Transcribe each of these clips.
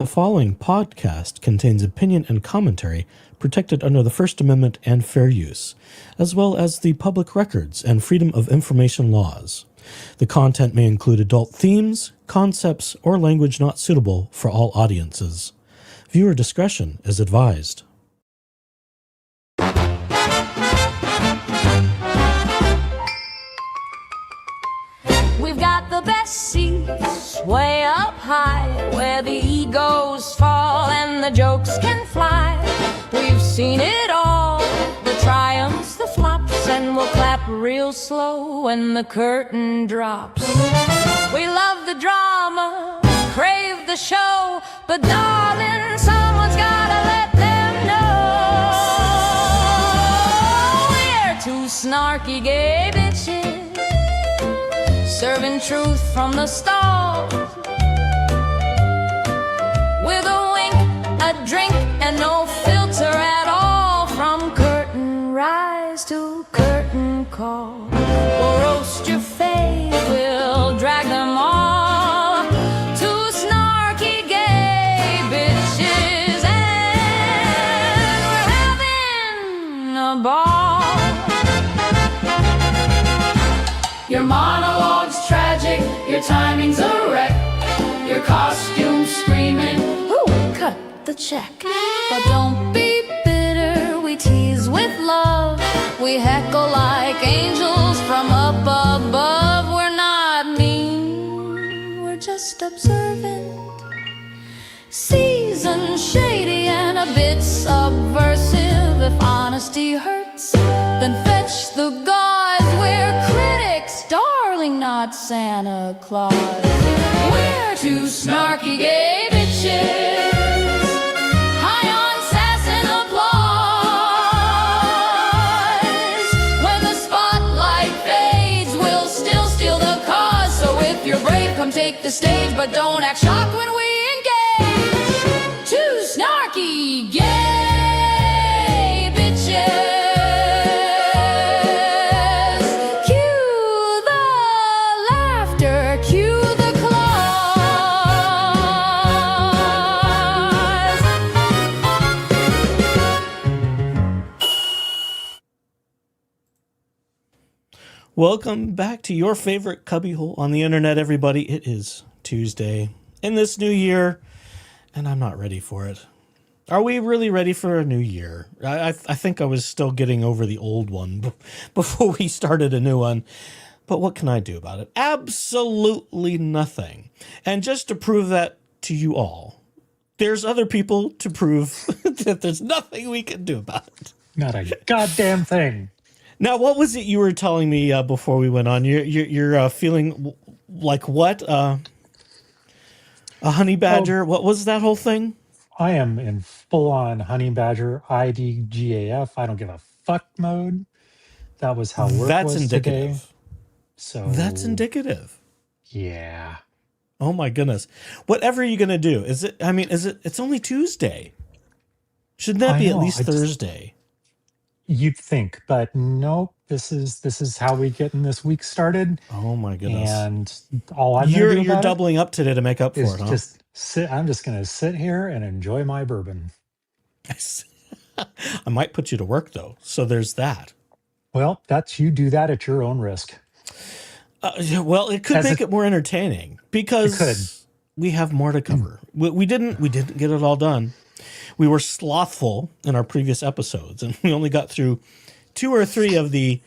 The following podcast contains opinion and commentary protected under the First Amendment and fair use, as well as the public records and freedom of information laws. The content may include adult themes, concepts, or language not suitable for all audiences. Viewer discretion is advised. We've got the best seats way up high, where the egos fall and the jokes can fly. We've seen it all, the triumphs, the flops, and we'll clap real slow when the curtain drops. We love the drama, crave the show, but darling, someone's gotta let them know we're two snarky gay bitches, serving truth from the stars, with a wink, a drink, and no filter at all. From curtain rise to curtain call, we'll roast your fave, we'll drag them all. Two snarky gay bitches, and we're having a ball. Your monologue's tragic, your timing's a wreck, your costume's screaming, ooh, cut the check. But don't be bitter, we tease with love, we heckle like angels from up above. We're not mean, we're just observant, seasoned, shady, and a bit subversive. If honesty hurts, then fetch the gauze. We're critics, darling, not Santa Claus. We're two snarky gay bitches, high on sass and applause. When the spotlight fades, we'll still steal the cause. So if you're brave, come take the stage, but don't act shocked when we engage. Two snarky gay bitches. Welcome back to your favorite cubbyhole on the internet, everybody. It is Tuesday in this new year, and I'm not ready for it. Are we really ready for a new year? I think I was still getting over the old one before we started a new one. But what can I do about it? Absolutely nothing. And just to prove that to you all, there's other people to prove that there's nothing we can do about it. Not a goddamn thing. Now, what was it you were telling me before we went on? You're feeling like what? A honey badger? What was that whole thing? I am in full-on honey badger IDGAF. I don't give a fuck mode. That was how work That's was indicative. today. So That's indicative. Yeah. Oh my goodness! Whatever are you gonna do? Is it? I mean, is it? It's only Tuesday. Shouldn't that be at least Thursday? You'd think, but nope. This is how we getting this week started. Oh my goodness! And all I'm you're gonna do about doubling up today to make up for is it, huh? just sit. I'm just gonna sit here and enjoy my bourbon. I might put you to work though, so there's that. Well, you do that at your own risk. Well, it could make it more entertaining because we have more to cover. We didn't get it all done. We were slothful in our previous episodes, and we only got through 2 or 3 of the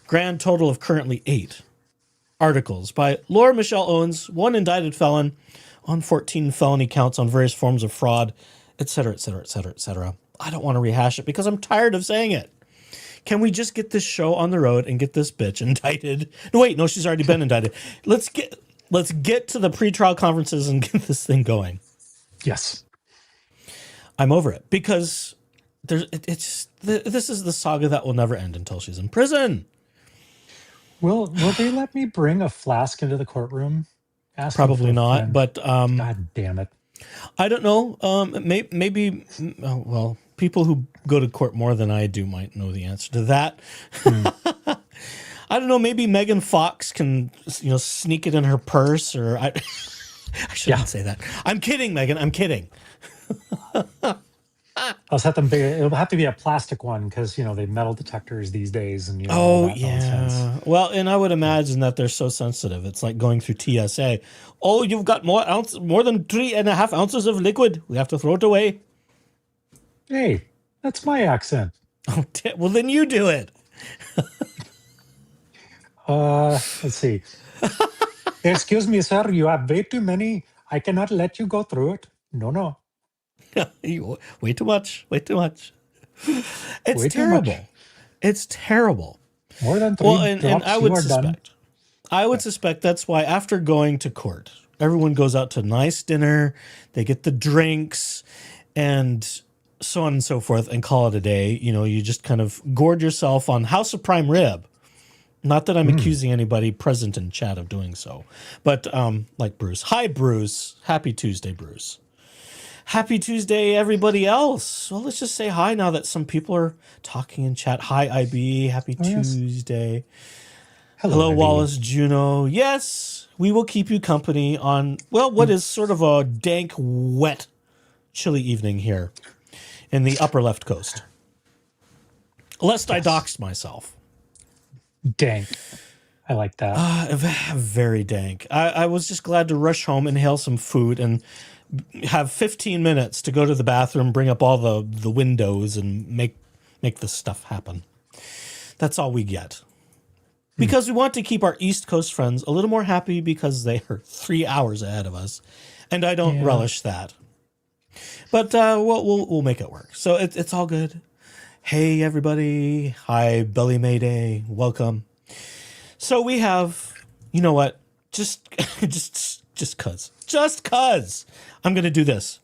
grand total of currently 8 articles by Laura Michelle Owens, one indicted felon on 14 felony counts on various forms of fraud, etc., etc., etc., etc. I don't want to rehash it because I'm tired of saying it. Can we just get this show on the road and get this bitch indicted? No, wait, no, she's already been indicted. Let's get to the pretrial conferences and get this thing going. Yes. I'm over it because this is the saga that will never end until she's in prison. Will they let me bring a flask into the courtroom? Probably not, but God damn it. I don't know. Maybe well, people who go to court more than I do might know the answer to that. I don't know. Maybe Megan Fox can, sneak it in her purse, or I shouldn't say that. I'm kidding, Megan. I'm kidding. I'll set them big. It'll have to be a plastic one because they metal detectors these days, and all Oh, that nonsense. Well, and I would imagine that they're so sensitive. It's like going through TSA. Oh, you've got more than 3.5 ounces of liquid. We have to throw it away. Hey, that's my accent. Oh, well, then you do it. Let's see. Excuse me, sir. You have way too many. I cannot let you go through it. No. Way too much. Way too much. It's Way too terrible. much. It's terrible. More than 3 drops, and I would done. I would suspect that's why after going to court, everyone goes out to a nice dinner, they get the drinks, and so on and so forth, and call it a day. You just kind of gourd yourself on House of Prime Rib. Not that I'm accusing anybody present in chat of doing so, but like Bruce. Hi, Bruce. Happy Tuesday, Bruce. Happy Tuesday, everybody else. Well, let's just say hi now that some people are talking in chat. Hi, IB. Happy Tuesday. Hello, Wallace Juno. Yes, we will keep you company on, what is sort of a dank, wet, chilly evening here in the upper left coast. Lest I doxed myself. Dank. I like that. Very dank. I was just glad to rush home, inhale some food, and have 15 minutes to go to the bathroom, bring up all the windows, and make this stuff happen. That's all we get. Because we want to keep our East Coast friends a little more happy because they are 3 hours ahead of us, and I don't relish that. But we'll make it work. So it's all good. Hey, everybody. Hi, Belly Mayday. Welcome. So we have, you know what? Just cuz. Just cuz. I'm going to do this.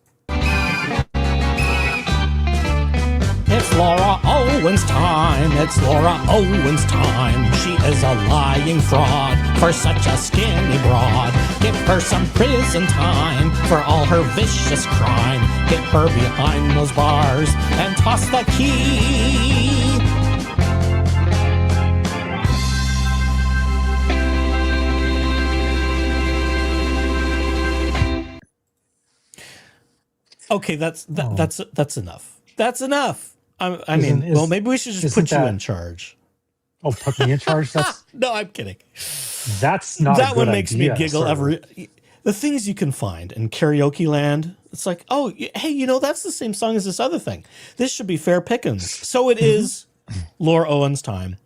It's Laura Owens time. It's Laura Owens time. She is a lying fraud for such a skinny broad. Give her some prison time for all her vicious crime. Get her behind those bars and toss the key. Okay, that's enough. That's enough. Maybe we should just put you in charge. Oh, put me in charge? That's no, I'm kidding. That's not that a good one makes idea, me giggle sir. The things you can find in karaoke land. It's like, oh, hey, that's the same song as this other thing. This should be fair pickings. So it is Laura Owens time.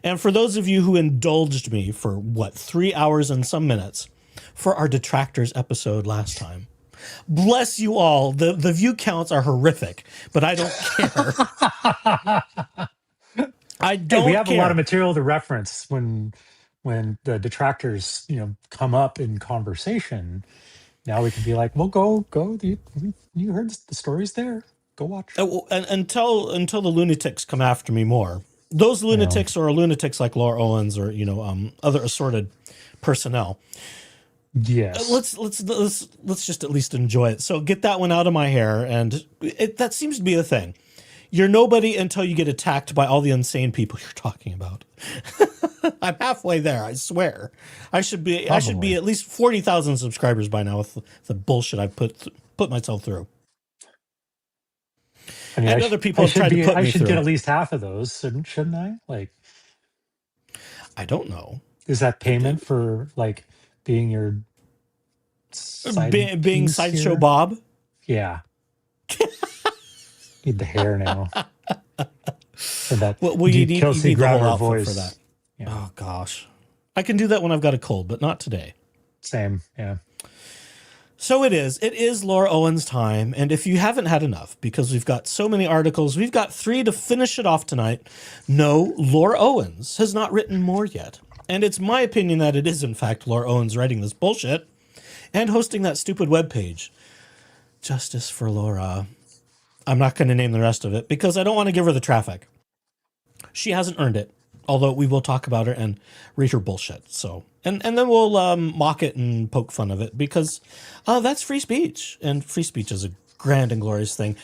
And for those of you who indulged me for 3 hours and some minutes for our Detractors episode last time, bless you all. The view counts are horrific, but I don't care. I don't. We have a lot of material to reference when the detractors, come up in conversation. Now we can be like, well, go. You heard the stories there. Go watch. And until the lunatics come after me more. Those lunatics are lunatics like Laura Owens or other assorted personnel. Yes. Let's just at least enjoy it. So get that one out of my hair, and that seems to be the thing. You're nobody until you get attacked by all the insane people you're talking about. I'm halfway there, I swear. I should be at least 40,000 subscribers by now with the bullshit I've put myself through. And other people have tried to put me through. I should get at least half of those, shouldn't I? Like, I don't know. Is that payment for being your being Sideshow Bob? Yeah. Need the hair now. For that you need the whole outfit voice. For that. Yeah. Oh gosh, I can do that when I've got a cold, but not today. Same, yeah. So it is Laura Owens time, and if you haven't had enough, because we've got so many articles, we've got 3 to finish it off tonight. No, Laura Owens has not written more yet, and it's my opinion that it is in fact Laura Owens writing this bullshit and hosting that stupid webpage. Justice for Laura. I'm not going to name the rest of it because I don't want to give her the traffic. She hasn't earned it, although we will talk about her and read her bullshit. So, and then we'll mock it and poke fun of it because that's free speech, and free speech is a grand and glorious thing,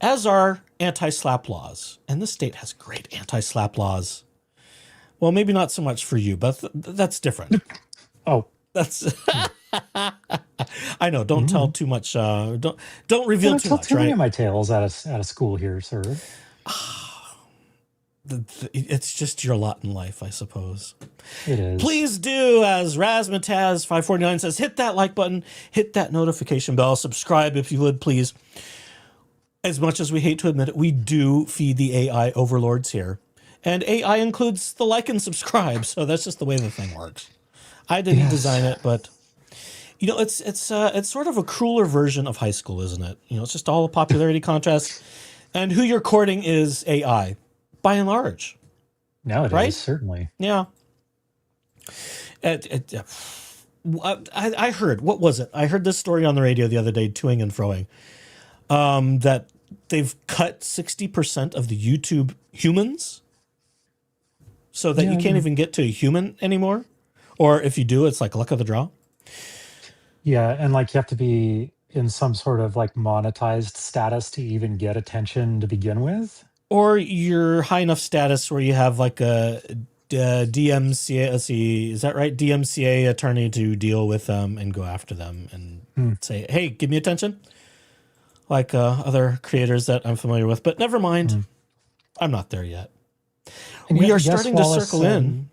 as are anti-slap laws. And the state has great anti-slap laws. Well, maybe not so much for you, but that's different. Oh, that's I know. Don't tell too much. Don't reveal Don't too tell much, too many right? of my tales at a school here, sir. It's just your lot in life, I suppose. It is. Please do, as Razmataz549 says, hit that like button, hit that notification bell, subscribe if you would, please. As much as we hate to admit it, we do feed the AI overlords here. And AI includes the like and subscribe, so that's just the way the thing works. I didn't design it, but it's sort of a crueler version of high school, isn't it? It's just all a popularity contest, and who you're courting is AI, by and large. Nowadays, right? certainly. Yeah. I heard, what was it? I heard this story on the radio the other day, toing and froing, that they've cut 60% of the YouTube humans so that you can't even get to a human anymore. Or if you do, it's like luck of the draw. Yeah, and like you have to be in some sort of like monetized status to even get attention to begin with. Or you're high enough status where you have like a DMCA, let's see, is that right? DMCA attorney to deal with them and go after them and say, hey, give me attention. Like other creators that I'm familiar with. But never mind. I'm not there yet. And we are starting to circle in.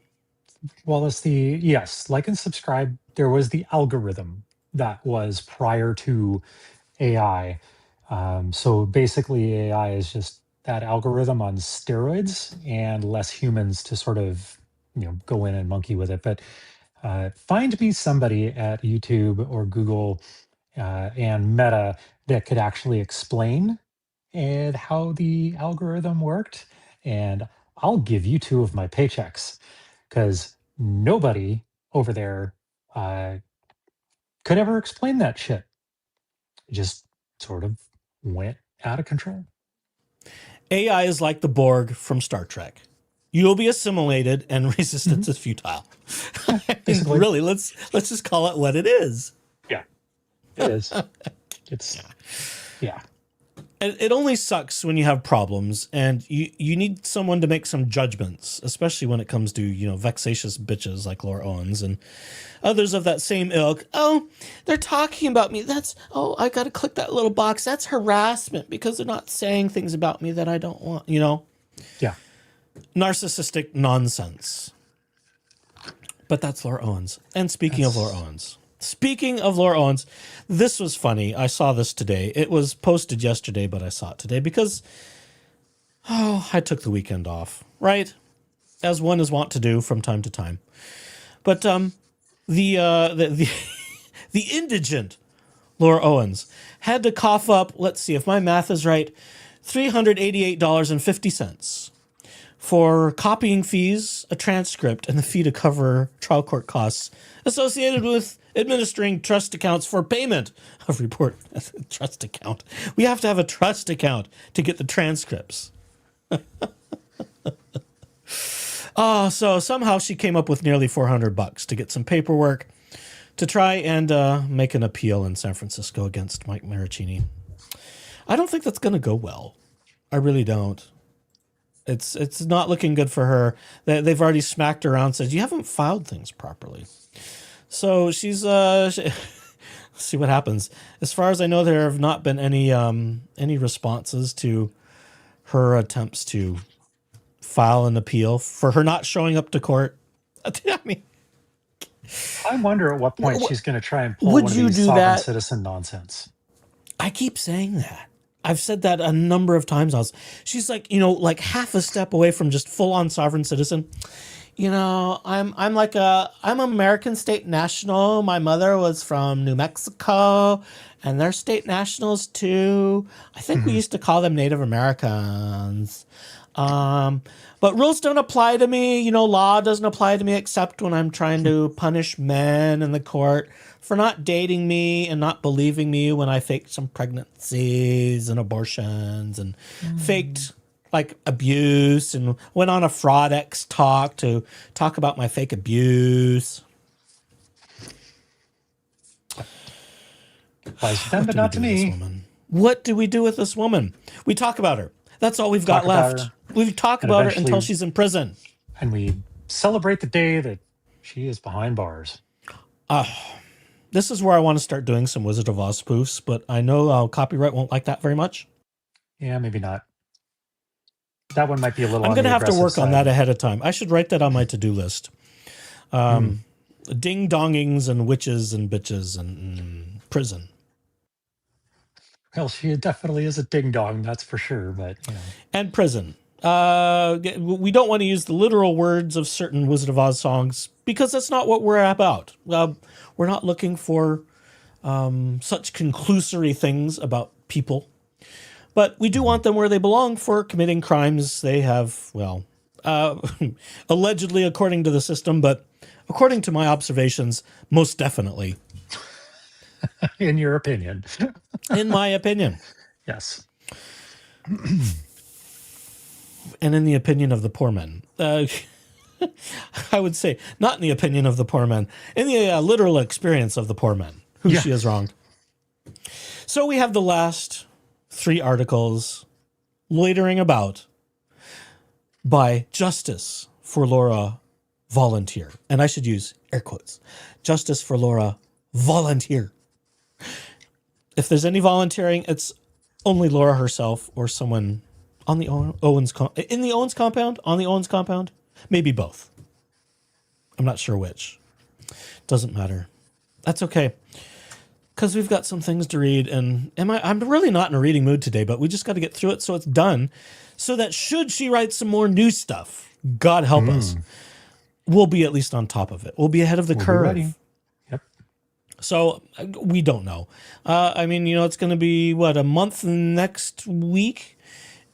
Wallace, yes, like and subscribe. There was the algorithm that was prior to AI. So basically, AI is just that algorithm on steroids and less humans to sort of go in and monkey with it. But find me somebody at YouTube or Google and Meta that could actually explain and how the algorithm worked, and I'll give you 2 of my paychecks because nobody over there could ever explain that shit. It just sort of went out of control. AI is like the Borg from Star Trek. You'll be assimilated and resistance is futile. Basically. Really, let's just call it what it is. Yeah, it is. It's, yeah. It only sucks when you have problems and you need someone to make some judgments, especially when it comes to, vexatious bitches like Laura Owens and others of that same ilk. Oh, they're talking about me. I got to click that little box. That's harassment because they're not saying things about me that I don't want, Yeah. Narcissistic nonsense. But that's Laura Owens. And speaking of Laura Owens, this was funny. I saw this today. It was posted yesterday, but I saw it today because, I took the weekend off, right? As one is wont to do from time to time. But the indigent Laura Owens had to cough up, let's see if my math is right, $388.50 for copying fees, a transcript, and the fee to cover trial court costs associated with administering trust accounts for payment of report. Trust account. We have to have a trust account to get the transcripts. So somehow she came up with nearly $400 to get some paperwork to try and make an appeal in San Francisco against Mike Maricini. I don't think that's going to go well. I really don't. It's not looking good for her. They've already smacked her around, says you haven't filed things properly. So she's see what happens. As far as I know, there have not been any responses to her attempts to file an appeal for her not showing up to court. I mean, I wonder at what point she's going to try and pull one of these sovereign citizen nonsense. I keep saying that. I've said that a number of times. She's like, like half a step away from just full on sovereign citizen. I'm American state national. My mother was from New Mexico, and they're state nationals too. I think we used to call them Native Americans. But rules don't apply to me. Law doesn't apply to me except when I'm trying to punish men in the court for not dating me and not believing me when I faked some pregnancies and abortions and faked like abuse and went on a fraud X talk to talk about my fake abuse. Applies to them, but not to me. What do we do with this woman? We talk about her. That's all we've got left. We talk about her until she's in prison. And we celebrate the day that she is behind bars. This is where I want to start doing some Wizard of Oz spoofs, but I know copyright won't like that very much. Yeah, maybe not. That one might be a little I'm on going the to have to aggressive work on side. that ahead of time. I should write that on my to-do list. Ding-dongings and witches and bitches and prison. Well, she definitely is a ding dong, that's for sure. But And prison. We don't want to use the literal words of certain Wizard of Oz songs because that's not what we're about. We're not looking for such conclusory things about people. But we do want them where they belong for committing crimes they have, allegedly according to the system, but according to my observations, most definitely. in your opinion. In my opinion. Yes. And in the opinion of the poor men. I would say, not in the opinion of the poor men, in the literal experience of the poor men, who she has wronged. So we have the last 3 articles loitering about by Justice for Laura Volunteer. And I should use air quotes. Justice for Laura Volunteer. If there's any volunteering, it's only Laura herself or someone on the Owens in the Owens compound, on the Owens compound, maybe both. I'm not sure which. Doesn't matter. That's okay. Because we've got some things to read, and I'm really not in a reading mood today, but we just got to get through it so it's done, so that should she write some more new stuff, God help us, we'll be at least on top of it. We'll be ahead of the curve. Yep. So we don't know. It's going to be, a month next week?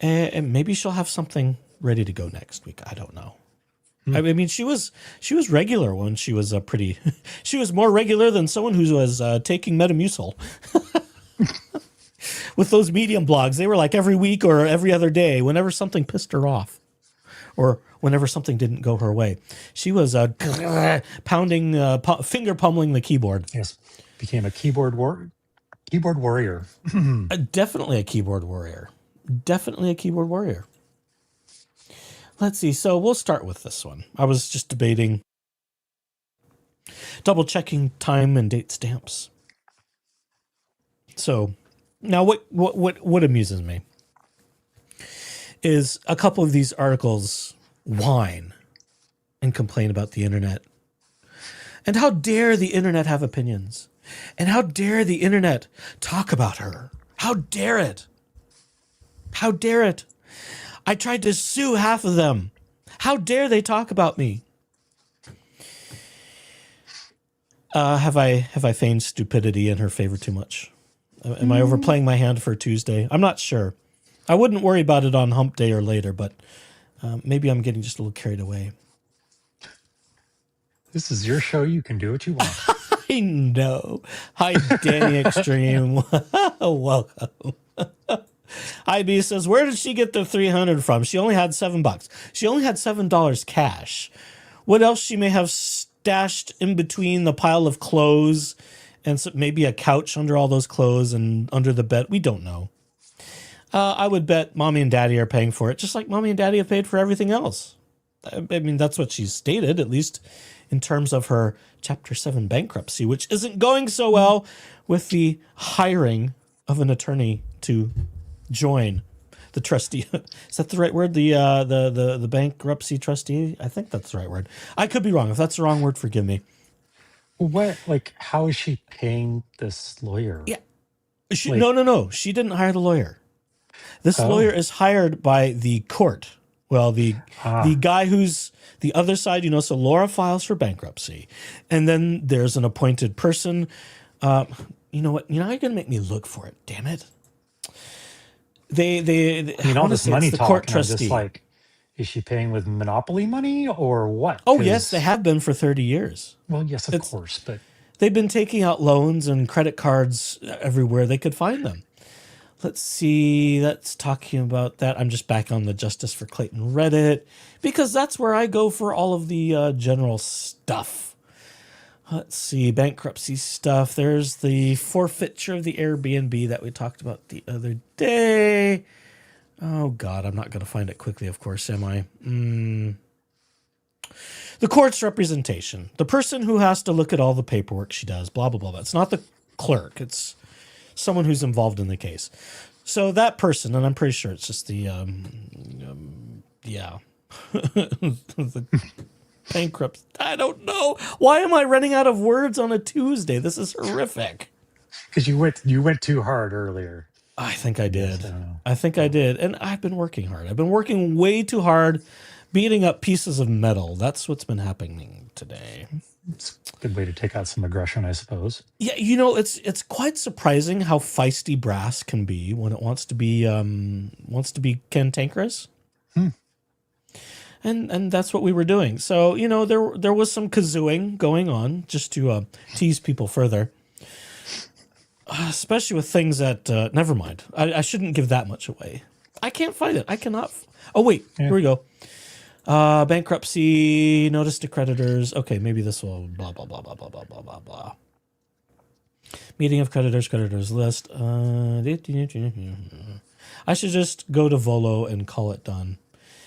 And maybe she'll have something ready to go next week. I don't know. I mean, she was regular when she was pretty. She was more regular than someone who was taking Metamucil. With those Medium blogs, they were like every week or every other day, whenever something pissed her off, or whenever something didn't go her way. She was pounding, finger pummeling the keyboard. Yes, became a keyboard warrior. Definitely a keyboard warrior. Definitely a keyboard warrior. Let's see. So we'll start with this one. I was just debating, double checking time and date stamps. So now what amuses me is a couple of these articles whine and complain about the internet. And how dare the internet have opinions? And how dare the internet talk about her? How dare it? How dare it? I tried to sue half of them. How dare they talk about me? Have I feigned stupidity in her favor too much? Am I overplaying my hand for Tuesday? I'm not sure. I wouldn't worry about it on hump day or later, but maybe I'm getting just a little carried away. This is your show. You can do what you want. I know. Hi, Danny Extreme. Welcome. IB says, where did she get the 300 from? She only had $7. She only had $7 cash. What else she may have stashed in between the pile of clothes and maybe a couch under all those clothes and under the bed? We don't know. I would bet mommy and daddy are paying for it, just like mommy and daddy have paid for everything else. I mean, that's what she's stated, at least in terms of her Chapter 7 bankruptcy, which isn't going so well with the hiring of an attorney to join the trustee. Is that the right word? The bankruptcy trustee? I think that's the right word. I could be wrong. If that's the wrong word, forgive me. How is she paying this lawyer? Yeah. No. She didn't hire the lawyer. This lawyer is hired by the court. Well, the guy who's the other side, so Laura files for bankruptcy. And then there's an appointed person. You know what? You're going to make me look for it. Damn it. All this money the talk, court and I'm trustee. just like, is she paying with monopoly money or what? Oh, yes, they have been for 30 years. Well, yes, of course, but they've been taking out loans and credit cards everywhere they could find them. Let's see. That's talking about that. I'm just back on the Justice for Clayton Reddit because that's where I go for all of the general stuff. Let's see. Bankruptcy stuff. There's the forfeiture of the Airbnb that we talked about the other day. Oh, God. I'm not going to find it quickly, of course, am I? The court's representation, the person who has to look at all the paperwork she does, blah, blah, blah, blah. It's not the clerk. It's someone who's involved in the case. So that person, and I'm pretty sure it's just the, the bankrupt. I don't know. Why am I running out of words on a Tuesday? This is horrific. Because you went too hard earlier. I think I did. Yes, I think I did. And I've been working hard. I've been working way too hard, beating up pieces of metal. That's what's been happening today. It's a good way to take out some aggression, I suppose. Yeah, it's quite surprising how feisty brass can be when it wants to be cantankerous. And that's what we were doing. So, there was some kazooing going on just to tease people further. Especially with things that, never mind. I shouldn't give that much away. I can't find it. I cannot. Oh, wait. Yeah. Here we go. Bankruptcy, notice to creditors. Okay, maybe this will blah, blah, blah, blah, blah, blah, blah, blah, blah. Meeting of creditors list. I should just go to Volo and call it done.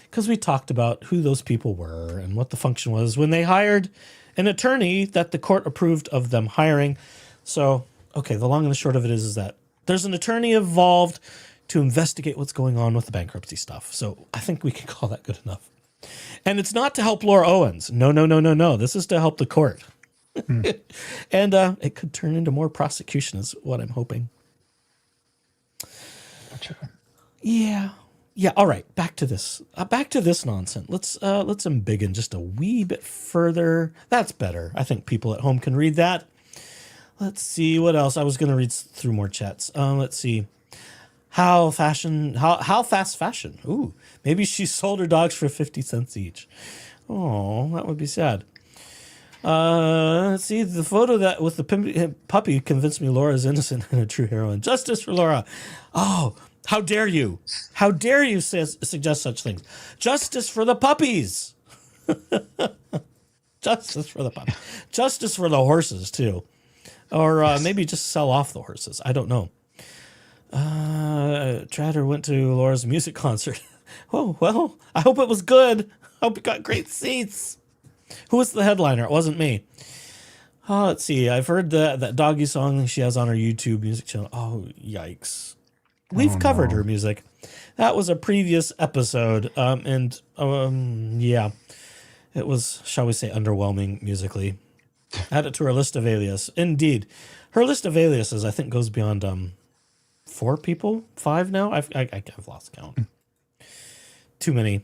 Because we talked about who those people were and what the function was when they hired an attorney that the court approved of them hiring. So... okay, the long and the short of it is that there's an attorney involved to investigate what's going on with the bankruptcy stuff. So I think we can call that good enough. And it's not to help Laura Owens. No. This is to help the court. And it could turn into more prosecution is what I'm hoping. Gotcha. Yeah. All right. Back to this nonsense. Let's embiggen just a wee bit further. That's better. I think people at home can read that. Let's see what else. I was going to read through more chats. Let's see. How fast fashion. Ooh, maybe she sold her dogs for 50 cents each. Oh, that would be sad. Let's see. The photo that with the puppy convinced me Laura is innocent and a true heroine. Justice for Laura. Oh, how dare you? How dare you suggest such things? Justice for the puppies. Justice for the puppies. Justice for the horses, too. Or maybe just sell off the horses. I don't know. Trader went to Laura's music concert. Oh, well, I hope it was good. I hope it got great seats. Who was the headliner? It wasn't me. Let's see. I've heard that doggy song she has on her YouTube music channel. Oh, yikes. We've covered her music. That was a previous episode. Yeah. It was, shall we say, underwhelming musically. Add it to her list of alias. Indeed. Her list of aliases, I think, goes beyond 4 people? 5 now? I've lost count. Too many.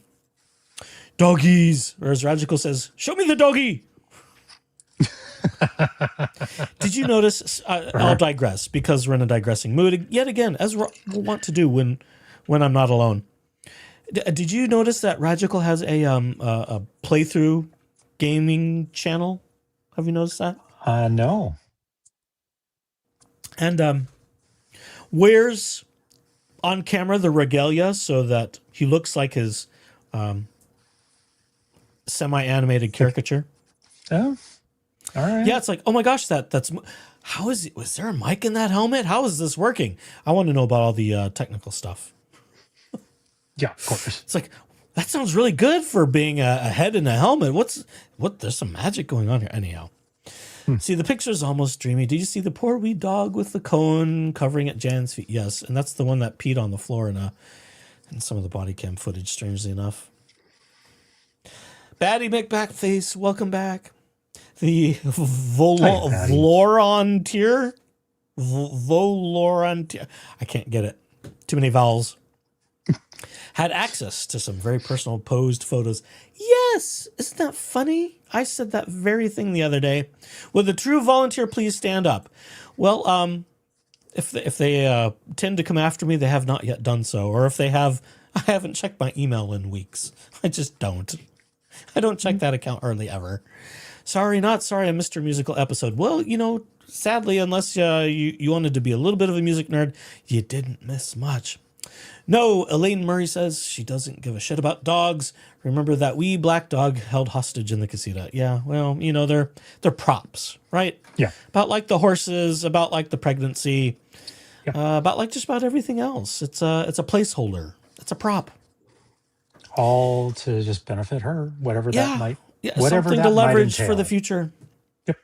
Doggies! Or as Radical says, show me the doggy! Did you notice? I'll digress because we're in a digressing mood. Yet again, as we'll want to do when I'm not alone. Did you notice that Radical has a playthrough gaming channel? Have you noticed that? No. And wears on camera the regalia so that he looks like his semi-animated caricature. Oh, all right. Yeah, it's like, oh my gosh, that's how is it? Was there a mic in that helmet? How is this working? I want to know about all the technical stuff. Yeah, of course. It's like, that sounds really good for being a head in a helmet. There's some magic going on here. Anyhow. See, the picture's almost dreamy. Did you see the poor wee dog with the cone covering at Jan's feet? Yes, and that's the one that peed on the floor in some of the body cam footage, strangely enough. Batty McBackface, welcome back. The Volorantier. Volorantier. I can't get it. Too many vowels. Had access to some very personal posed photos. Yes! Isn't that funny? I said that very thing the other day. Would the true volunteer please stand up? Well, if they tend to come after me, they have not yet done so. Or if they have, I haven't checked my email in weeks. I just don't. I don't check that account hardly ever. Sorry, not sorry, a Mr. Musical episode. Well, sadly, unless you wanted to be a little bit of a music nerd, you didn't miss much. No, Elaine Murray says she doesn't give a shit about dogs. Remember that wee black dog held hostage in the casita. Yeah, well, they're props, right? Yeah. About like the horses, about like the pregnancy, yeah. About like just about everything else. It's a placeholder. It's a prop. All to just benefit her, whatever that might Yeah, whatever something that to might leverage for the entail. future. Yep.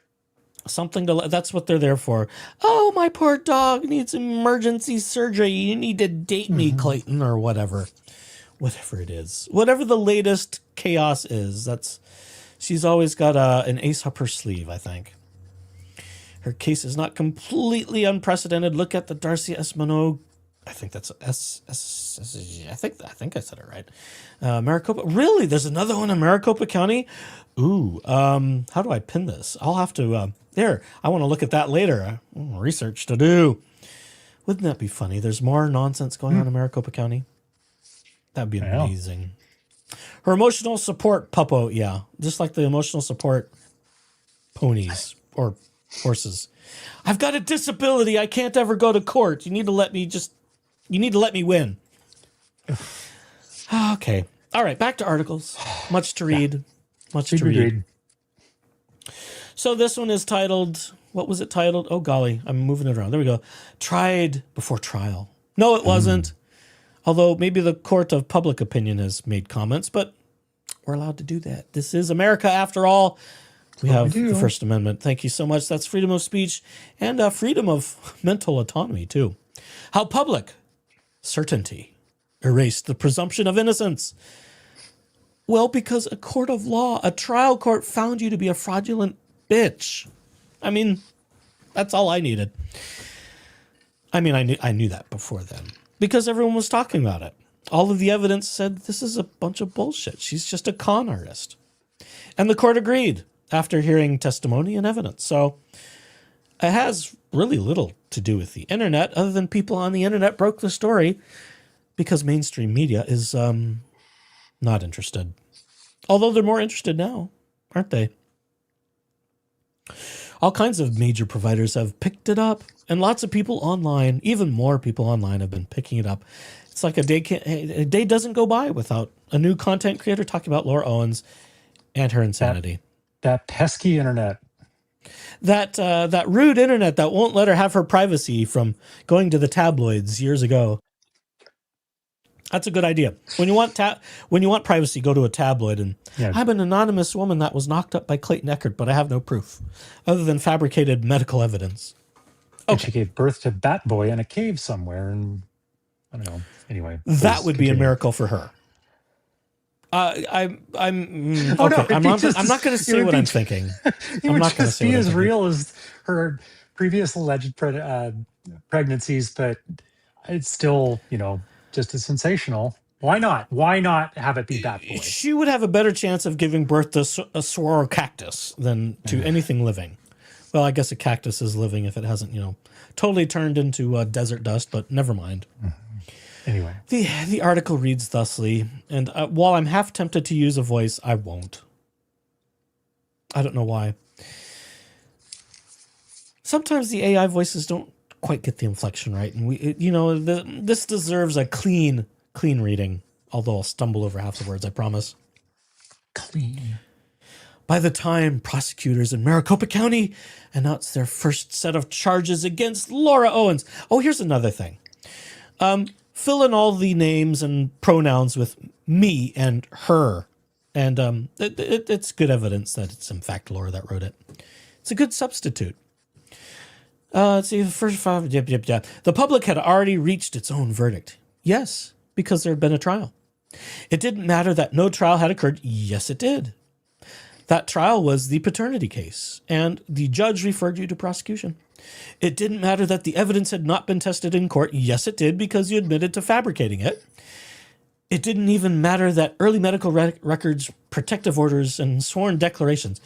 Something to that's what they're there for. Oh, my poor dog needs emergency surgery. You need to date me, Clayton, or whatever. Whatever it is. Whatever the latest chaos is, she's always got an ace up her sleeve, I think. Her case is not completely unprecedented. Look at the Darcy S. Minogue. I think that's I think I said it right. Maricopa. Really? There's another one in Maricopa County? Ooh. How do I pin this? I'll have to there. I want to look at that later. Research to do. Wouldn't that be funny? There's more nonsense going on in Maricopa County. That'd be amazing. Her emotional support puppo, yeah. Just like the emotional support ponies or horses. I've got a disability. I can't ever go to court. You need to let me win. Okay. All right, back to articles. Much to read. Yeah. Much to read. So this one is titled, what was it titled? Oh, golly, I'm moving it around. There we go. Tried before trial. No, it wasn't. Although maybe the court of public opinion has made comments, but we're allowed to do that. This is America after all. We have the First Amendment. Thank you so much. That's freedom of speech and freedom of mental autonomy, too. How public certainty erased the presumption of innocence. Well, because a court of law, a trial court, found you to be a fraudulent bitch. I mean, that's all I needed. I mean, I knew that before then because everyone was talking about it. All of the evidence said this is a bunch of bullshit. She's just a con artist. And the court agreed after hearing testimony and evidence. So it has really little to do with the internet other than people on the internet broke the story because mainstream media is not interested. Although they're more interested now, aren't they? All kinds of major providers have picked it up, and lots of people online, even more people online, have been picking it up. It's like a day doesn't go by without a new content creator talking about Laura Owens and her insanity. That pesky internet. That rude internet that won't let her have her privacy from going to the tabloids years ago. That's a good idea. When you want privacy, go to a tabloid and I'm an anonymous woman that was knocked up by Clayton Eckert, but I have no proof other than fabricated medical evidence. Okay. And she gave birth to Bat Boy in a cave somewhere, and I don't know. Anyway, that would be a miracle for her. Okay. I'm not going to say what I'm thinking. I'm not going to say as real as her previous alleged pregnancies, but it's still, just as sensational. Why not? Why not have it be Bat Boy? She would have a better chance of giving birth to a saguaro cactus than to anything living. Well, I guess a cactus is living if it hasn't, totally turned into desert dust, but never mind. Anyway. The article reads thusly, and while I'm half tempted to use a voice, I won't. I don't know why. Sometimes the AI voices don't quite get the inflection right, and this deserves a clean reading, although I'll stumble over half the words, I promise. Clean. By the time prosecutors in Maricopa County announced their first set of charges against Laura Owens. Oh, here's another thing. Fill in all the names and pronouns with me and her. And it's good evidence that it's in fact Laura that wrote it. It's a good substitute. Let's see, the first five. The public had already reached its own verdict. Yes, because there had been a trial. It didn't matter that no trial had occurred. Yes, it did. That trial was the paternity case, and the judge referred you to prosecution. It didn't matter that the evidence had not been tested in court. Yes, it did, because you admitted to fabricating it. It didn't even matter that early medical records, protective orders, and sworn declarations.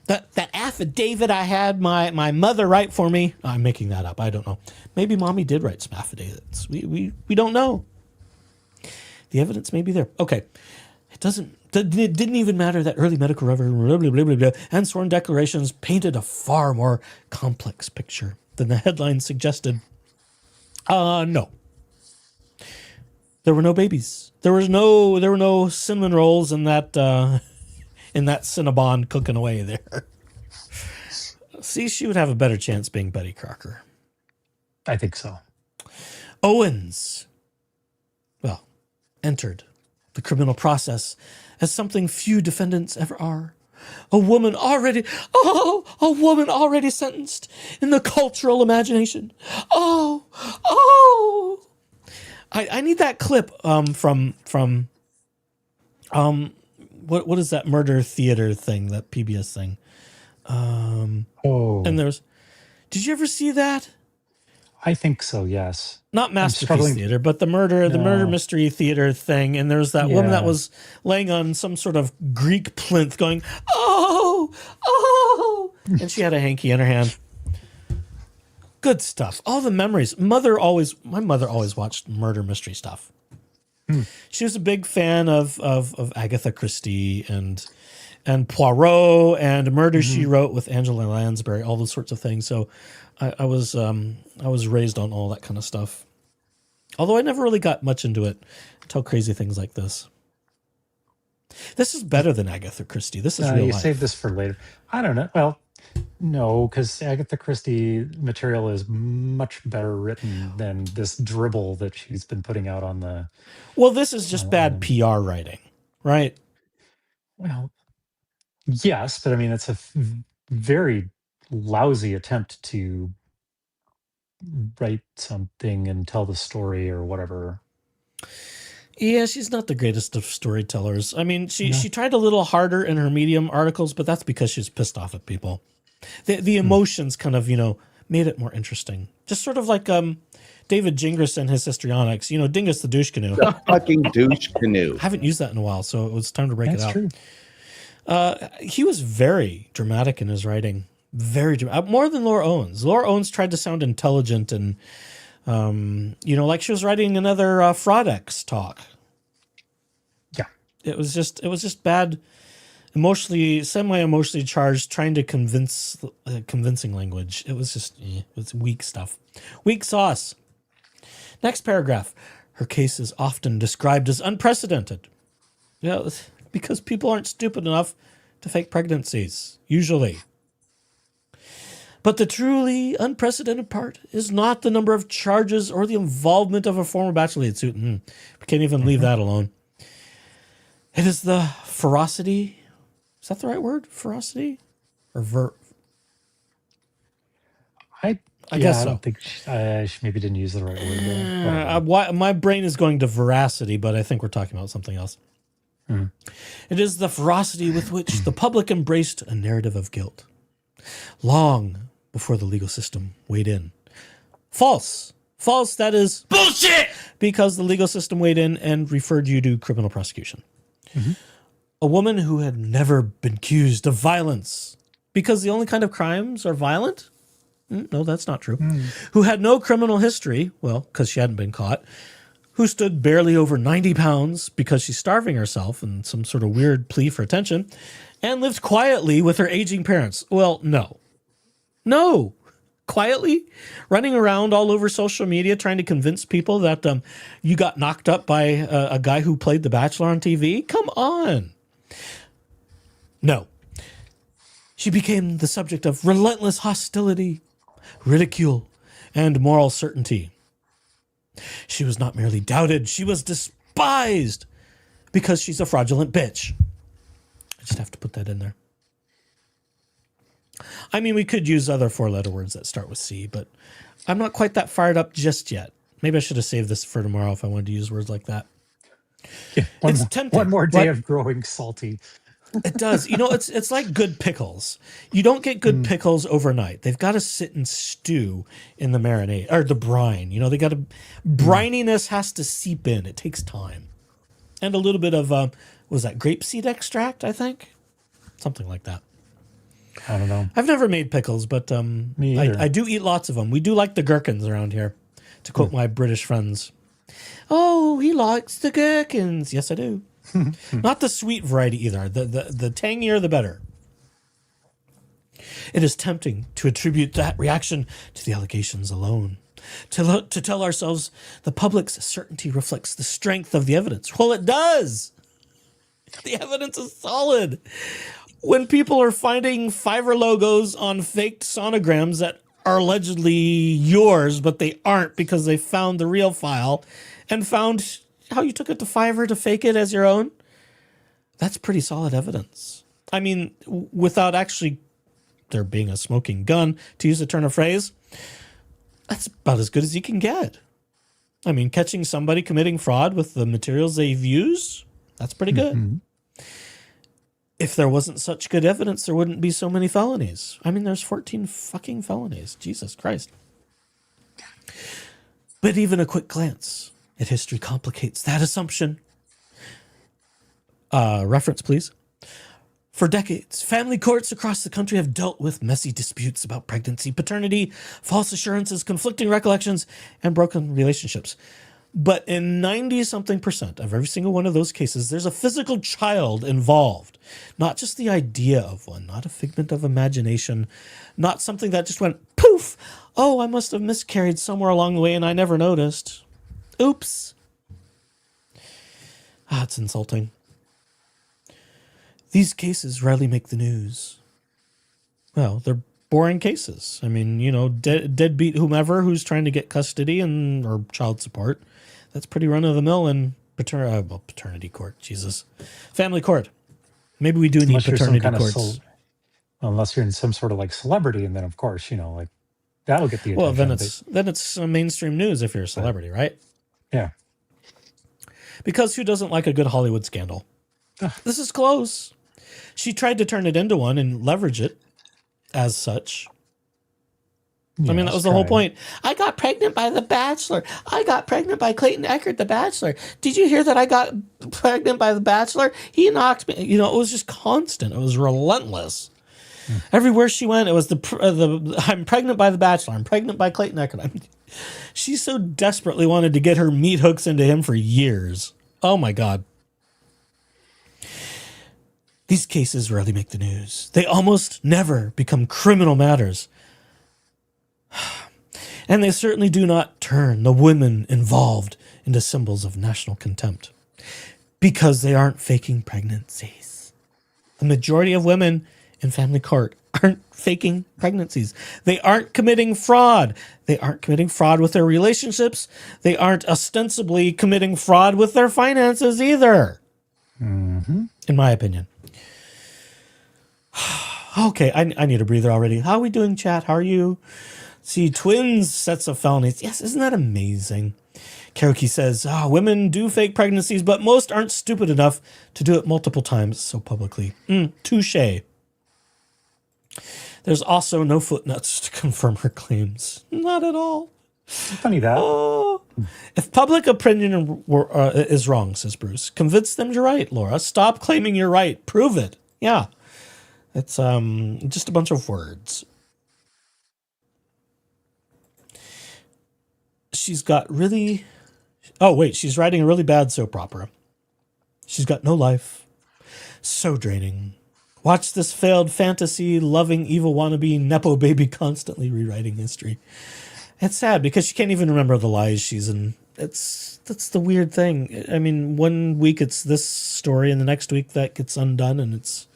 That affidavit I had my mother write for me. I'm making that up. I don't know. Maybe mommy did write some affidavits. We don't know. The evidence may be there. Okay. It didn't even matter that early medical records and sworn declarations painted a far more complex picture than the headline suggested. No. There were no babies. There were no cinnamon rolls in that Cinnabon cooking away there. See, she would have a better chance being Betty Crocker. I think so. Owens, entered the criminal process as something few defendants ever are. a woman already sentenced in the cultural imagination. Oh. I need that clip from what is that murder theater thing, that PBS thing? And did you ever see that? I think so, yes. Not Masterpiece Theater, but the murder mystery theater thing. And there was that woman that was laying on some sort of Greek plinth going, oh, and she had a hanky in her hand. Good stuff. All the memories. My mother always watched murder mystery stuff. She was a big fan of Agatha Christie and Poirot and Murder, She Wrote with Angela Lansbury, all those sorts of things. So I was raised on all that kind of stuff. Although I never really got much into it until crazy things like this. This is better than Agatha Christie. This is real life. Save this for later. I don't know. Well, no, because Agatha Christie material is much better written than this dribble that she's been putting out on the... Well, this is just bad PR writing, right? Well, yes, but I mean, it's a very lousy attempt to write something and tell the story or whatever. Yeah, she's not the greatest of storytellers. I mean, she tried a little harder in her Medium articles, but that's because she's pissed off at people. The emotions kind of, made it more interesting. Just sort of like David Gingras and his histrionics. Dingus the douche canoe. The fucking douche canoe. I haven't used that in a while, so it was time to break it out. True. He was very dramatic in his writing. Very dramatic. More than Laura Owens. Laura Owens tried to sound intelligent and, like she was writing another Fraudex talk. Yeah. It was just bad, semi-emotionally charged, trying to convincing language. It was just, it's weak stuff. Weak sauce. Next paragraph. Her case is often described as unprecedented. Because people aren't stupid enough to fake pregnancies, usually. But the truly unprecedented part is not the number of charges or the involvement of a former bachelorette suit. We can't even leave that alone. It is the ferocity. Is that the right word? Ferocity? Or I guess so. I don't think she maybe didn't use the right word there. My brain is going to veracity, but I think we're talking about something else. It is the ferocity with which the public embraced a narrative of guilt, long before the legal system weighed in. False, that is bullshit, because the legal system weighed in and referred you to criminal prosecution. A woman who had never been accused of violence, because the only kind of crimes are violent? No, that's not true. Who had no criminal history, well, because she hadn't been caught, who stood barely over 90 pounds because she's starving herself in some sort of weird plea for attention, and lived quietly with her aging parents. Well, no. Quietly? Running around all over social media trying to convince people that you got knocked up by a guy who played The Bachelor on TV? Come on. No. She became the subject of relentless hostility, ridicule, and moral certainty. She was not merely doubted, she was despised because she's a fraudulent bitch. I just have to put that in there. I mean, we could use other four-letter words that start with C, but I'm not quite that fired up just yet. Maybe I should have saved this for tomorrow if I wanted to use words like that. Yeah, tempting. One more day of growing salty. It does. It's like good pickles. You don't get good pickles overnight. They've got to sit and stew in the marinade or the brine. They got to brininess has to seep in. It takes time, and a little bit of was that grapeseed extract? I think something like that. I don't know. I've never made pickles, but I do eat lots of them. We do like the gherkins around here, to quote my British friends. Oh, he likes the gherkins. Yes, I do. Not the sweet variety either. The tangier, the better. It is tempting to attribute that reaction to the allegations alone. To tell ourselves the public's certainty reflects the strength of the evidence. Well, it does. The evidence is solid. When people are finding Fiverr logos on faked sonograms that are allegedly yours, but they aren't because they found the real file and found how you took it to Fiverr to fake it as your own, that's pretty solid evidence. I mean, without actually there being a smoking gun, to use a turn of phrase, that's about as good as you can get. I mean, catching somebody committing fraud with the materials they've used, that's pretty good. Mm-hmm. If there wasn't such good evidence, there wouldn't be so many felonies. I mean, there's 14 fucking felonies. Jesus Christ. But even a quick glance at history complicates that assumption. Reference, please. For decades, family courts across the country have dealt with messy disputes about pregnancy, paternity, false assurances, conflicting recollections, and broken relationships. But in 90-something% of every single one of those cases, there's a physical child involved. Not just the idea of one, not a figment of imagination, not something that just went poof. Oh, I must have miscarried somewhere along the way and I never noticed. Oops. It's insulting. These cases rarely make the news. Well, they're boring cases. I mean, deadbeat whomever who's trying to get custody or child support. That's pretty run-of-the-mill in paternity court. Jesus. Family court. Maybe we do need paternity courts. Unless you're in some sort of like celebrity, and then of course, that'll get the attention. Well, then it's mainstream news if you're a celebrity, right? Yeah. Because who doesn't like a good Hollywood scandal? This is close. She tried to turn it into one and leverage it as such. I mean, that was the whole point. I got pregnant by The Bachelor. I got pregnant by Clayton Echard, The Bachelor. Did you hear that I got pregnant by The Bachelor? He knocked me. It was just constant. It was relentless. Everywhere she went, it was I'm pregnant by The Bachelor. I'm pregnant by Clayton Echard. She so desperately wanted to get her meat hooks into him for years. Oh, my God. These cases rarely make the news. They almost never become criminal matters. And they certainly do not turn the women involved into symbols of national contempt because they aren't faking pregnancies. The majority of women in family court aren't faking pregnancies. They aren't committing fraud. They aren't committing fraud with their relationships. They aren't ostensibly committing fraud with their finances either. Mm-hmm. In my opinion. Okay, I need a breather already. How are we doing, chat? How are you? See, twins sets of felonies. Yes, isn't that amazing? Karoki says, women do fake pregnancies, but most aren't stupid enough to do it multiple times so publicly. Touche. There's also no footnotes to confirm her claims. Not at all. Funny that. If public opinion is wrong, says Bruce, convince them you're right, Laura. Stop claiming you're right. Prove it. Yeah. It's just a bunch of words. She's writing a really bad soap opera. She's got no life. So draining. Watch this failed fantasy, loving, evil wannabe, Nepo baby constantly rewriting history. It's sad because she can't even remember the lies she's in. That's the weird thing. I mean, one week it's this story and the next week that gets undone and it's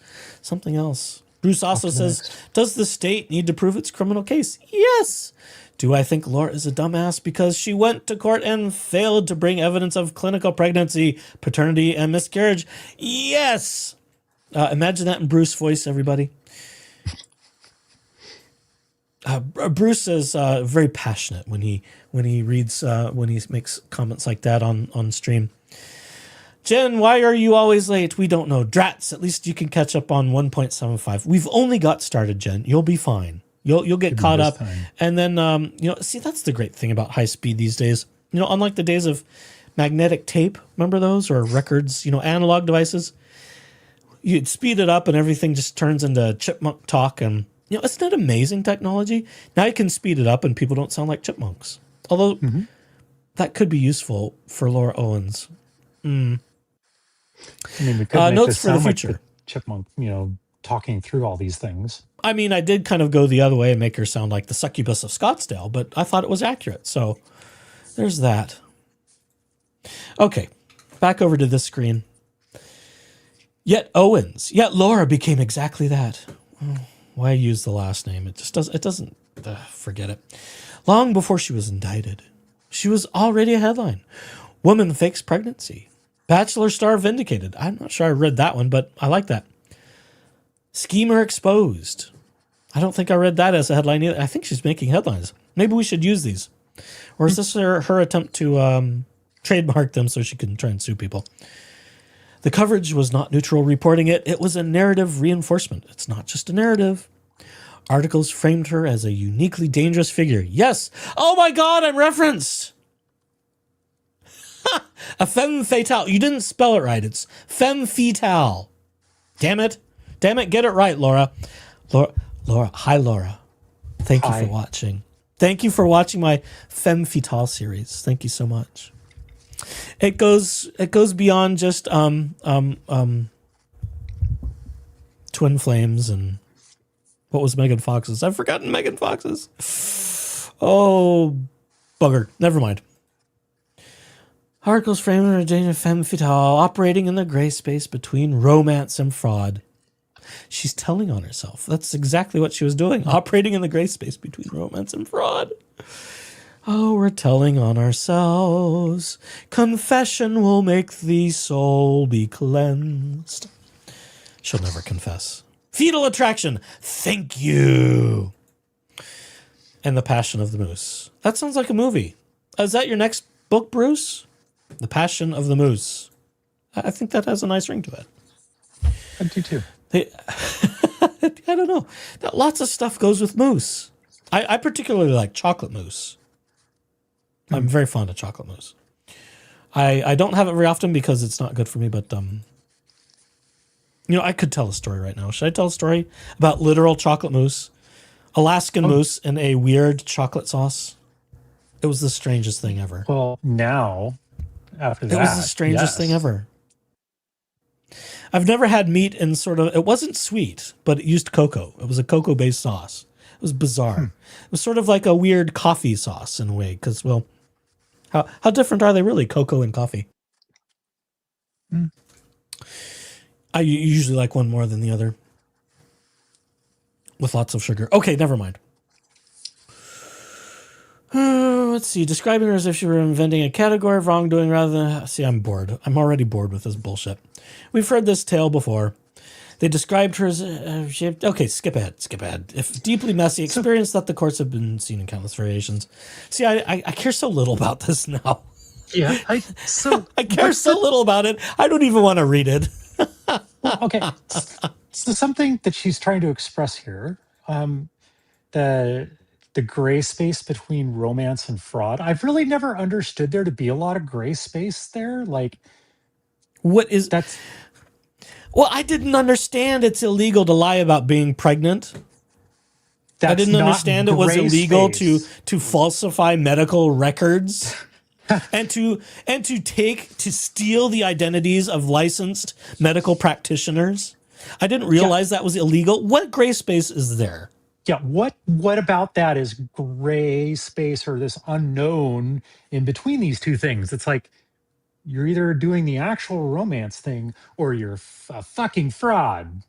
something else. Bruce also says, does the state need to prove its criminal case? Yes. Do I think Laura is a dumbass because she went to court and failed to bring evidence of clinical pregnancy, paternity, and miscarriage? Yes. Imagine that in Bruce's voice, everybody. Bruce is very passionate when he reads when he makes comments like that on stream. Jen, why are you always late? We don't know. Drats, at least you can catch up on 1.75. We've only got started, Jen. You'll be fine. You'll get caught up. And then, see, that's the great thing about high speed these days. Unlike the days of magnetic tape, remember those? Or records, analog devices? You'd speed it up and everything just turns into chipmunk talk. And, isn't that amazing technology? Now you can speed it up and people don't sound like chipmunks. Although that could be useful for Laura Owens. I mean, we could make notes this for the sound like future. the chipmunk, talking through all these things. I mean, I did kind of go the other way and make her sound like the Succubus of Scottsdale, but I thought it was accurate. So there's that. Okay, back over to this screen. Yet Laura became exactly that. Why use the last name? It just doesn't, forget it. Long before she was indicted, she was already a headline. Woman fakes pregnancy. Bachelor star vindicated. I'm not sure I read that one, but I like that. Schemer exposed. I don't think I read that as a headline either. I think she's making headlines. Maybe we should use these. Or is this her attempt to trademark them so she can try and sue people? The coverage was not neutral reporting it. It was a narrative reinforcement. It's not just a narrative. Articles framed her as a uniquely dangerous figure. Yes. Oh my God, I'm referenced. A femme fatale. You didn't spell it right. It's femme fatale. Damn it. Damn it. Get it right, Laura. Laura. Hi, Laura. Thank you for watching. Thank you for watching my femme fatale series. Thank you so much. It goes beyond just twin flames and what was Megan Fox's? I've forgotten Megan Fox's. Oh, bugger. Never mind. Articles framing a danger femme fatale operating in the gray space between romance and fraud. She's telling on herself. That's exactly what she was doing. Operating in the gray space between romance and fraud. Oh, we're telling on ourselves. Confession will make the soul be cleansed. She'll never confess. Fetal attraction. Thank you. And the Passion of the Moose. That sounds like a movie. Is that your next book, Bruce? The Passion of the Moose. I think that has a nice ring to it. I do too. I don't know. Lots of stuff goes with mousse. I particularly like chocolate mousse. I'm very fond of chocolate mousse. I don't have it very often because it's not good for me, but I could tell a story right now. Should I tell a story about literal chocolate mousse, Alaskan mousse, and a weird chocolate sauce? It was the strangest thing ever. Well, now, after that, it was the strangest thing ever. I've never had meat in it wasn't sweet, but it used cocoa. It was a cocoa-based sauce. It was bizarre. It was sort of like a weird coffee sauce in a way, because, well, how different are they really, cocoa and coffee? I usually like one more than the other, with lots of sugar. Okay, never mind. Let's see. Describing her as if she were inventing a category of wrongdoing rather than... See, I'm bored. I'm already bored with this bullshit. We've heard this tale before. They described her as... okay, skip ahead. If deeply messy experience that the courts have been seen in countless variations. See, I care so little about this now. Yeah, I care so little about it. I don't even want to read it. Well, okay. So something that she's trying to express here, the gray space between romance and fraud. I've really never understood there to be a lot of gray space there. Like, what is that's? Well, I didn't understand it's illegal to lie about being pregnant. I didn't understand it was illegal to falsify medical records and to steal the identities of licensed medical practitioners. I didn't realize that was illegal. What gray space is there? Yeah, what about that is gray space or this unknown in between these two things? It's like you're either doing the actual romance thing or you're a fucking fraud.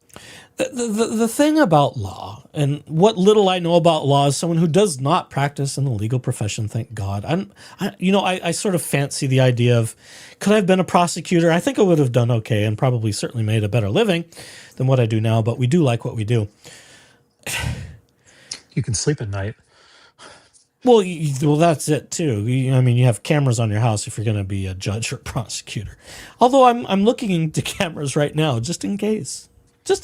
The thing about law, and what little I know about law as someone who does not practice in the legal profession, thank God. I sort of fancy the idea of, could I have been a prosecutor? I think I would have done okay and probably certainly made a better living than what I do now, but we do like what we do. You can sleep at night. Well, that's it too. You have cameras on your house if you're going to be a judge or prosecutor. Although I'm looking into cameras right now, just in case. Just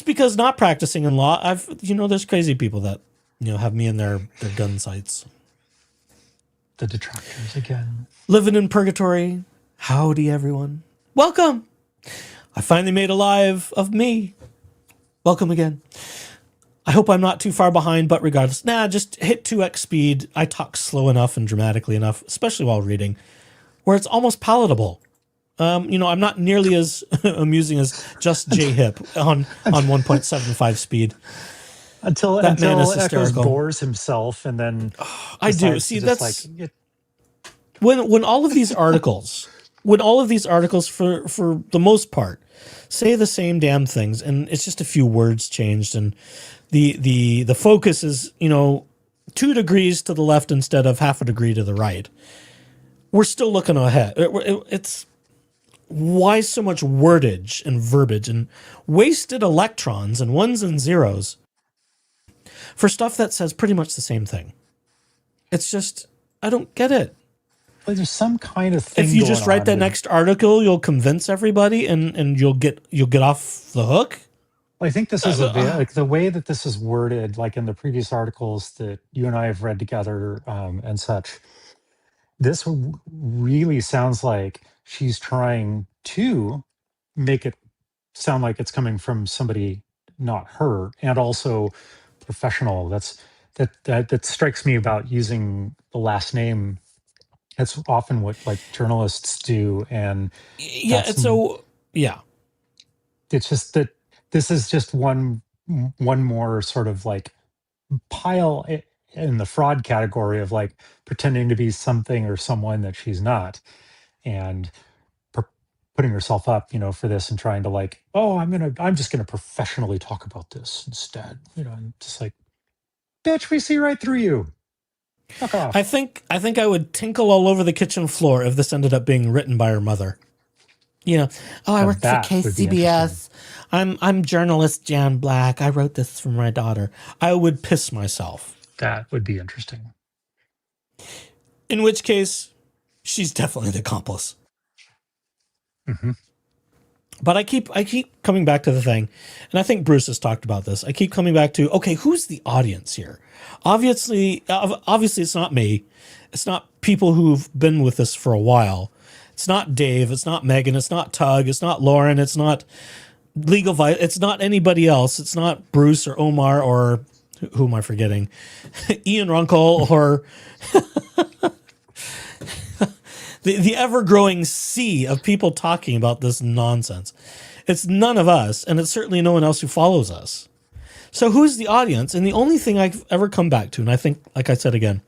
because not practicing in law, there's crazy people that have me in their gun sights. The detractors again. Living in purgatory. Howdy, everyone. Welcome. I finally made a live of me. Welcome again. I hope I'm not too far behind, but regardless, just hit 2x speed. I talk slow enough and dramatically enough, especially while reading, where it's almost palatable. I'm not nearly as amusing as just J-Hip on 1.75 speed. Until Echoes bores himself, and then I do. See, that's when all of these articles, for the most part, say the same damn things, and it's just a few words changed, and the focus is 2 degrees to the left instead of half a degree to the right. We're still looking ahead. why so much wordage and verbiage and wasted electrons and ones and zeros for stuff that says pretty much the same thing? It's just, I don't get it. Like there's some kind of thing. If you just write that next article, you'll convince everybody and you'll get off the hook. Well, I think this is like the way that this is worded, like in the previous articles that you and I have read together and such. This really sounds like she's trying to make it sound like it's coming from somebody, not her, and also professional. That strikes me about using the last name. That's often what like journalists do, and yeah, it's so yeah. It's just that this is just one more sort of like pile in the fraud category of like pretending to be something or someone that she's not, and putting herself up, for this and trying to like, oh, I'm just gonna professionally talk about this instead, and just like, bitch, we see right through you. Fuck off. I think I would tinkle all over the kitchen floor if this ended up being written by her mother. Oh, I work for KCBS. I'm journalist Jan Black. I wrote this for my daughter. I would piss myself. That would be interesting. In which case, she's definitely the accomplice. Mm-hmm. But I keep coming back to the thing, and I think Bruce has talked about this. I keep coming back to, okay, who's the audience here? Obviously, it's not me. It's not people who've been with us for a while. It's not Dave. It's not Megan. It's not Tug. It's not Lauren. It's not Legal Vice. It's not anybody else. It's not Bruce or Omar or who am I forgetting? Ian Runkle or the ever-growing sea of people talking about this nonsense. It's none of us, and it's certainly no one else who follows us. So who's the audience? And the only thing I've ever come back to, and I think, like I said again,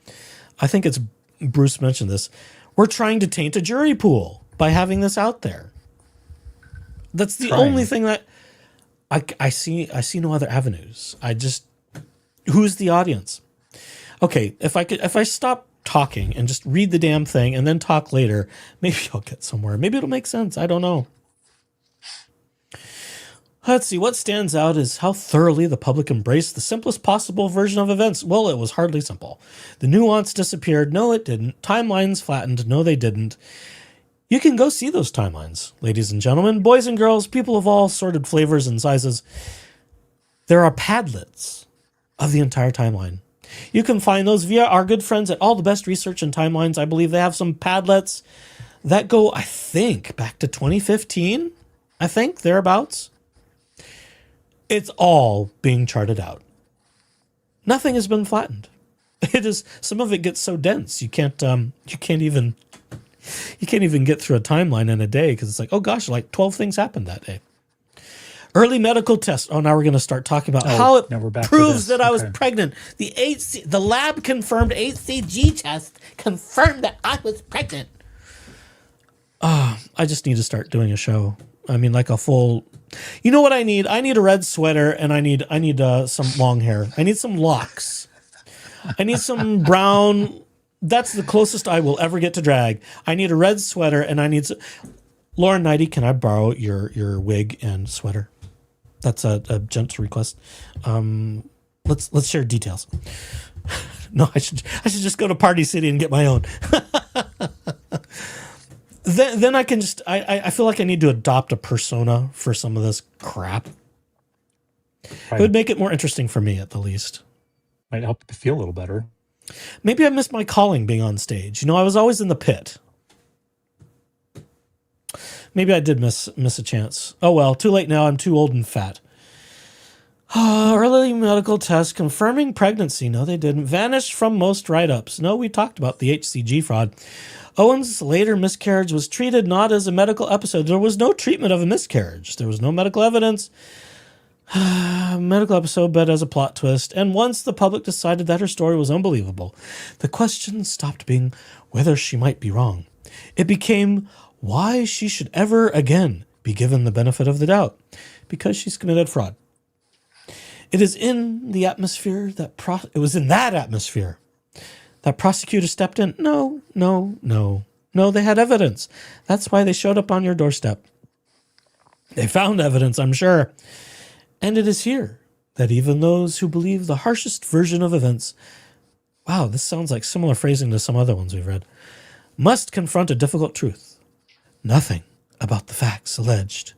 I think it's Bruce mentioned this, we're trying to taint a jury pool by having this out there. That's the only thing that I see no other avenues. Who's the audience? Okay, if I stop talking and just read the damn thing and then talk later, maybe I'll get somewhere. Maybe it'll make sense. I don't know. Let's see. What stands out is how thoroughly the public embraced the simplest possible version of events. Well, it was hardly simple. The nuance disappeared. No, it didn't. Timelines flattened. No, they didn't. You can go see those timelines, ladies and gentlemen, boys and girls, people of all sorted flavors and sizes. There are Padlets of the entire timeline. You can find those via our good friends at All the Best Research and Timelines. I believe they have some Padlets that go, I think, back to 2015. I think, thereabouts. It's all being charted out. Nothing has been flattened. It is, some of it gets so dense you can't even get through a timeline in a day because it's like, oh gosh, like 12 things happened that day. Early medical test. Oh, now we're going to start talking about how it proves that I was pregnant. The lab confirmed HCG test confirmed that I was pregnant. I just need to start doing a show. I mean, like a full. You know what I need? I need a red sweater and I need some long hair. I need some locks. I need some brown. That's the closest I will ever get to drag. I need a red sweater and I need. Lauren Nighty, can I borrow your wig and sweater? That's a gent's request. Let's share details. No, I should just go to Party City and get my own. Then I can just I feel like I need to adopt a persona for some of this crap. Right. It would make it more interesting for me at the least. Might help you feel a little better. Maybe I missed my calling being on stage. I was always in the pit. Maybe I did miss a chance. Oh well, too late now. I'm too old and fat. Early medical test confirming pregnancy. No, they didn't. Vanished from most write-ups. No, we talked about the HCG fraud. Owens' later miscarriage was treated not as a medical episode. There was no treatment of a miscarriage. There was no medical evidence. Medical episode, but as a plot twist. And once the public decided that her story was unbelievable, the question stopped being whether she might be wrong. It became why she should ever again be given the benefit of the doubt, because she's committed fraud. It is in the atmosphere it was in that atmosphere that prosecutor stepped in. No. No, they had evidence. That's why they showed up on your doorstep. They found evidence, I'm sure. And it is here that even those who believe the harshest version of events, wow, this sounds like similar phrasing to some other ones we've read, must confront a difficult truth. Nothing about the facts alleged,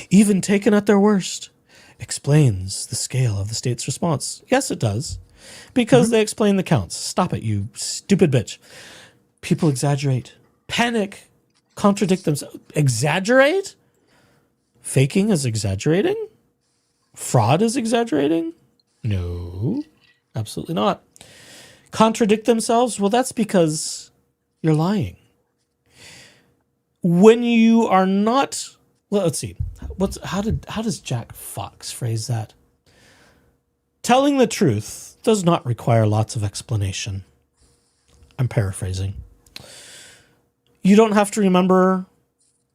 even taken at their worst, explains the scale of the state's response. Yes, it does. Because they explain the counts. Stop it, you stupid bitch. People exaggerate, panic, contradict themselves. Exaggerate? Faking is exaggerating? Fraud is exaggerating? No, absolutely not. Contradict themselves? Well, that's because you're lying. When you are not, well, let's see. How does Jack Fox phrase that? Telling the truth does not require lots of explanation. I'm paraphrasing. You don't have to remember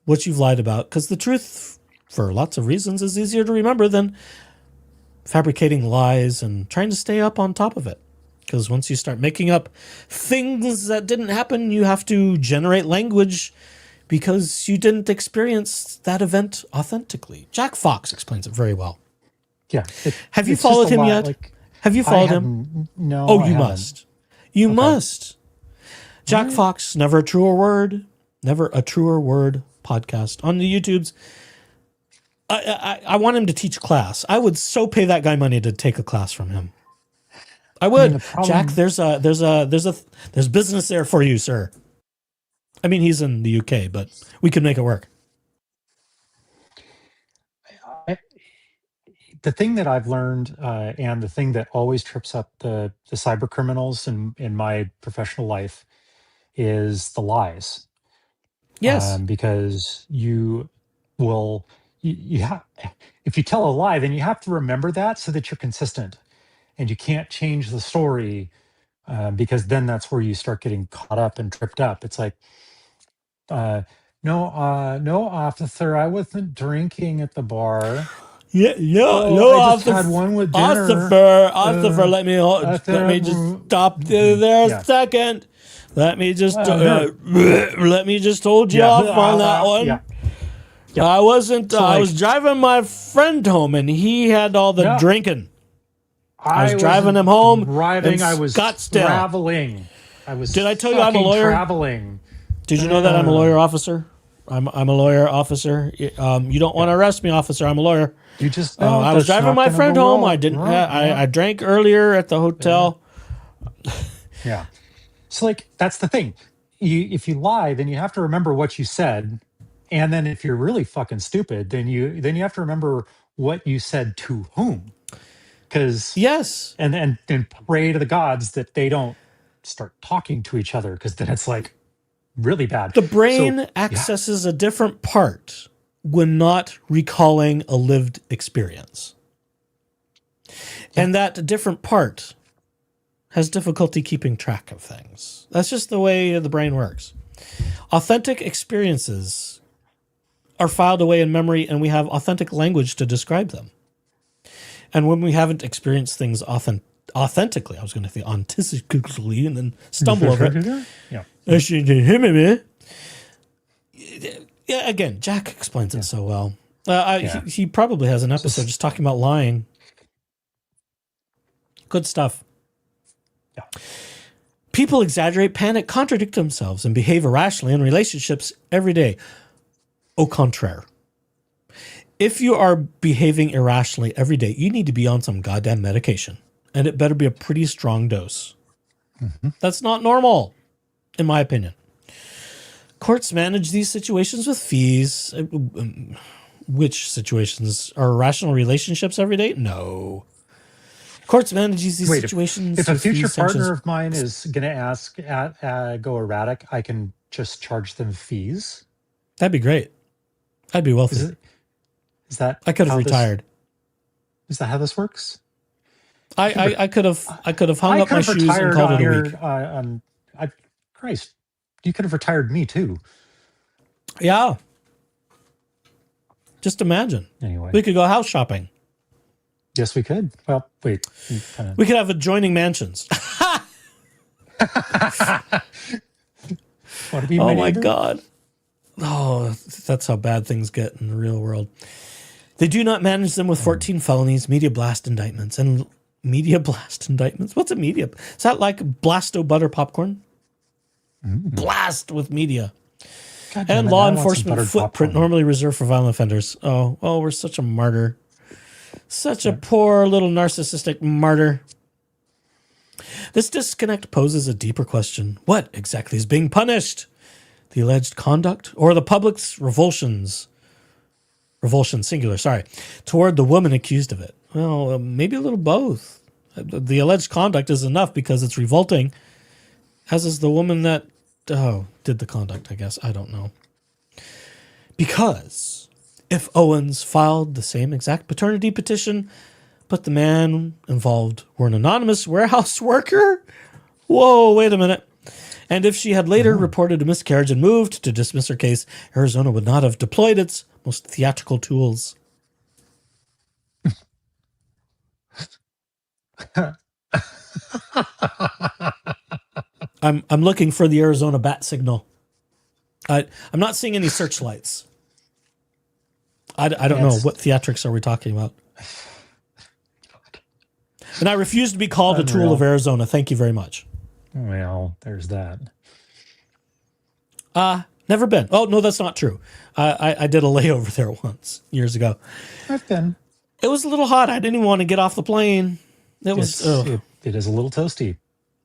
what you've lied about, because the truth, for lots of reasons, is easier to remember than fabricating lies and trying to stay up on top of it. Because once you start making up things that didn't happen, you have to generate language because you didn't experience that event authentically. Jack Fox explains it very well. Yeah. Have you followed him yet? Have you followed him? No. Oh, you must. You must. Jack Fox, Never a Truer Word podcast on the YouTubes. I want him to teach class. I would so pay that guy money to take a class from him. I would. Jack, there's business there for you, sir. I mean, he's in the UK, but we could make it work. The thing that I've learned, and the thing that always trips up the cyber criminals in my professional life, is the lies. Yes. Because you will, if you tell a lie, then you have to remember that so that you're consistent, and you can't change the story, because then that's where you start getting caught up and tripped up. It's like, no, officer, I wasn't drinking at the bar. I just had one with dinner. Officer, let me just stop there a second. Let me just hold you off on that one. Yeah. I wasn't. I was driving my friend home, and he had all the drinking. I was driving him home. I was Scottsdale. traveling. Did I tell you I'm a lawyer? Traveling. Did you know that I'm a lawyer, officer? I'm a lawyer, officer. You don't want to arrest me, officer. I'm a lawyer. You just. I was driving my friend home. I didn't. I drank earlier at the hotel. Yeah. So, like, that's the thing. If you lie, then you have to remember what you said, and then if you're really fucking stupid, then you have to remember what you said to whom. Because yes, and pray to the gods that they don't start talking to each other, because then it's like really bad. The brain accesses a different part when not recalling a lived experience, and that different part has difficulty keeping track of things. That's just the way the brain works. Authentic experiences are filed away in memory, and we have authentic language to describe them. And when we haven't experienced things authentically, I was going to say authentically and then stumble over it. Yeah, again, Jack explains it so well. He probably has an episode just talking about lying. Good stuff. Yeah. People exaggerate, panic, contradict themselves, and behave irrationally in relationships every day. Au contraire. If you are behaving irrationally every day, you need to be on some goddamn medication. And it better be a pretty strong dose. Mm-hmm. That's not normal, in my opinion. Courts manage these situations with fees. Which situations? Are irrational relationships every day? No. Courts manage these situations. If a future partner of mine is going to go erratic, I can just charge them fees. That'd be great. I'd be wealthy. Is that I could have retired. Is that how this works? I could have hung up my shoes and called it a week. Christ, you could have retired me too. Yeah. Just imagine. Anyway, we could go house shopping. Yes, we could. Well, wait. We could have adjoining mansions. Want to be Oh my my neighbor? God. Oh, that's how bad things get in the real world. They do not manage them with 14 felonies, media blast indictments, and media blast indictments. What's a media? Is that like Blasto butter popcorn? Blast with media. God damn And it, law now I want some enforcement buttered footprint popcorn. normally reserved for violent offenders. Oh, we're such a martyr. Such a poor little narcissistic martyr. This disconnect poses a deeper question. What exactly is being punished? The alleged conduct or the public's revulsion, singular, sorry, toward the woman accused of it? Well, maybe a little both. The alleged conduct is enough because it's revolting, as is the woman that did the conduct, I guess. I don't know. Because if Owens filed the same exact paternity petition, but the man involved were an anonymous warehouse worker? Whoa, wait a minute. And if she had later reported a miscarriage and moved to dismiss her case, Arizona would not have deployed its most theatrical tools. I'm looking for the Arizona bat signal. I'm not seeing any searchlights. I don't know. What theatrics are we talking about? And I refuse to be called a tool of Arizona. Thank you very much. Well, there's that. Never been. Oh, no, that's not true. I did a layover there once, years ago. I've been. It was a little hot. I didn't even want to get off the plane. It was... It is a little toasty.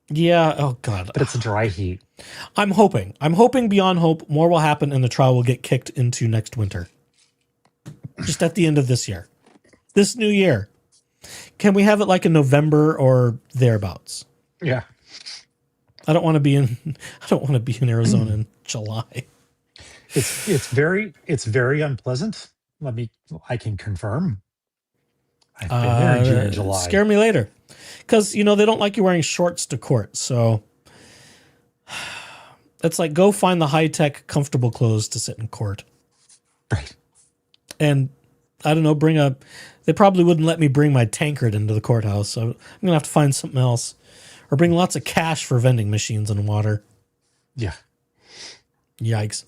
Yeah, oh God. But it's a dry heat. I'm hoping beyond hope more will happen and the trial will get kicked into next winter. Just at the end of this year. This new year. Can we have it like in November or thereabouts? Yeah. I don't want to be in Arizona in July. It's very unpleasant. I can confirm. I've been there in June and July. Scare me later. Because, they don't like you wearing shorts to court. So it's like, go find the high-tech, comfortable clothes to sit in court. Right. And, I don't know, they probably wouldn't let me bring my tankard into the courthouse. So I'm going to have to find something else. Or bring lots of cash for vending machines and water. Yeah. Yikes.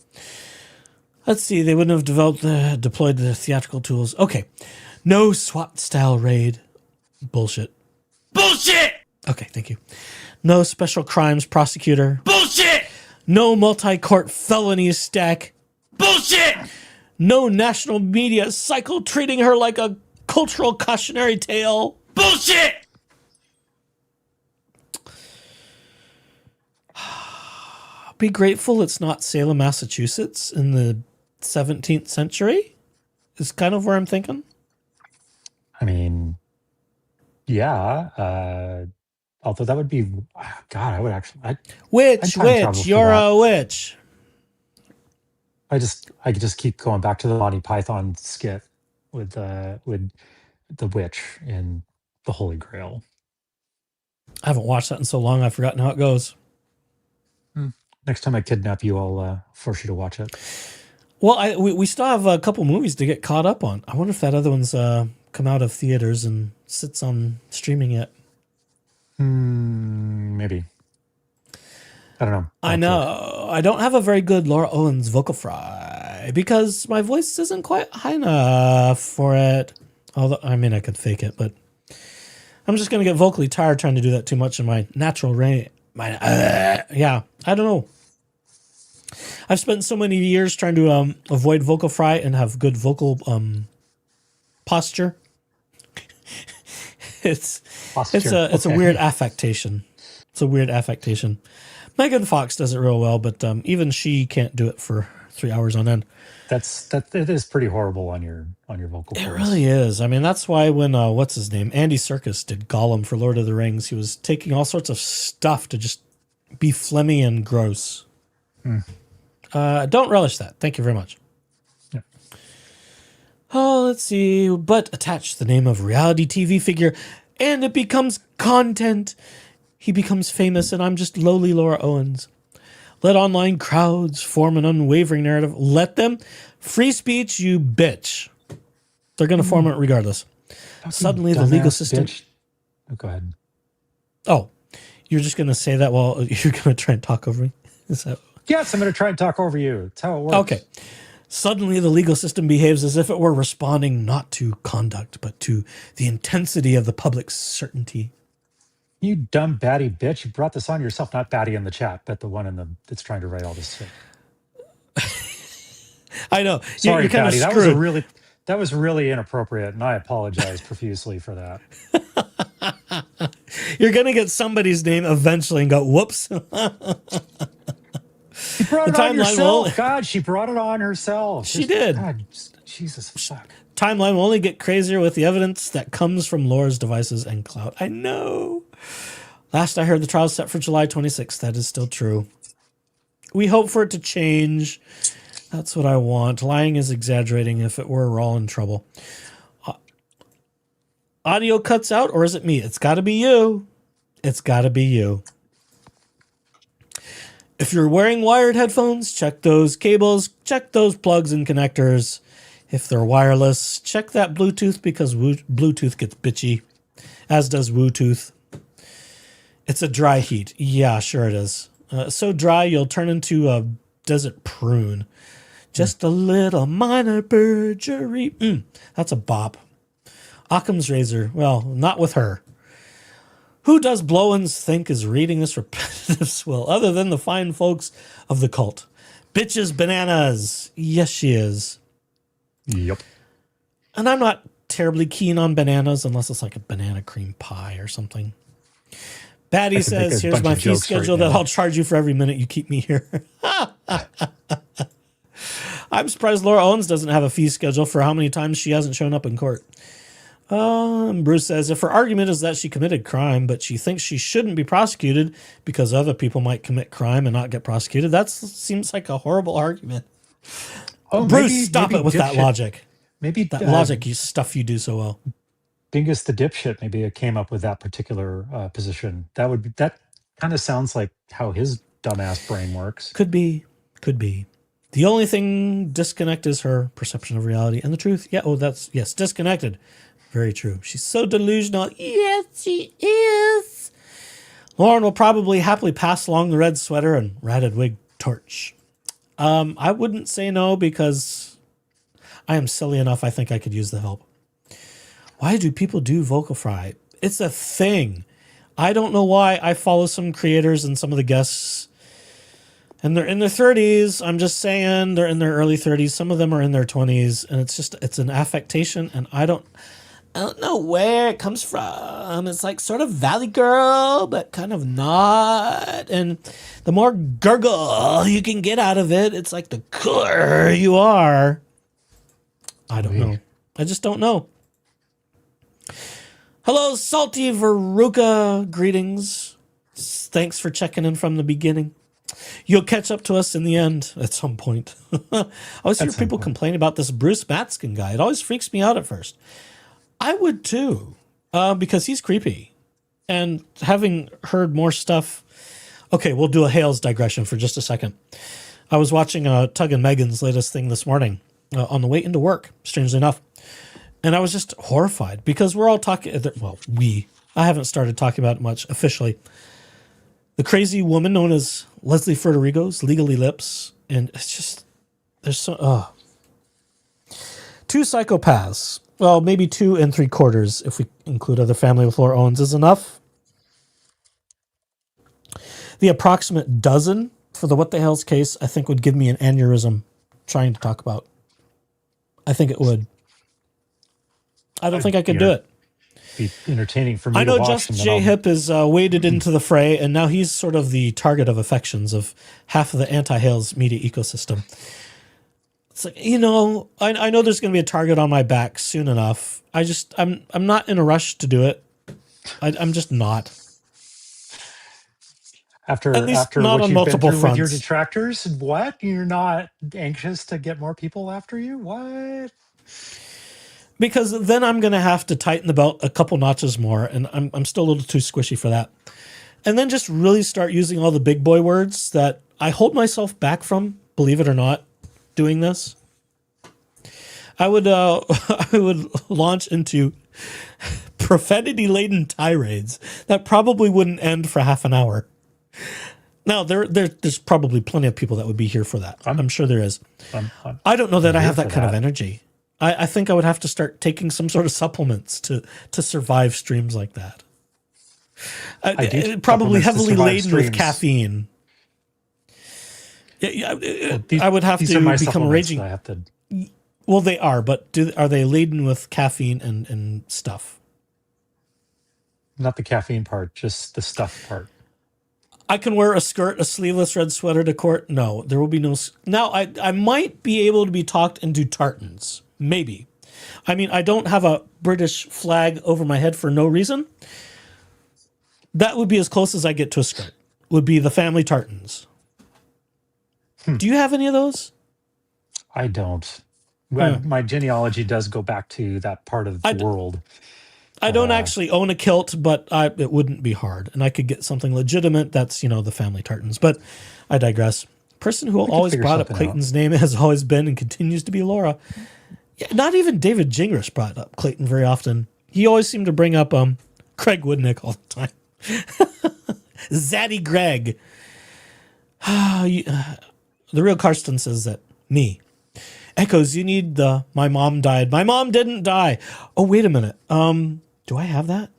Let's see. They wouldn't have deployed the theatrical tools. Okay. No SWAT-style raid. Bullshit. Bullshit! Okay, thank you. No special crimes prosecutor. Bullshit! No multi-court felony stack. Bullshit! No national media cycle treating her like a cultural cautionary tale. Bullshit! Be grateful it's not Salem, Massachusetts in the 17th century is kind of where I'm thinking. I mean, yeah. Although that would be, God, I would actually. Witch, you're a witch. I could just keep going back to the Monty Python skit with the witch and the Holy Grail. I haven't watched that in so long. I've forgotten how it goes. Next time I kidnap you, I'll force you to watch it. Well, we still have a couple movies to get caught up on. I wonder if that other one's come out of theaters and sits on streaming yet. Maybe. I don't know. I know. I don't have a very good Laura Owens vocal fry because my voice isn't quite high enough for it. Although, I mean, I could fake it, but I'm just going to get vocally tired trying to do that too much in my natural range. Yeah, I don't know. I've spent so many years trying to avoid vocal fry and have good vocal posture. It's a weird affectation. It's a weird affectation. Megan Fox does it real well, but even she can't do it for 3 hours on end. It is pretty horrible on your vocal cords. It really is. I mean, that's why when what's his name, Andy Serkis did Gollum for Lord of the Rings, he was taking all sorts of stuff to just be phlegmy and gross. Don't relish that. Thank you very much. Yeah. Oh, let's see. But attach the name of reality TV figure, and it becomes content. He becomes famous, and I'm just lowly Laura Owens. Let online crowds form an unwavering narrative. Let them. Free speech, you bitch. They're going to form it regardless. Suddenly, the legal system... Bitch. Oh, go ahead. Oh, you're just going to say that while you're going to try and talk over me? Is that... Yes, I'm going to try and talk over you. That's how it works. Okay. Suddenly, the legal system behaves as if it were responding not to conduct, but to the intensity of the public's certainty. You dumb batty bitch! You brought this on yourself, not batty in the chat, but the one that's trying to write all this shit. I know. Sorry, you're kind batty. of That was really inappropriate, and I apologize profusely for that. You're gonna get somebody's name eventually and go, "Whoops." She brought it on herself. God, she brought it on herself. She did. God, Jesus fuck. Timeline will only get crazier with the evidence that comes from Laura's devices and cloud. I know. Last I heard, the trial's set for July 26th. That is still true. We hope for it to change. That's what I want. Lying is exaggerating. If it were, we're all in trouble. Audio cuts out, or is it me? It's got to be you. It's got to be you. If you're wearing wired headphones, check those cables, check those plugs and connectors. If they're wireless, check that Bluetooth because Bluetooth gets bitchy, as does Bluetooth. It's a dry heat. Yeah, sure it is. So dry you'll turn into a desert prune. Just a little minor perjury. That's a bop. Occam's razor. Well, not with her. Who does Blowens think is reading this repetitive swill other than the fine folks of the cult? Bitches bananas. Yes, she is. Yep. And I'm not terribly keen on bananas unless it's like a banana cream pie or something. Batty says, here's my fee schedule that I'll charge you for every minute you keep me here. I'm surprised Laura Owens doesn't have a fee schedule for how many times she hasn't shown up in court. Bruce says, if her argument is that she committed crime, but she thinks she shouldn't be prosecuted because other people might commit crime and not get prosecuted, that seems like a horrible argument. Oh, Bruce, stop it with that logic. Maybe that logic, stuff you do so well. Bingus the dipshit maybe it came up with that particular position. That kind of sounds like how his dumbass brain works. Could be. The only thing disconnect is her perception of reality and the truth. Yeah. Oh, yes, disconnected. Very true. She's so delusional. Yes, she is. Lauren will probably happily pass along the red sweater and ratted wig torch. I wouldn't say no because I am silly enough. I think I could use the help. Why do people do vocal fry? It's a thing. I don't know why. I follow some creators and some of the guests, and they're in their 30s. I'm just saying they're in their early 30s. Some of them are in their 20s, and it's an affectation, and I don't know where it comes from. It's like sort of Valley Girl, but kind of not. And the more gurgle you can get out of it, it's like the cooler you are. I don't know. I just don't know. Hello, Salty Veruca. Greetings. Thanks for checking in from the beginning. You'll catch up to us in the end at some point. I always hear people complain about this Bruce Matskin guy. It always freaks me out at first. I would too, because he's creepy. And having heard more stuff... Okay, we'll do a Hales digression for just a second. I was watching Tug and Megan's latest thing this morning on the way into work, strangely enough. And I was just horrified because we're all talking... Well, I haven't started talking about it much officially. The crazy woman known as Leslie Federico's Legally Lips. And it's just... There's so... Two psychopaths... Well, maybe 2 3/4 if we include other family with Laura Owens is enough. The approximate dozen for the What the Hell's case, I think would give me an aneurysm trying to talk about. I think it would. I don't think I could do it. Be entertaining for me. I know Just J Hip is waded into the fray, and now he's sort of the target of affections of half of the anti-Hales media ecosystem. It's like, I know there's going to be a target on my back soon enough. I'm not in a rush to do it. I'm just not. After not what on you've multiple been through fronts. With your detractors, what? You're not anxious to get more people after you? What? Because then I'm going to have to tighten the belt a couple notches more, and I'm still a little too squishy for that. And then just really start using all the big boy words that I hold myself back from, believe it or not, doing this. I would launch into profanity-laden tirades that probably wouldn't end for half an hour. Now, there's probably plenty of people that would be here for that. I'm sure there is. I don't know that I have that kind of energy. I think I would have to start taking some sort of supplements to survive streams like that. Probably heavily laden with caffeine. I would have to become a raging. Well, they are, but are they laden with caffeine and stuff? Not the caffeine part, just the stuff part. I can wear a skirt, a sleeveless red sweater to court. No, there will be no. Now, I might be able to be talked into tartans. Maybe. I mean, I don't have a British flag over my head for no reason. That would be as close as I get to a skirt. Would be the family tartans. Do you have any of those? I don't. My genealogy does go back to that part of the world. I don't actually own a kilt, but it wouldn't be hard. And I could get something legitimate that's, the family tartans. But I digress. Person who always brought up Clayton's name has always been and continues to be Laura. Yeah, not even David Gingras brought up Clayton very often. He always seemed to bring up Craig Woodnick all the time. Zaddy Greg. The real Karsten says that me. Echoes, you need the my mom died. My mom didn't die. Oh, wait a minute. Do I have that?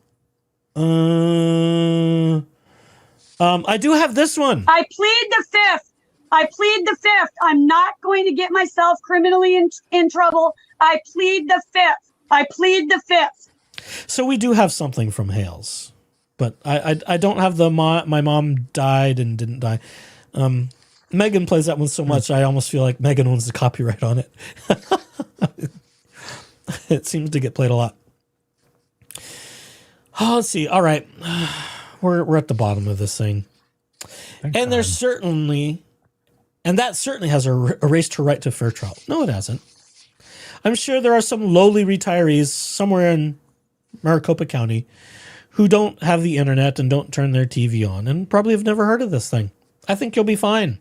I do have this one. I plead the fifth. I'm not going to get myself criminally in trouble. I plead the fifth. So we do have something from Hales, but I don't have the my mom died and didn't die. Megan plays that one so much, I almost feel like Megan owns the copyright on it. It seems to get played a lot. Oh, let's see. All right. We're at the bottom of this thing. And there's certainly, and that certainly has erased her right to fair trial. No, it hasn't. I'm sure there are some lowly retirees somewhere in Maricopa County who don't have the internet and don't turn their TV on and probably have never heard of this thing. I think you'll be fine.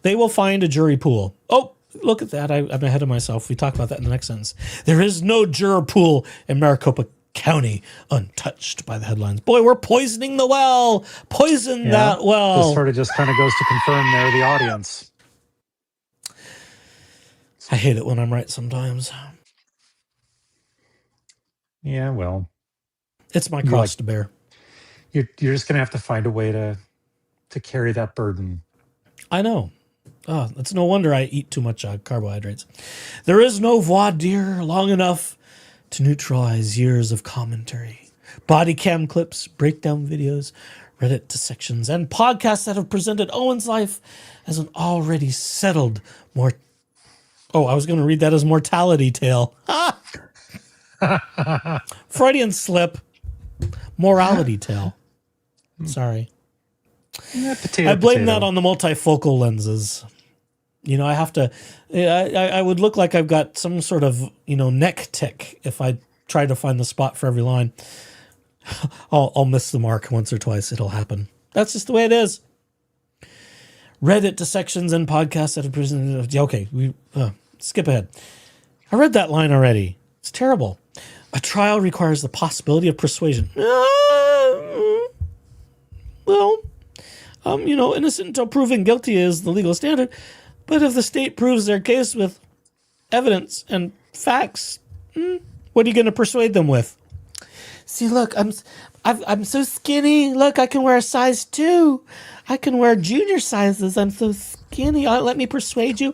They will find a jury pool. Oh, look at that. I'm ahead of myself. We talk about that in the next sentence. There is no juror pool in Maricopa County untouched by the headlines. Boy, we're poisoning the well. Poison that well. This sort of just kind of goes to confirm they're the audience. I hate it when I'm right sometimes. Yeah, well. It's my cross to bear. You're just going to have to find a way to carry that burden. I know. Oh, it's no wonder I eat too much carbohydrates. There is no voir dire long enough to neutralize years of commentary. Body cam clips, breakdown videos, Reddit dissections, and podcasts that have presented Owens' life as an already settled I was going to read that as mortality tale. Freudian slip. Morality tale. Sorry. Yeah, I blame that on the multifocal lenses. I have to, I would look like I've got some sort of, neck tick if I try to find the spot for every line. I'll miss the mark once or twice. It'll happen. That's just the way it is. Reddit dissections and podcasts that have presented. Okay, skip ahead. I read that line already. It's terrible. A trial requires the possibility of persuasion. Innocent until proven guilty is the legal standard. But if the state proves their case with evidence and facts, what are you going to persuade them with? See, look, I'm so skinny. Look, I can wear a size 2. I can wear junior sizes. I'm so skinny. Let me persuade you.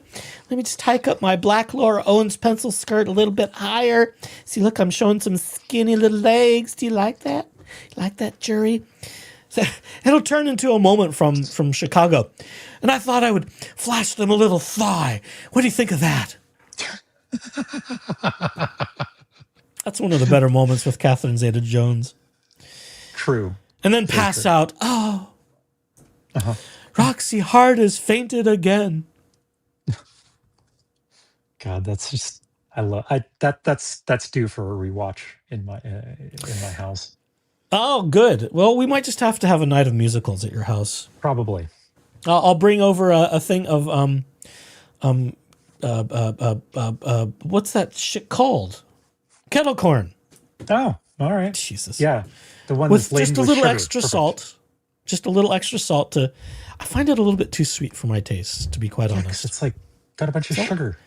Let me just hike up my black Laura Owens pencil skirt a little bit higher. See, look, I'm showing some skinny little legs. Do you like that? You like that, jury? It'll turn into a moment from Chicago. And I thought I would flash them a little thigh. What do you think of that? That's one of the better moments with Catherine Zeta-Jones. True. And then pass out. Oh, Roxy Hart has fainted again. God, that's just that's due for a rewatch in my house. Oh, good. Well, we might just have to have a night of musicals at your house. Probably. I'll bring over a thing of what's that shit called? Kettle corn. Oh, all right. Jesus. Yeah, the one with that's just a with little sugar. extra Perfect. salt. Just a little extra salt I find it a little bit too sweet for my taste, to be quite honest. It's like got a bunch of sugar.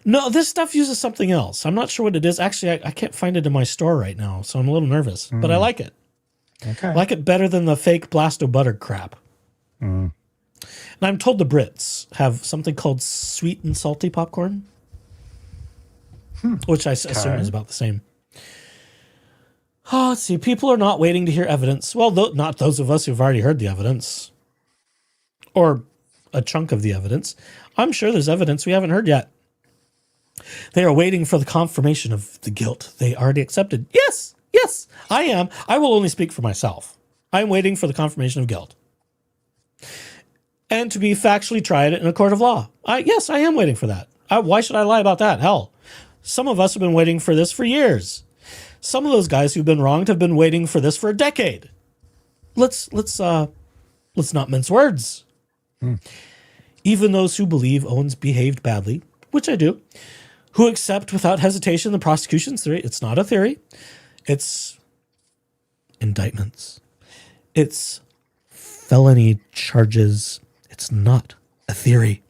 No, this stuff uses something else. I'm not sure what it is. Actually, I can't find it in my store right now, so I'm a little nervous. But I like it. Okay. I like it better than the fake Blasto butter crap. And I'm told the Brits have something called sweet and salty popcorn, which I assume is about the same. Oh, let's see. People are not waiting to hear evidence. Well, not those of us who've already heard the evidence, or a chunk of the evidence. I'm sure there's evidence we haven't heard yet. They are waiting for the confirmation of the guilt they already accepted. Yes, I am. I will only speak for myself. I'm waiting for the confirmation of guilt. And to be factually tried in a court of law. Yes, I am waiting for that. Why should I lie about that? Hell, some of us have been waiting for this for years. Some of those guys who've been wronged have been waiting for this for a decade. Let's not mince words. Even those who believe Owens behaved badly, which I do, who accept without hesitation the prosecution's theory. It's not a theory. It's indictments. It's felony charges. It's not a theory.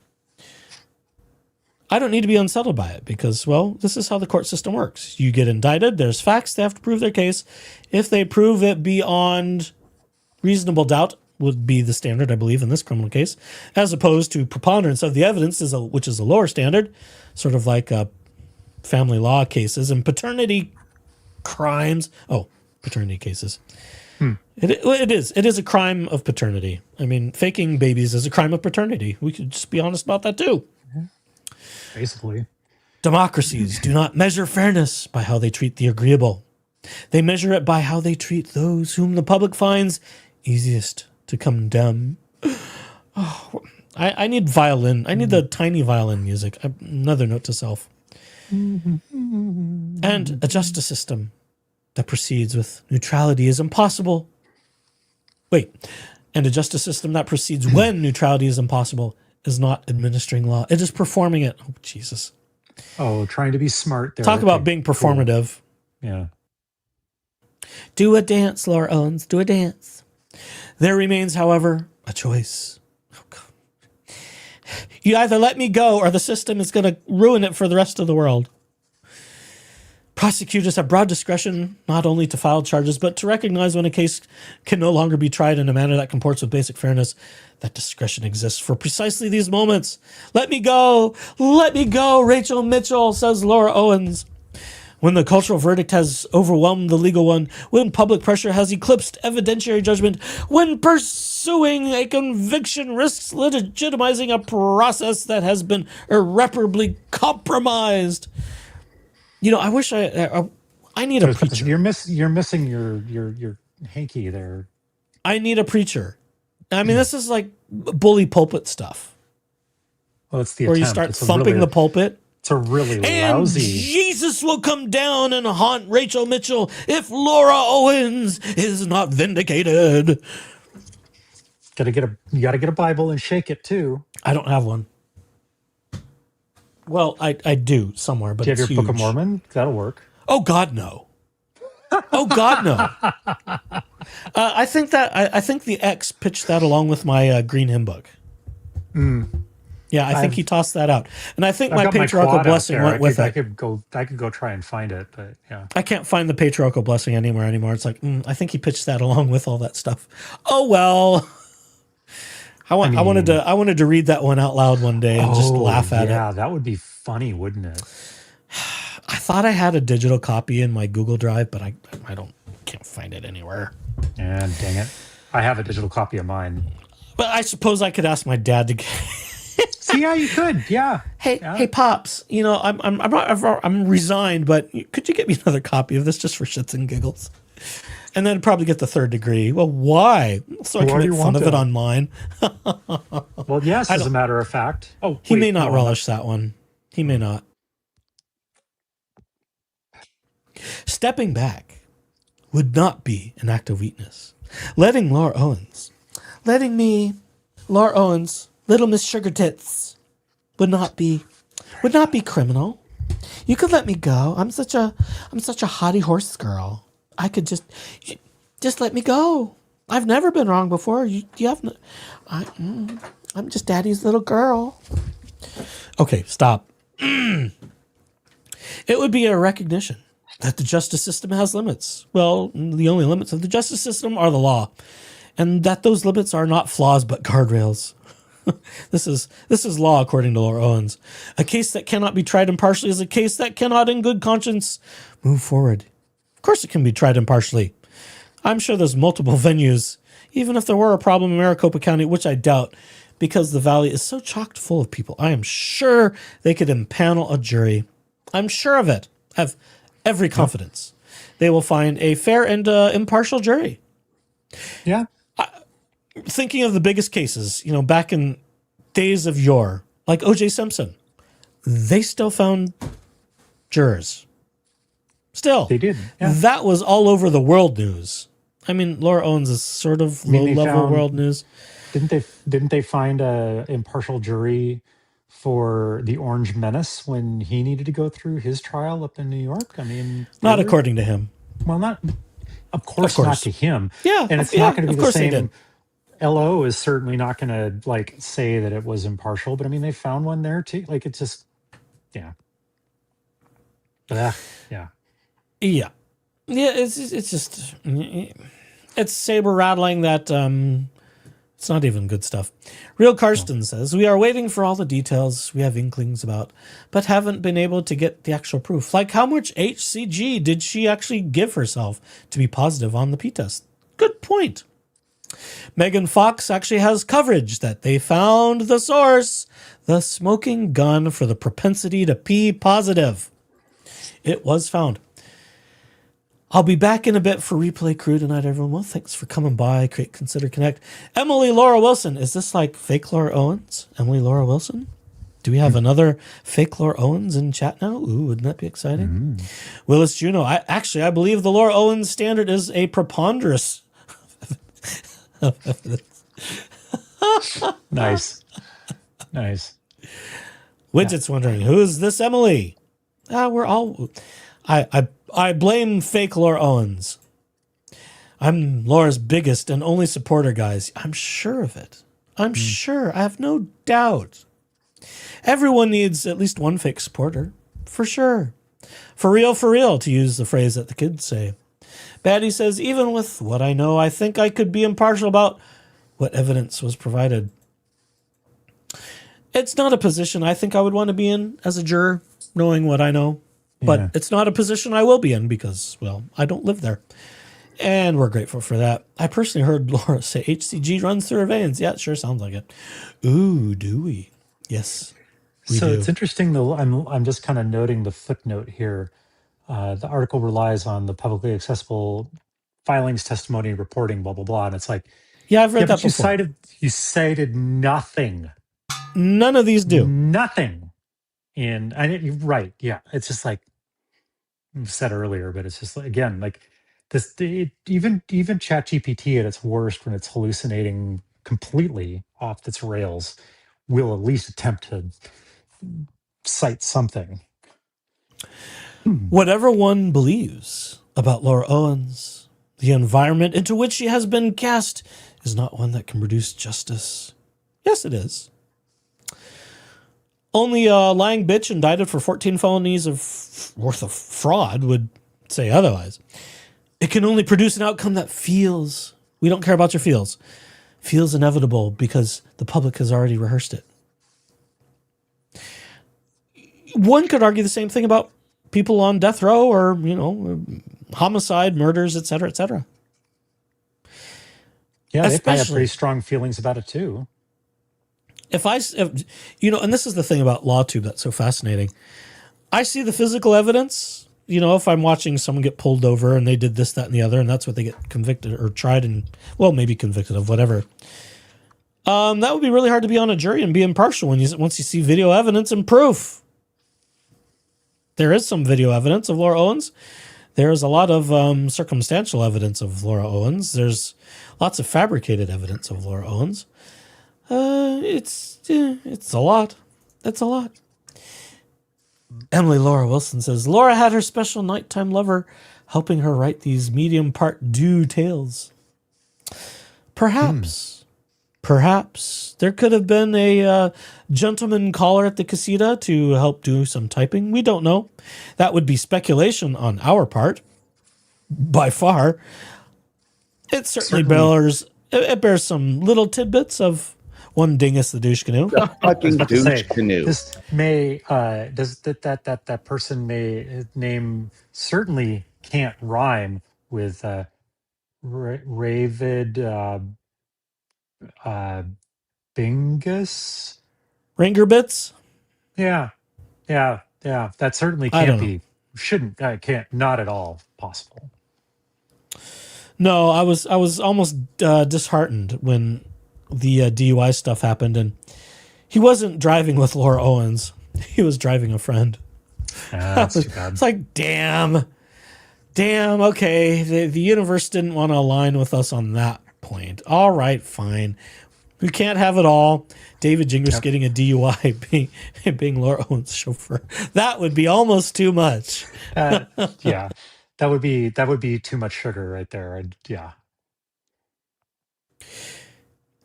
I don't need to be unsettled by it because, well, this is how the court system works. You get indicted. There's facts. They have to prove their case. If they prove it beyond reasonable doubt, would be the standard, I believe, in this criminal case, as opposed to preponderance of the evidence, which is a lower standard, sort of like family law cases and paternity crimes. Oh, paternity cases. It is a crime of paternity. I mean, faking babies is a crime of paternity. We could just be honest about that too. Basically. Democracies do not measure fairness by how they treat the agreeable. They measure it by how they treat those whom the public finds easiest to condemn. Oh, I need violin. I need the tiny violin music. Another note to self. And a justice system that proceeds with neutrality is impossible. Wait. And a justice system that proceeds when neutrality is impossible is not administering law. It is performing it. Oh, Jesus. Oh, trying to be smart there. Talk about being performative. Cool. Yeah. Do a dance, Laura Owens. Do a dance. There remains, however, a choice. Oh, God. You either let me go or the system is going to ruin it for the rest of the world. Prosecutors have broad discretion not only to file charges, but to recognize when a case can no longer be tried in a manner that comports with basic fairness. That discretion exists for precisely these moments. Let me go, Rachel Mitchell, says Laura Owens. When the cultural verdict has overwhelmed the legal one, when public pressure has eclipsed evidentiary judgment, when pursuing a conviction risks legitimizing a process that has been irreparably compromised. You know, I wish I need a preacher. You're missing your hanky there. I need a preacher. I mean, this is like bully pulpit stuff. Well, it's the where attempt. You start thumping the pulpit. It's a really and lousy. Jesus will come down and haunt Rachel Mitchell if Laura Owens is not vindicated. You gotta get a Bible and shake it too. I don't have one. Well, I do somewhere, but do you have it's your huge. Book of Mormon? That'll work. Oh God, no. Oh God, no. I think the ex pitched that along with my green hymn book. Yeah, I think he tossed that out, and I think my patriarchal blessing went with it. I could go try and find it, but yeah, I can't find the patriarchal blessing anywhere anymore. It's like I think he pitched that along with all that stuff. Oh well. I wanted to read that one out loud one day and just laugh at it. Yeah, that would be funny, wouldn't it? I thought I had a digital copy in my Google Drive, but I can't find it anywhere. Yeah, dang it. I have a digital copy of mine. But I suppose I could ask my dad to. See, yeah, you could. Yeah. Hey, pops. You know, I'm resigned, but could you get me another copy of this just for shits and giggles? And then probably get the third degree. Well, why? So I can make fun of it on mine. Well, yes, as a matter of fact. Oh, he may not relish that one. He may not. Stepping back would not be an act of weakness. Letting Laura Owens, Little Miss Sugar Tits, would not be criminal. You could let me go. I'm such a hottie horse girl. I could just let me go. I've never been wrong before. You haven't. I'm just daddy's little girl. Okay, stop. It would be a recognition that the justice system has limits. Well, the only limits of the justice system are the law, and that those limits are not flaws but guardrails. This is law, according to Laura Owens. A case that cannot be tried impartially is a case that cannot, in good conscience, move forward. Of course, it can be tried impartially. I'm sure there's multiple venues, even if there were a problem in Maricopa County, which I doubt, because the valley is so chocked full of people. I am sure they could impanel a jury. I'm sure of it. I have every confidence. They will find a fair and impartial jury. Yeah. Thinking of the biggest cases, back in days of yore, like O.J. Simpson, they still found jurors. Still. They did. Yeah. That was all over the world news. I mean, Laura Owens is sort of low-level world news. Didn't they find a impartial jury for the Orange Menace when he needed to go through his trial up in New York? I mean, not according to him. Well, of course not to him. Yeah, and it's not going to be the same. They did. LO is certainly not going to say that it was impartial, but I mean, they found one there too. It's just, yeah. Yeah. Yeah. It's just, it's saber rattling that it's not even good stuff. Real Karsten says, we are waiting for all the details we have inklings about, but haven't been able to get the actual proof. Like how much HCG did she actually give herself to be positive on the P-test? Good point. Megan Fox actually has coverage that they found the source, the smoking gun for the propensity to P positive. It was found. I'll be back in a bit for Replay Crew tonight, everyone. Well, thanks for coming by. Create, Consider, Connect. Emily Laura Wilson. Is this like fake Laura Owens? Emily Laura Wilson? Do we have another fake Laura Owens in chat now? Ooh, wouldn't that be exciting? Willis Juno. I believe the Laura Owens standard is a preponderance. Nice. Widget's wondering, who is this Emily? We're all... I blame fake Laura Owens. I'm Laura's biggest and only supporter, guys. I'm sure of it. I'm sure. I have no doubt. Everyone needs at least one fake supporter. For sure. For real, to use the phrase that the kids say. Batty says, even with what I know, I think I could be impartial about what evidence was provided. It's not a position I think I would want to be in as a juror, knowing what I know. But it's not a position I will be in because, well, I don't live there. And we're grateful for that. I personally heard Laura say HCG runs through her veins. Yeah, it sure sounds like it. Ooh, do we? Yes, we do. It's interesting, though. I'm just kind of noting the footnote here. The article relies on the publicly accessible filings, testimony, reporting, blah, blah, blah. And it's like, yeah, I've read that before. You cited nothing. None of these do. Nothing. You're right. Yeah. It's just like you said earlier, but it's just again, like this, even ChatGPT at its worst, when it's hallucinating completely off its rails, will at least attempt to cite something. Whatever one believes about Laura Owens, the environment into which she has been cast is not one that can produce justice. Yes, it is. Only a lying bitch indicted for 14 felonies worth of fraud would say otherwise. It can only produce an outcome that feels, we don't care about your feels inevitable because the public has already rehearsed it. One could argue the same thing about people on death row or, homicide, murders, et cetera, et cetera. Yeah, they have pretty strong feelings about it too. And this is the thing about LawTube that's so fascinating. I see the physical evidence, if I'm watching someone get pulled over and they did this, that, and the other, and that's what they get convicted or tried and, well, maybe convicted of, whatever. That would be really hard to be on a jury and be impartial once you see video evidence and proof. There is some video evidence of Laura Owens. There's a lot of circumstantial evidence of Laura Owens. There's lots of fabricated evidence of Laura Owens. It's a lot. It's a lot. Emily Laura Wilson says, Laura had her special nighttime lover helping her write these medium part due tales. Perhaps there could have been a gentleman caller at the casita to help do some typing. We don't know. That would be speculation on our part, by far. It certainly bears some little tidbits of one dingus the douche canoe. The fucking douche canoe. This may does that person may name certainly can't rhyme with Ravid Bingus. Ringer bits? Yeah. That certainly I don't can't know. be. Can't. Not at all possible. No, I was almost disheartened when the DUI stuff happened, and he wasn't driving with Laura Owens. He was driving a friend. That's too bad. It's like, damn. Okay, the universe didn't want to align with us on that point. All right, fine. We can't have it all. David Jingers getting a DUI, being Laura Owens' chauffeur. That would be almost too much. Yeah, that would be too much sugar right there. Yeah.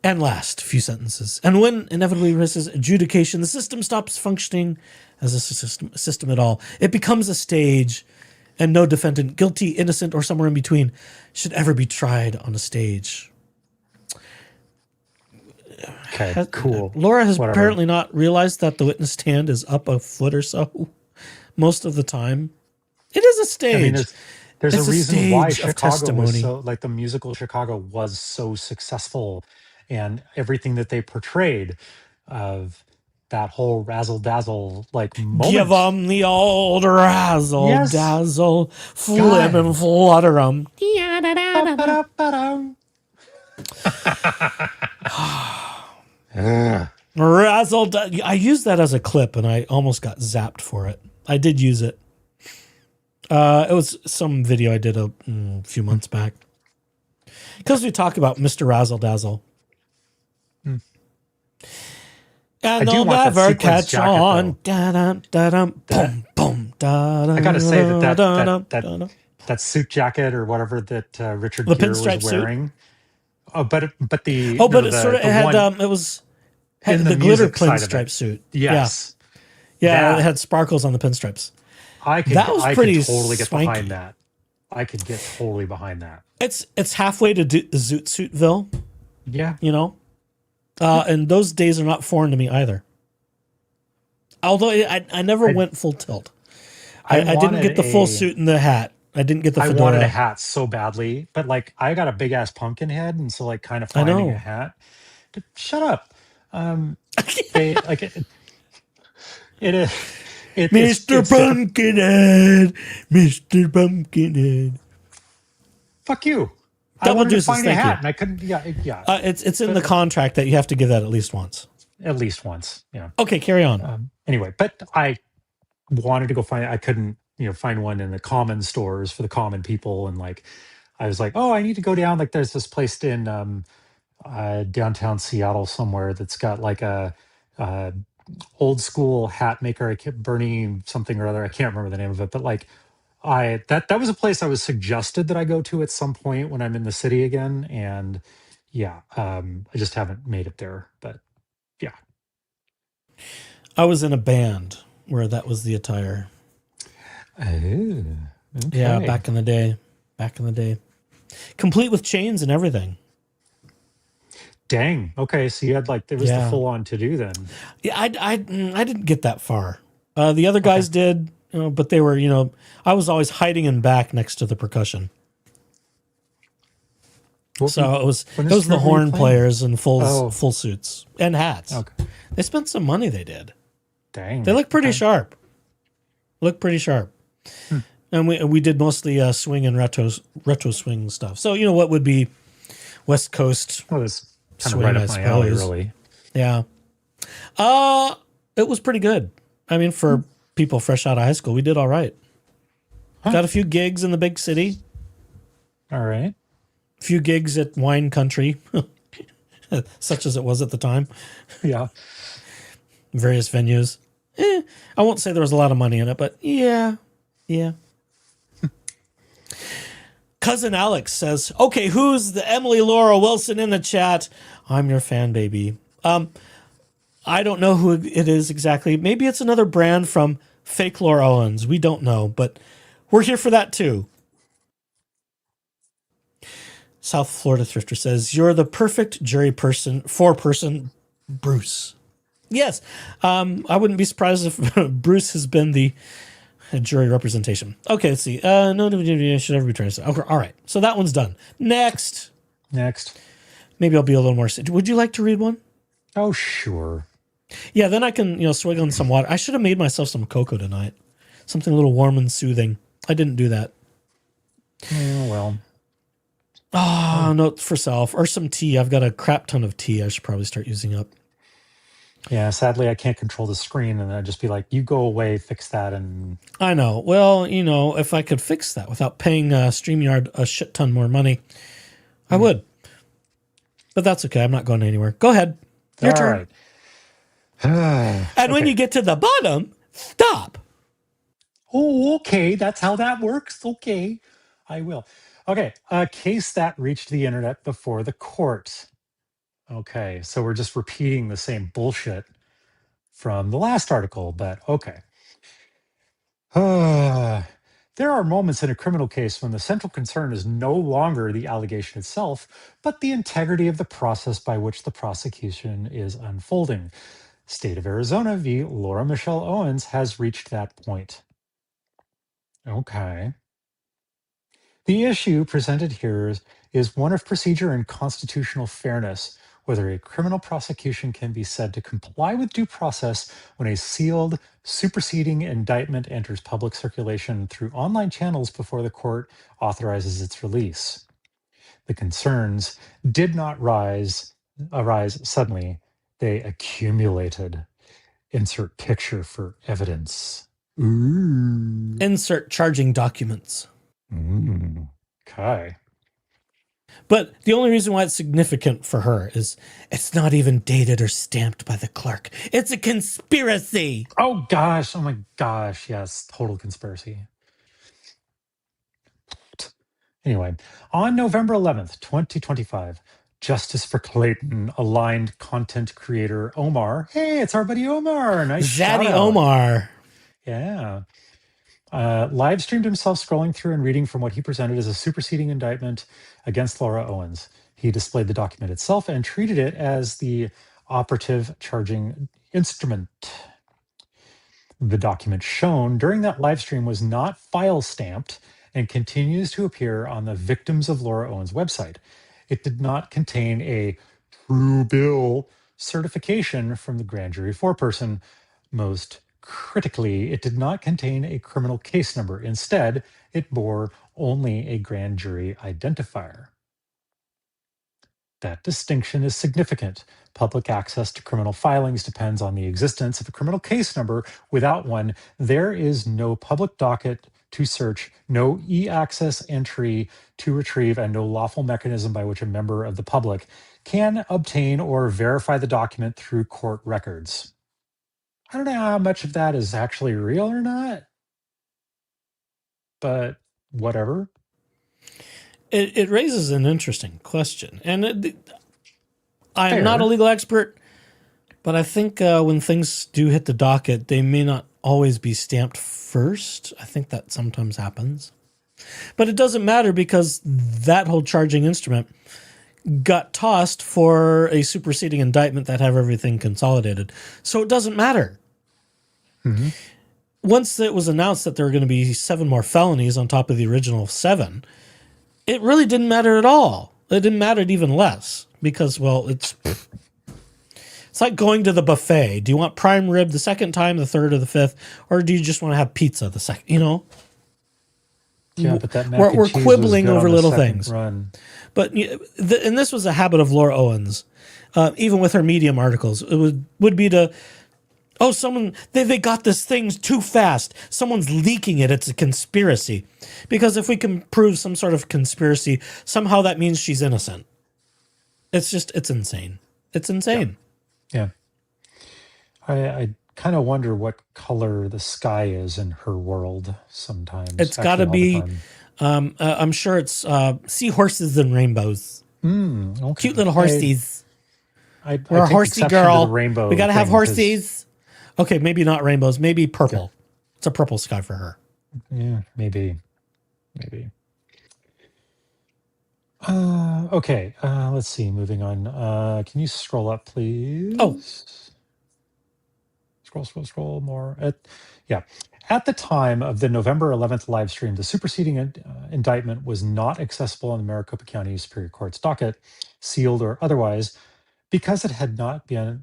And last few sentences. And when inevitably risks adjudication, the system stops functioning as a system at all. It becomes a stage, and no defendant, guilty, innocent, or somewhere in between, should ever be tried on a stage. Okay, cool. Laura has Whatever. apparently not realized that the witness stand is up a foot or so most of the time. It is a stage. I mean, there's It's a reason why stage of Chicago testimony. was so, like the musical Chicago was so successful, and everything that they portrayed of that whole razzle dazzle like moment. Give 'em the old razzle Yes. dazzle, flim and flutter 'em. Ba-ba-da-ba-da. Razzle. I used that as a clip, and I almost got zapped for it. I did use it. It was some video I did a few months back, because we talk about Mr. Razzle Dazzle. And they'll never catch on. Boom, boom, I gotta say that suit jacket or whatever that Richard Gere was pinstripe suit? wearing. Oh, but it sort of had in the the glitter music side of it. pinstripe suit. Yes, Yeah, it had sparkles on the pinstripes. I could pretty totally get swanky. behind that. I could get totally behind that. It's halfway to Zoot Suitville, Yeah, you know? And those days are not foreign to me either. Although I never went full tilt. I didn't get the full suit and the hat. I didn't get the fedora. I wanted a hat so badly, but like I got a big ass pumpkin head, and so like kind of finding a hat. Shut up. They like it Mr. Pumpkinhead, Mr. Pumpkinhead. Fuck you. I Double wanted to deuces, find a thank hat, you. and I couldn't. Yeah. It's in the contract that you have to give that at least once. At least once. Yeah. Okay, carry on. Anyway, but I wanted to go find. I couldn't, find one in the common stores for the common people, and like, I was like, oh, I need to go down. Like, there's this place in downtown Seattle somewhere that's got like a old school hat maker. I kept Bernie something or other. I can't remember the name of it, but like that was a place I was suggested that I go to at some point when I'm in the city again. And yeah, I just haven't made it there, but yeah. I was in a band where that was the attire. Oh, okay. Yeah, back in the day. Complete with chains and everything. Dang. Okay, so you had like there was the full on to do then. Yeah, I didn't get that far. The other guys did, but they were, I was always hiding in back next to the percussion. So it was the horn players in full suits and hats. Okay. They spent some money. They did. Dang. They look pretty sharp. And we did mostly swing and retro swing stuff. So what would be West Coast? Well, it's kind of swing, right I up my alley, suppose. really. Yeah. It was pretty good. I mean, for people fresh out of high school, we did all right. Got a few gigs in the big city. All right. A few gigs at Wine Country, such as it was at the time. Yeah. Various venues. I won't say there was a lot of money in it, but yeah. Cousin Alex says, okay, who's the Emily Laura Wilson in the chat? I'm your fan, baby. I don't know who it is exactly. Maybe it's another brand from fake Laura Owens. We don't know, but we're here for that too. South Florida Thrifter says, you're the perfect jury person, four-person Bruce. Yes, I wouldn't be surprised if Bruce has been the jury representation. Okay, let's see. No DVD should ever be trying to say. Okay, all right, so that one's done. Next. Maybe I'll be a little more. Would you like to read one? Oh, sure. Yeah, then I can, swig on some water. I should have made myself some cocoa tonight. Something a little warm and soothing. I didn't do that. Oh, well. Note for self. Or some tea. I've got a crap ton of tea I should probably start using up. Yeah, sadly, I can't control the screen, and I'd just be like, you go away, fix that, and... I know. Well, if I could fix that without paying StreamYard a shit ton more money, I would. But that's okay. I'm not going anywhere. Go ahead. Your turn. Right. And when you get to the bottom, stop. Oh, okay. That's how that works. Okay. I will. Okay. A case that reached the internet before the court. Okay. So we're just repeating the same bullshit from the last article, but okay. There are moments in a criminal case when the central concern is no longer the allegation itself, but the integrity of the process by which the prosecution is unfolding. State of Arizona v. Laura Michelle Owens has reached that point. Okay. The issue presented here is one of procedure and constitutional fairness, whether a criminal prosecution can be said to comply with due process when a sealed, superseding indictment enters public circulation through online channels before the court authorizes its release. The concerns did not arise suddenly, they accumulated. Insert picture for evidence. Ooh. Insert charging documents. Okay. But the only reason why it's significant for her is it's not even dated or stamped by the clerk. It's a conspiracy. Oh, gosh. Oh, my gosh. Yes. Total conspiracy. Anyway, on November 11th, 2025, Justice for Clayton aligned content creator Omar. Hey, it's our buddy Omar. Nice shout Zaddy out. Omar. Yeah. Live streamed himself scrolling through and reading from what he presented as a superseding indictment against Laura Owens. He displayed the document itself and treated it as the operative charging instrument. The document shown during that live stream was not file stamped and continues to appear on the Victims of Laura Owens website. It did not contain a true bill certification from the grand jury foreperson. Most critically, it did not contain a criminal case number. Instead, it bore only a grand jury identifier. That distinction is significant. Public access to criminal filings depends on the existence of a criminal case number. Without one, there is no public docket to search, no e-access entry to retrieve, and no lawful mechanism by which a member of the public can obtain or verify the document through court records. I don't know how much of that is actually real or not, but whatever. It raises an interesting question. And I'm not a legal expert, but I think when things do hit the docket, they may not always be stamped first. I think that sometimes happens. But it doesn't matter because that whole charging instrument got tossed for a superseding indictment that have everything consolidated. So it doesn't matter. Mm-hmm. Once it was announced that there were going to be 7 more felonies on top of the original 7, it really didn't matter at all. It didn't matter even less because, well, it's like going to the buffet. Do you want prime rib the second time, the third, or the fifth, or do you just want to have pizza the second? Yeah, but that we're quibbling over little things. Run. But and this was a habit of Laura Owens, even with her Medium articles. It would be to, someone they got this thing too fast. Someone's leaking it. It's a conspiracy, because if we can prove some sort of conspiracy, somehow that means she's innocent. It's insane. It's insane. Yeah. I kind of wonder what color the sky is in her world sometimes. It's got to be I'm sure it's seahorses and rainbows. Okay. Cute little horsies. I We're a take horsey exception to girl. the rainbow. We gotta have thing 'cause- horsies. Okay, maybe not rainbows. Maybe purple. It's a purple sky for her. Yeah, maybe. Okay. Let's see. Moving on. Can you scroll up, please? Oh. Scroll more. At the time of the November 11th live stream, the superseding indictment was not accessible on the Maricopa County Superior Court's docket, sealed or otherwise, because it had not yet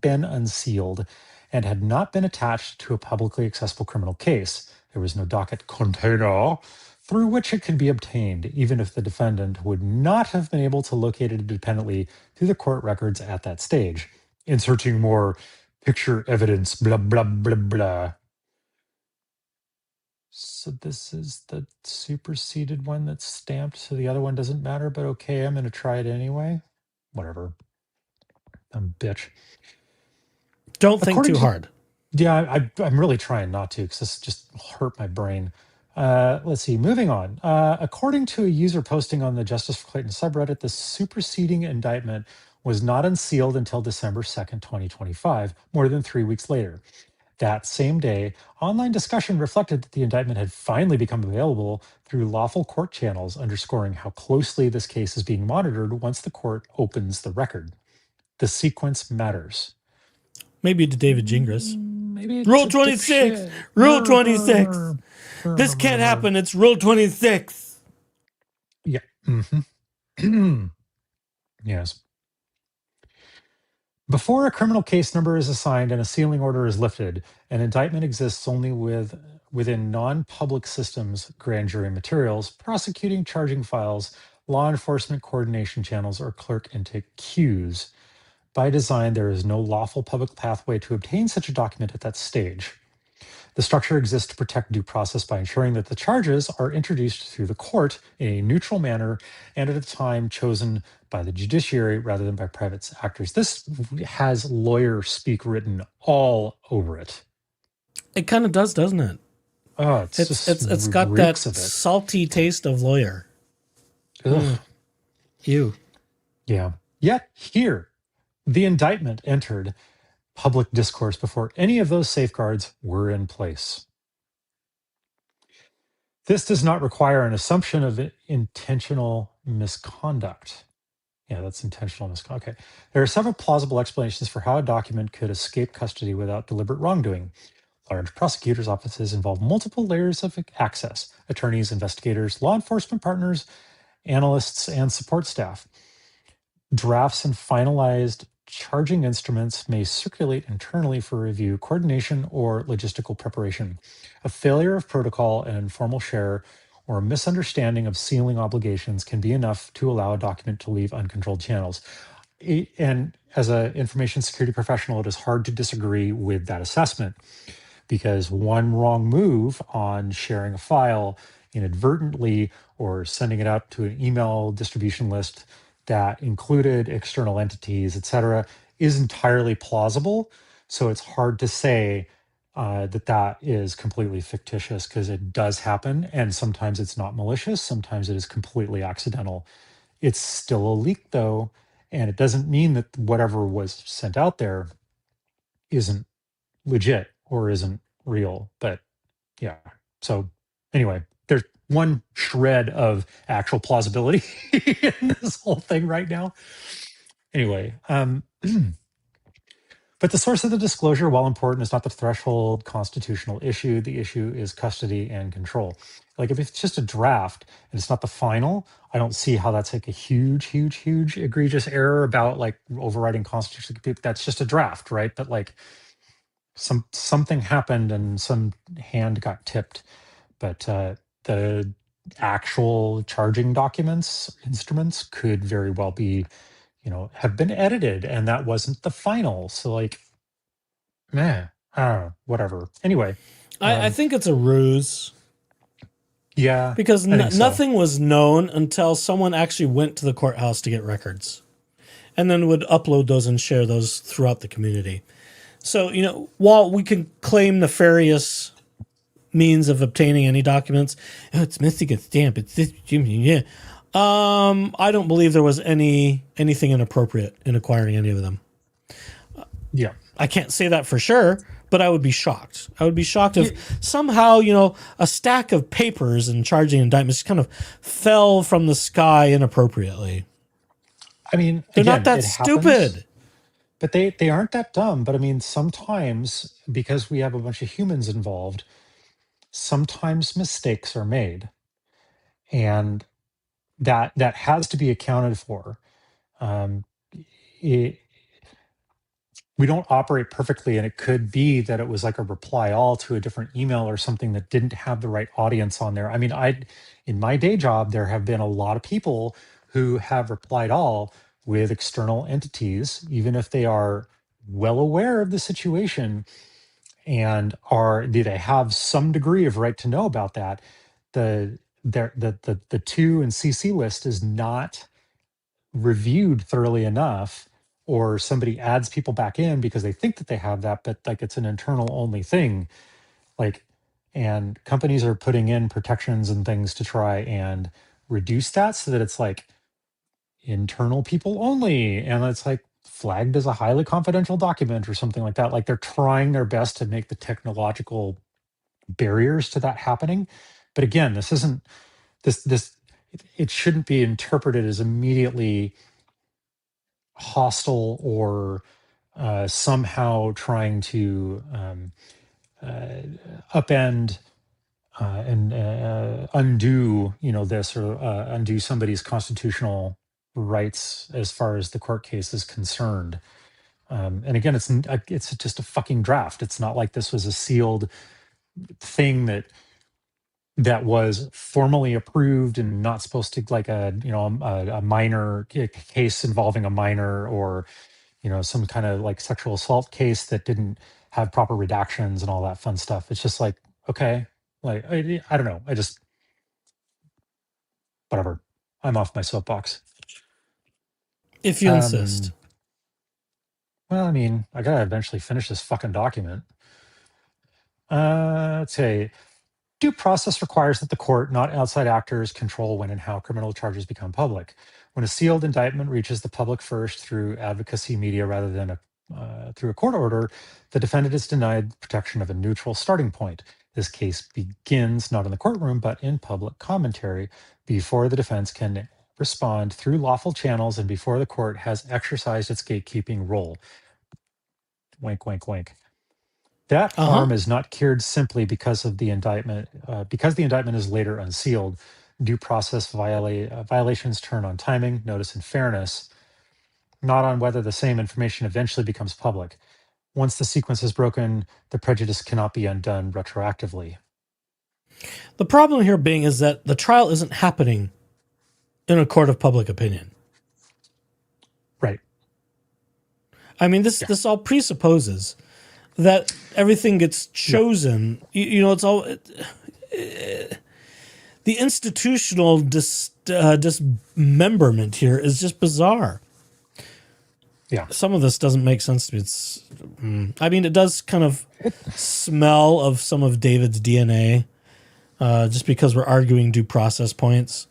been unsealed and had not been attached to a publicly accessible criminal case. There was no docket container through which it could be obtained, even if the defendant would not have been able to locate it independently through the court records at that stage. Inserting more picture evidence, blah, blah, blah, blah. So this is the superseded one that's stamped, so the other one doesn't matter, but okay, I'm going to try it anyway. Whatever. I'm a bitch. Don't think too hard. Yeah, I'm really trying not to because this just hurt my brain. Let's see. Moving on. According to a user posting on the Justice for Clayton subreddit, the superseding indictment was not unsealed until December 2nd, 2025, more than 3 weeks later. That same day, online discussion reflected that the indictment had finally become available through lawful court channels, underscoring how closely this case is being monitored once the court opens the record. The sequence matters. Maybe to David Gingras. Maybe Rule 26. Rule 26. This can't happen. It's Rule 26. Yeah. Mm-hmm. Yes. Before a criminal case number is assigned and a sealing order is lifted, an indictment exists only within non-public systems, grand jury materials, prosecuting charging files, law enforcement coordination channels, or clerk intake queues. By design, there is no lawful public pathway to obtain such a document at that stage. The structure exists to protect due process by ensuring that the charges are introduced through the court in a neutral manner and at a time chosen by the judiciary rather than by private actors. This has lawyer speak written all over it. It kind of does, doesn't it? Oh, it's got that salty taste of lawyer. Ugh. Ew. Yeah. Yet here, the indictment entered public discourse before any of those safeguards were in place. This does not require an assumption of intentional misconduct. Yeah, that's intentional misconduct. Okay. There are several plausible explanations for how a document could escape custody without deliberate wrongdoing. Large prosecutors' offices involve multiple layers of access: attorneys, investigators, law enforcement partners, analysts, and support staff. Drafts and finalized charging instruments may circulate internally for review, coordination, or logistical preparation. A failure of protocol, an informal share, or a misunderstanding of sealing obligations can be enough to allow a document to leave uncontrolled channels. And as an information security professional, it is hard to disagree with that assessment, because one wrong move on sharing a file inadvertently or sending it out to an email distribution list that included external entities, et cetera, is entirely plausible. So it's hard to say that is completely fictitious, because it does happen. And sometimes it's not malicious. Sometimes it is completely accidental. It's still a leak, though. And it doesn't mean that whatever was sent out there isn't legit or isn't real. But yeah. So anyway, there's one shred of actual plausibility in this whole thing right now. Anyway, but the source of the disclosure, while important, is not the threshold constitutional issue. The issue is custody and control. Like, if it's just a draft and it's not the final, I don't see how that's like a huge egregious error about like overriding constitutional. That's just a draft, right? But like something happened and some hand got tipped. But the actual charging instruments could very well be, have been edited, and that wasn't the final. So like, I don't know, whatever. Anyway, I think it's a ruse. Yeah, because nothing was known until someone actually went to the courthouse to get records, and then would upload those and share those throughout the community. So while we can claim nefarious means of obtaining any documents. Oh, it's missing a stamp. It's this. Yeah. I don't believe there was anything inappropriate in acquiring any of them. Yeah. I can't say that for sure, but I would be shocked. I would be shocked if somehow, a stack of papers and charging indictments kind of fell from the sky inappropriately. I mean, they're again, not that stupid. But they aren't that dumb. But I mean, sometimes, because we have a bunch of humans involved, sometimes mistakes are made. And that has to be accounted for. It, we don't operate perfectly, and it could be that it was like a reply all to a different email or something that didn't have the right audience on there. I mean, in my day job, there have been a lot of people who have replied all with external entities, even if they are well aware of the situation and they have some degree of right to know about that. The to and CC list is not reviewed thoroughly enough, or somebody adds people back in because they think that they have that, but like it's an internal only thing. Like, and companies are putting in protections and things to try and reduce that so that it's like internal people only, and it's like flagged as a highly confidential document or something like that. Like they're trying their best to make the technological barriers to that happening. But again, this isn't this it shouldn't be interpreted as immediately hostile or somehow trying to upend and undo, this, or undo somebody's constitutional rights as far as the court case is concerned. And again, it's just a fucking draft. It's not like this was a sealed thing that was formally approved and not supposed to, like a minor case involving a minor, or some kind of like sexual assault case that didn't have proper redactions and all that fun stuff. It's just like, okay, like I don't know, I just whatever. I'm off my soapbox. If you insist. Well, I mean, I gotta eventually finish this fucking document. Let's say due process requires that the court, not outside actors, control when and how criminal charges become public. When a sealed indictment reaches the public first through advocacy media rather than through a court order, the defendant is denied protection of a neutral starting point. This case begins not in the courtroom, but in public commentary before the defense can respond through lawful channels and before the court has exercised its gatekeeping role. Wink, wink, wink. That harm is not cured simply because of the indictment, because the indictment is later unsealed. Due process violations turn on timing, notice, and fairness, not on whether the same information eventually becomes public. Once the sequence is broken, the prejudice cannot be undone retroactively. The problem here being is that the trial isn't happening in a court of public opinion. Right. I mean, this all presupposes that everything gets chosen. Yeah. It's all the institutional dismemberment here is just bizarre. Yeah, some of this doesn't make sense to me. I mean, it does kind of smell of some of David's DNA, just because we're arguing due process points,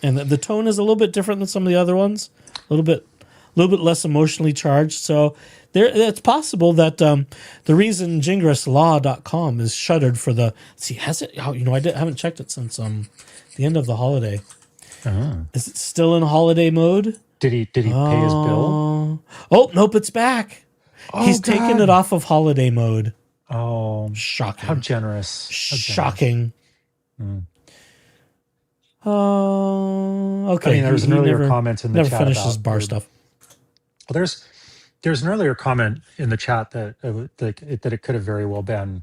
and the tone is a little bit different than some of the other ones. A little bit less emotionally charged. So it's possible that the reason jingrislaw.com is shuttered for the has it? I haven't checked it since the end of the holiday. Is it still in holiday mode? Did he pay his bill? Oh nope, it's back. He's taken it off of holiday mode. Oh, shocking! How generous! Shocking. Mm. Okay. I mean, there was an earlier comment in the chat never finished his about bar stuff. Well, there's an earlier comment in the chat that it could have very well been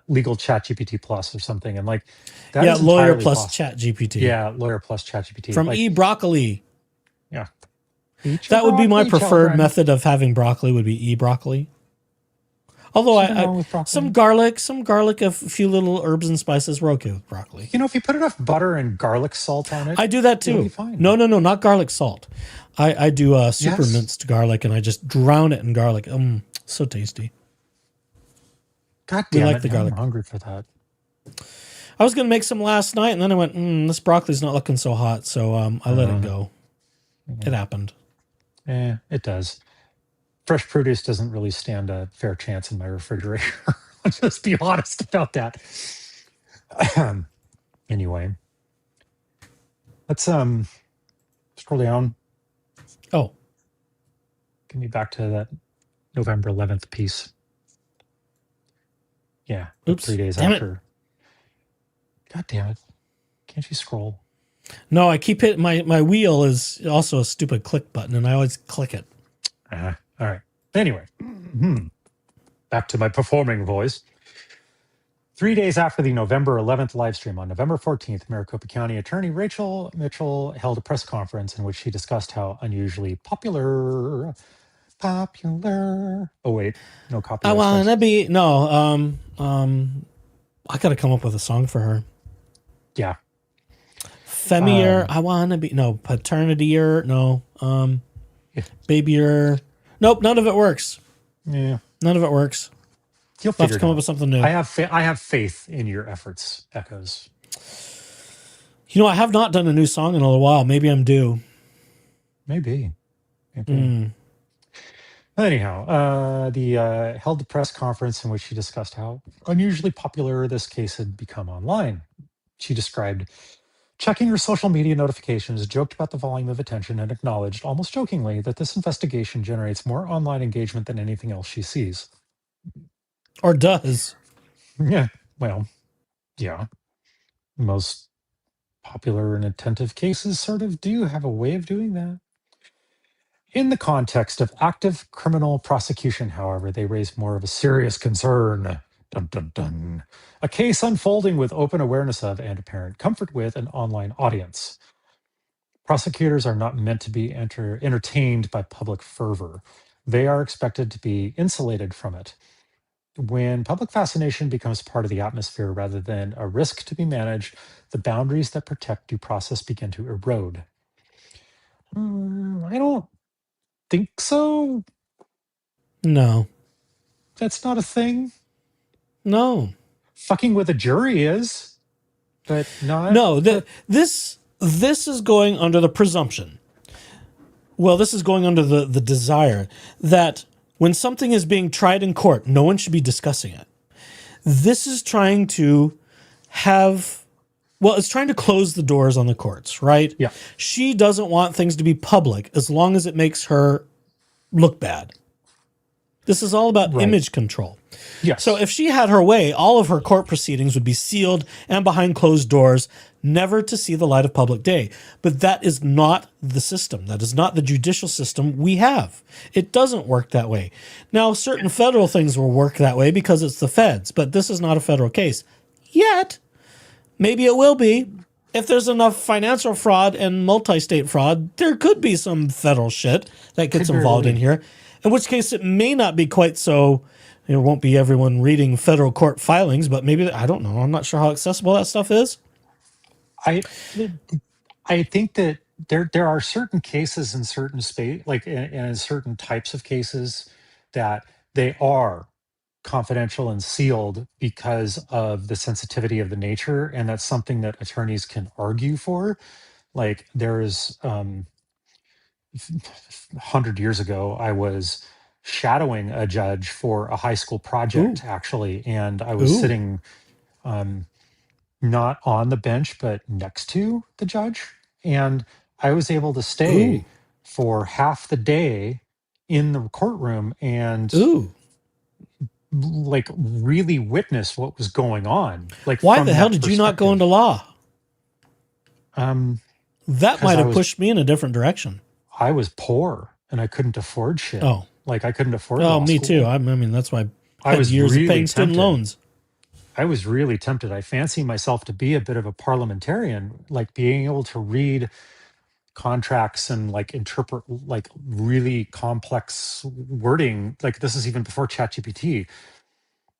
legal chat GPT plus or something, and like that is lawyer plus chat GPT. Yeah, lawyer plus chat GPT from eBroccoli. Yeah, that would be my preferred method of having broccoli. Would be eBroccoli. Although I some garlic, a few little herbs and spices were okay with broccoli. If you put enough butter and garlic salt on it, I do that too. No, not garlic salt. I do super minced garlic, and I just drown it in garlic. So tasty. God damn like it! The garlic. I'm hungry for that. I was going to make some last night, and then I went, this broccoli's not looking so hot, so I let it go. It happened. It does. Fresh produce doesn't really stand a fair chance in my refrigerator. Let's just be honest about that. Anyway, let's scroll down. Oh, Get me back to that November 11th piece. Yeah, oops. 3 days Damn after. It. God damn it! Can't you scroll? No, I keep hitting my wheel is also a stupid click button, and I always click it. All right. Anyway, back to my performing voice. 3 days after the November 11th live stream, on November 14th, Maricopa County Attorney Rachel Mitchell held a press conference in which she discussed how unusually popular. Oh wait, no copyright. I wanna be I gotta come up with a song for her. Yeah. Femier, I wanna be paternity-er, babyer. Nope, none of it works. Yeah. None of it works. You'll have to come up with something new. I have faith in your efforts, Echoes. I have not done a new song in a little while. Maybe I'm due. Maybe. Anyhow, the held the press conference in which she discussed how unusually popular this case had become online. She described checking her social media notifications, joked about the volume of attention, and acknowledged, almost jokingly, that this investigation generates more online engagement than anything else she sees. Or does. Yeah, well, yeah. Most popular and attentive cases sort of do have a way of doing that. In the context of active criminal prosecution, however, they raise more of a serious concern. Dun, dun, dun. A case unfolding with open awareness of and apparent comfort with an online audience. Prosecutors are not meant to be entertained by public fervor. They are expected to be insulated from it. When public fascination becomes part of the atmosphere rather than a risk to be managed, the boundaries that protect due process begin to erode. I don't think so. No. That's not a thing. No. Fucking with a jury is, but not. No, this is going under the presumption. Well, this is going under the desire that when something is being tried in court, no one should be discussing it. This is trying to it's trying to close the doors on the courts, right? Yeah. She doesn't want things to be public as long as it makes her look bad. This is all about image control. Yes. So if she had her way, all of her court proceedings would be sealed and behind closed doors, never to see the light of public day. But that is not the system. That is not the judicial system we have. It doesn't work that way. Now, certain federal things will work that way because it's the feds, but this is not a federal case. Yet, maybe it will be. If there's enough financial fraud and multi-state fraud, there could be some federal shit that gets involved in here. In which case, it may not be quite so. It won't be everyone reading federal court filings, but maybe, I don't know. I'm not sure how accessible that stuff is. I think that there are certain cases in certain in certain types of cases that they are confidential and sealed because of the sensitivity of the nature, and that's something that attorneys can argue for. Like there is 100 years ago, I was shadowing a judge for a high school project, actually, and I was sitting not on the bench, but next to the judge. And I was able to stay for half the day in the courtroom and like really witness what was going on. Like, why the hell did you not go into law? That might have pushed me in a different direction. I was poor and I couldn't afford shit. Oh, like I couldn't afford. Oh, me too. I mean, that's why I was years of paying student loans. I was really tempted. I fancy myself to be a bit of a parliamentarian, like being able to read contracts and like interpret like really complex wording. Like this is even before ChatGPT.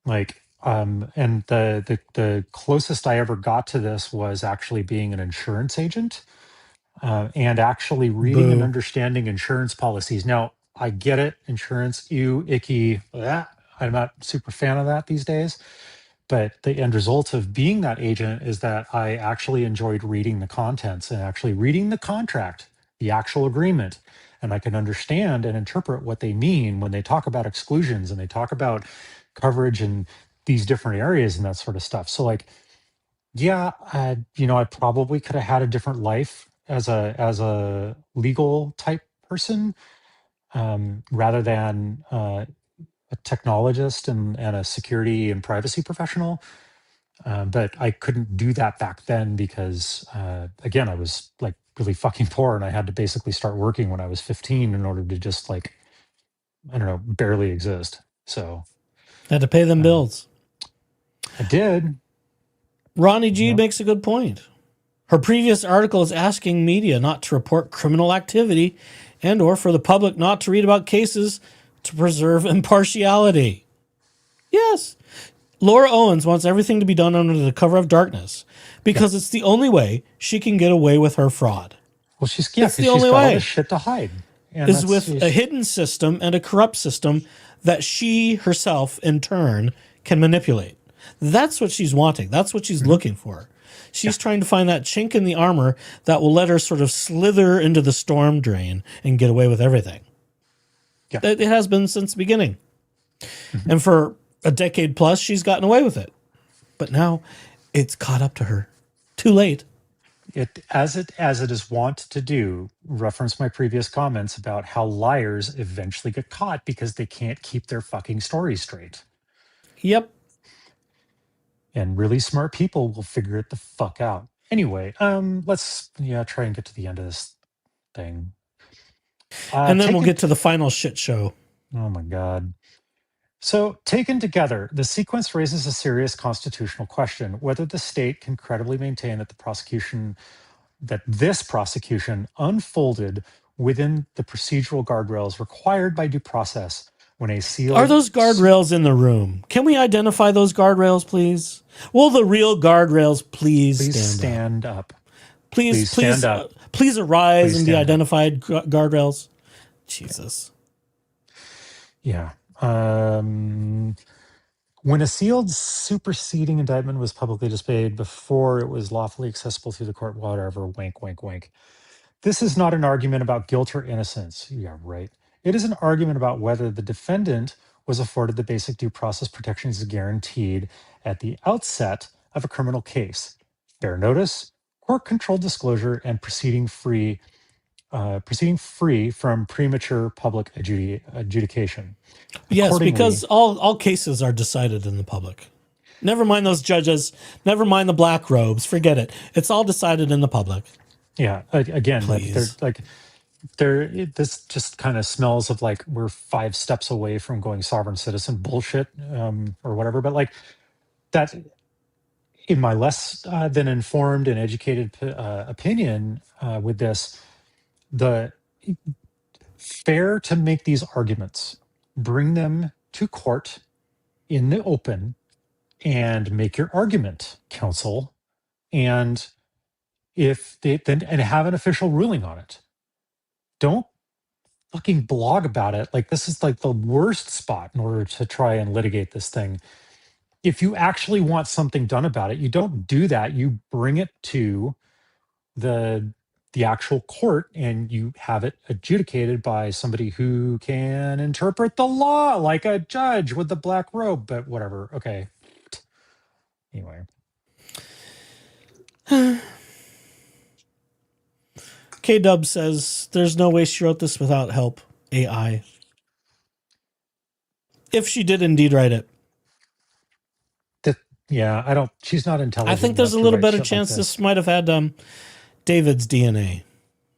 Like, and the closest I ever got to this was actually being an insurance agent and actually reading and understanding insurance policies. Now, I get it, insurance, ew, icky. I'm not super fan of that these days. But the end result of being that agent is that I actually enjoyed reading the contents and actually reading the contract, the actual agreement. And I can understand and interpret what they mean when they talk about exclusions and they talk about coverage in these different areas and that sort of stuff. So like, yeah, I probably could have had a different life as a legal type person, rather than a technologist and a security and privacy professional. But I couldn't do that back then because, again, I was like really fucking poor and I had to basically start working when I was 15 in order to just like, I don't know, barely exist. So Had to pay them bills. I did. Ronnie G makes a good point. Her previous article is asking media not to report criminal activity and or for the public not to read about cases to preserve impartiality. Yes. Laura Owens wants everything to be done under the cover of darkness because it's the only way she can get away with her fraud. Well, she's the she's only got way. all this shit to hide. And Is with a hidden system and a corrupt system that she herself, in turn, can manipulate. That's what she's wanting. That's what she's looking for. She's trying to find that chink in the armor that will let her sort of slither into the storm drain and get away with everything. Yeah. It has been since the beginning. And for a decade plus, she's gotten away with it. But now it's caught up to her. Too late. It as it is wont to do, reference my previous comments about how liars eventually get caught because they can't keep their fucking story straight. Yep. And really smart people will figure it the fuck out. Anyway, let's try and get to the end of this thing. And then we'll get to the final shit show. Oh my God. So, taken together, the sequence raises a serious constitutional question whether the state can credibly maintain that this prosecution unfolded within the procedural guardrails required by due process when a sealed... Are those guardrails in the room? Can we identify those guardrails, please? Will the real guardrails please stand up? Please stand up. Please arise Please and be stand up. identified guardrails. Jesus. Yeah. When a sealed superseding indictment was publicly displayed before it was lawfully accessible through the court, whatever, wink, wink, wink. This is not an argument about guilt or innocence. Yeah, right. It is an argument about whether the defendant was afforded the basic due process protections guaranteed at the outset of a criminal case. Fair notice, court-controlled disclosure, and proceeding free from premature public adjudication. Yes, because all cases are decided in the public. Never mind those judges. Never mind the black robes. Forget it. It's all decided in the public. Yeah. Again, this just kind of smells of like we're 5 steps away from going sovereign citizen bullshit, or whatever. But like that, in my less than informed and educated opinion, with this, the fair to make these arguments, bring them to court in the open and make your argument, counsel, and if they then and have an official ruling on it. Don't fucking blog about it. Like this is like the worst spot in order to try and litigate this thing. If you actually want something done about it, you don't do that. You bring it to the actual court and you have it adjudicated by somebody who can interpret the law like a judge with the black robe, but whatever. Okay. Anyway. K-Dub says there's no way she wrote this without help. AI. If she did indeed write it. She's not intelligent. I think there's a little better chance like this might have had David's DNA.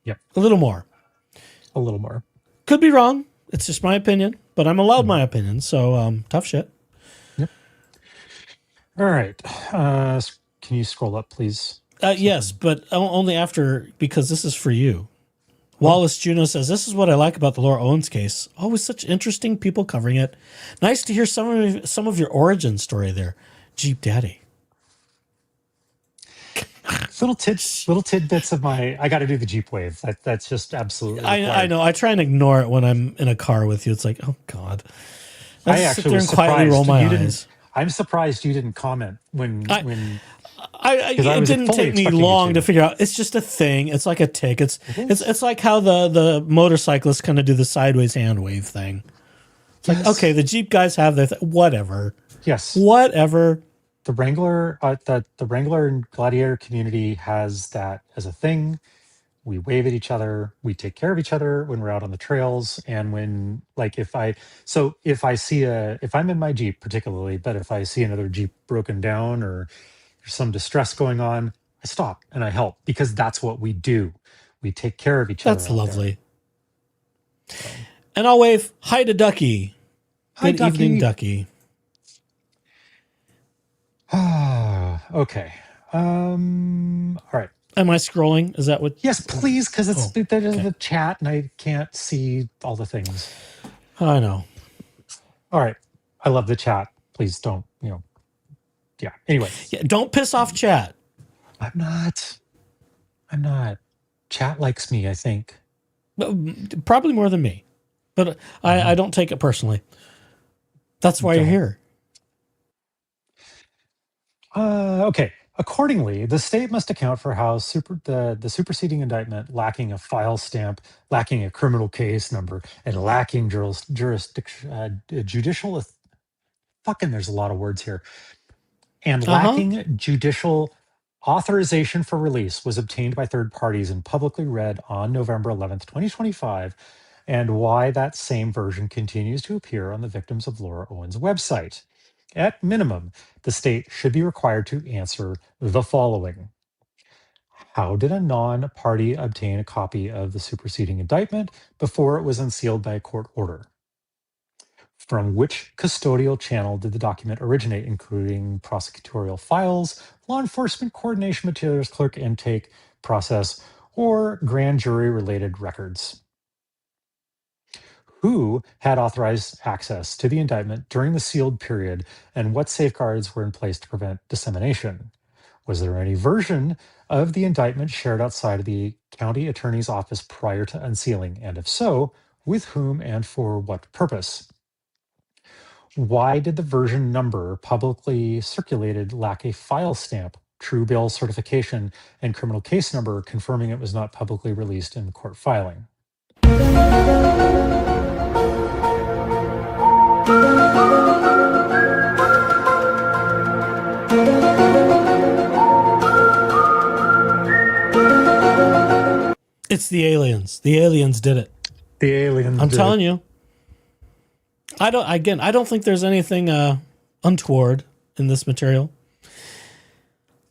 Yep. A little more. Could be wrong. It's just my opinion, but I'm allowed my opinion. So tough shit. Yep. All right. Can you scroll up, please? Yes, but only after, because this is for you. Wallace Juno says, this is what I like about the Laura Owens case. Always such interesting people covering it. Nice to hear some of your origin story there. Jeep Daddy. Little tidbits of my. I got to do the Jeep wave. That's just absolutely. I know. I try and ignore it when I'm in a car with you. It's like, oh God. I actually was surprised. Quietly roll my eyes. I'm surprised you didn't comment when because I it was didn't fully take me expecting you long to figure out. It's just a thing. It's like a tick. It's like how the motorcyclists kind of do the sideways hand wave thing. It's like, okay, the Jeep guys have their whatever. Yes. Whatever. The Wrangler, the Wrangler and Gladiator community has that as a thing. We wave at each other. We take care of each other when we're out on the trails. And when, like, if I'm in my Jeep particularly, but if I see another Jeep broken down or there's some distress going on, I stop and I help because that's what we do. We take care of each other. That's lovely. So. And I'll wave hi to Ducky. Hi, Good evening, Ducky. Okay. All right. Am I scrolling? Is that what? Yes, please, because there's the chat and I can't see all the things. I know. All right. I love the chat. Please don't, yeah. Anyway. Yeah, don't piss off chat. I'm not. Chat likes me, I think. Probably more than me. But I don't take it personally. That's why you're here. Okay. Accordingly, the state must account for how the superseding indictment lacking a file stamp, lacking a criminal case number, and lacking jurisdiction, judicial. Fucking, there's a lot of words here. And lacking judicial authorization for release was obtained by third parties and publicly read on November 11th, 2025, and why that same version continues to appear on the Victims of Laura Owens website. At minimum, the state should be required to answer the following. How did a non-party obtain a copy of the superseding indictment before it was unsealed by a court order? From which custodial channel did the document originate, including prosecutorial files, law enforcement coordination materials, clerk intake process, or grand jury related records? Who had authorized access to the indictment during the sealed period, and what safeguards were in place to prevent dissemination? Was there any version of the indictment shared outside of the county attorney's office prior to unsealing? And if so, with whom and for what purpose? Why did the version number publicly circulated lack a file stamp, true bill certification, and criminal case number confirming it was not publicly released in the court filing? It's the aliens. The aliens did it. The aliens. I'm telling you. I don't think there's anything untoward in this material.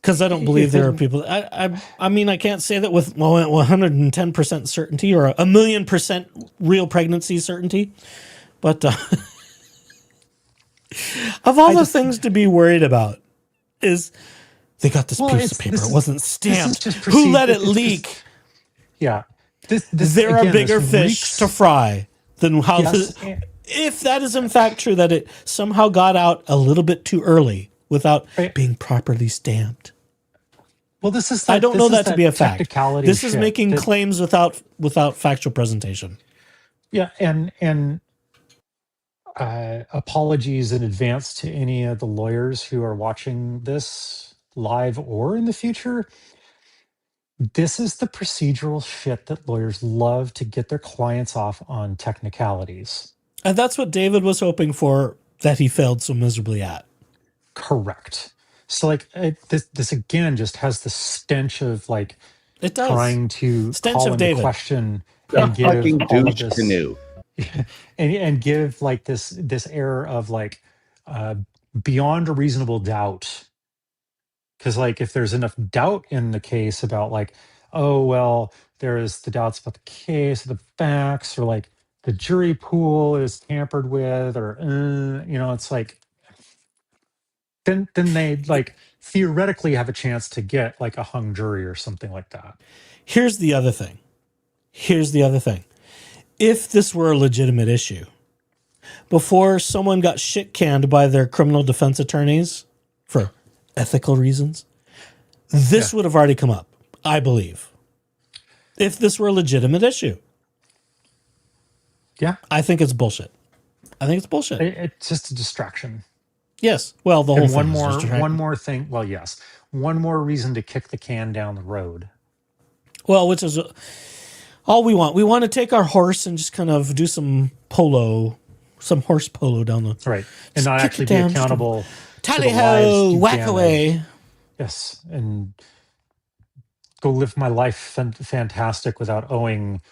Because I don't believe there are people. I mean, I can't say that with 110% certainty or 1,000,000% real pregnancy certainty. But of all the things to be worried about is they got this piece of paper. It wasn't stamped. Who let it leak? Yeah. There are bigger fish to fry than how if that is in fact true, that it somehow got out a little bit too early without being properly stamped. Well, this is. I don't know that to be a fact. This is making that, claims without factual presentation. Yeah, and apologies in advance to any of the lawyers who are watching this live or in the future. This is the procedural shit that lawyers love to get their clients off on technicalities. And that's what David was hoping for, that he failed so miserably at. Correct. So, like, this again just has the stench of, like, it does. Trying to stench call of into David. question and give all of this canoe. and give, like, this air of, like, beyond a reasonable doubt. Because, like, if there's enough doubt in the case about, like, oh, well, there is the doubts about the case, the facts, or, like, the jury pool is tampered with, or, it's like, then they, like, theoretically have a chance to get, like, a hung jury or something like that. Here's the other thing. If this were a legitimate issue, before someone got shit canned by their criminal defense attorneys for ethical reasons, this would have already come up, I believe. If this were a legitimate issue. Yeah. I think it's bullshit. It's just a distraction. Yes. Well, the whole And thing is just one more thing. Well, yes, one more reason to kick the can down the road. Well, which is all we want. We want to take our horse and just kind of do some horse polo down the right, and not kick actually it be down, accountable. tally ho, whack away. Yes, and go live my life fantastic without owing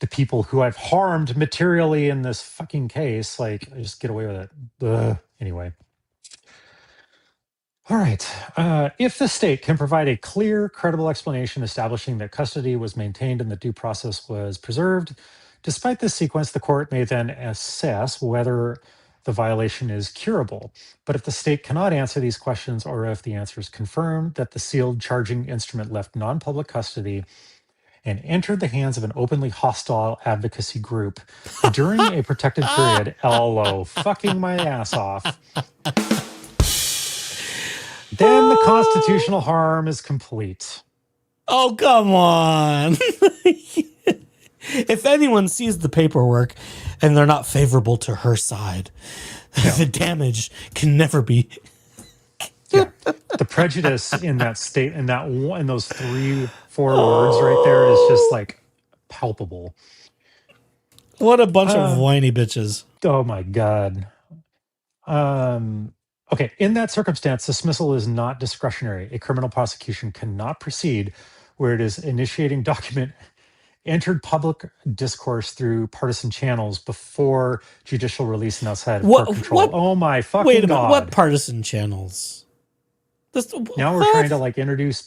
the people who I've harmed materially in this fucking case. Like, I just get away with it. Ugh. Anyway. All right. If the state can provide a clear, credible explanation establishing that custody was maintained and that due process was preserved, despite this sequence, the court may then assess whether the violation is curable. But if the state cannot answer these questions, or if the answer is confirmed that the sealed charging instrument left non-public custody and entered the hands of an openly hostile advocacy group during a protected period, LO, fucking my ass off, then the constitutional harm is complete. Oh, come on. If anyone sees the paperwork and they're not favorable to her side, the damage can never be. Yeah. The prejudice in that state, in those 3-4 words right there is just like palpable. What a bunch of whiny bitches. Oh my God. Okay. In that circumstance, dismissal is not discretionary. A criminal prosecution cannot proceed where it is initiating document entered public discourse through partisan channels before judicial release and outside of court control. Oh my fucking Wait a minute. God. What partisan channels? Now we're trying to like introduce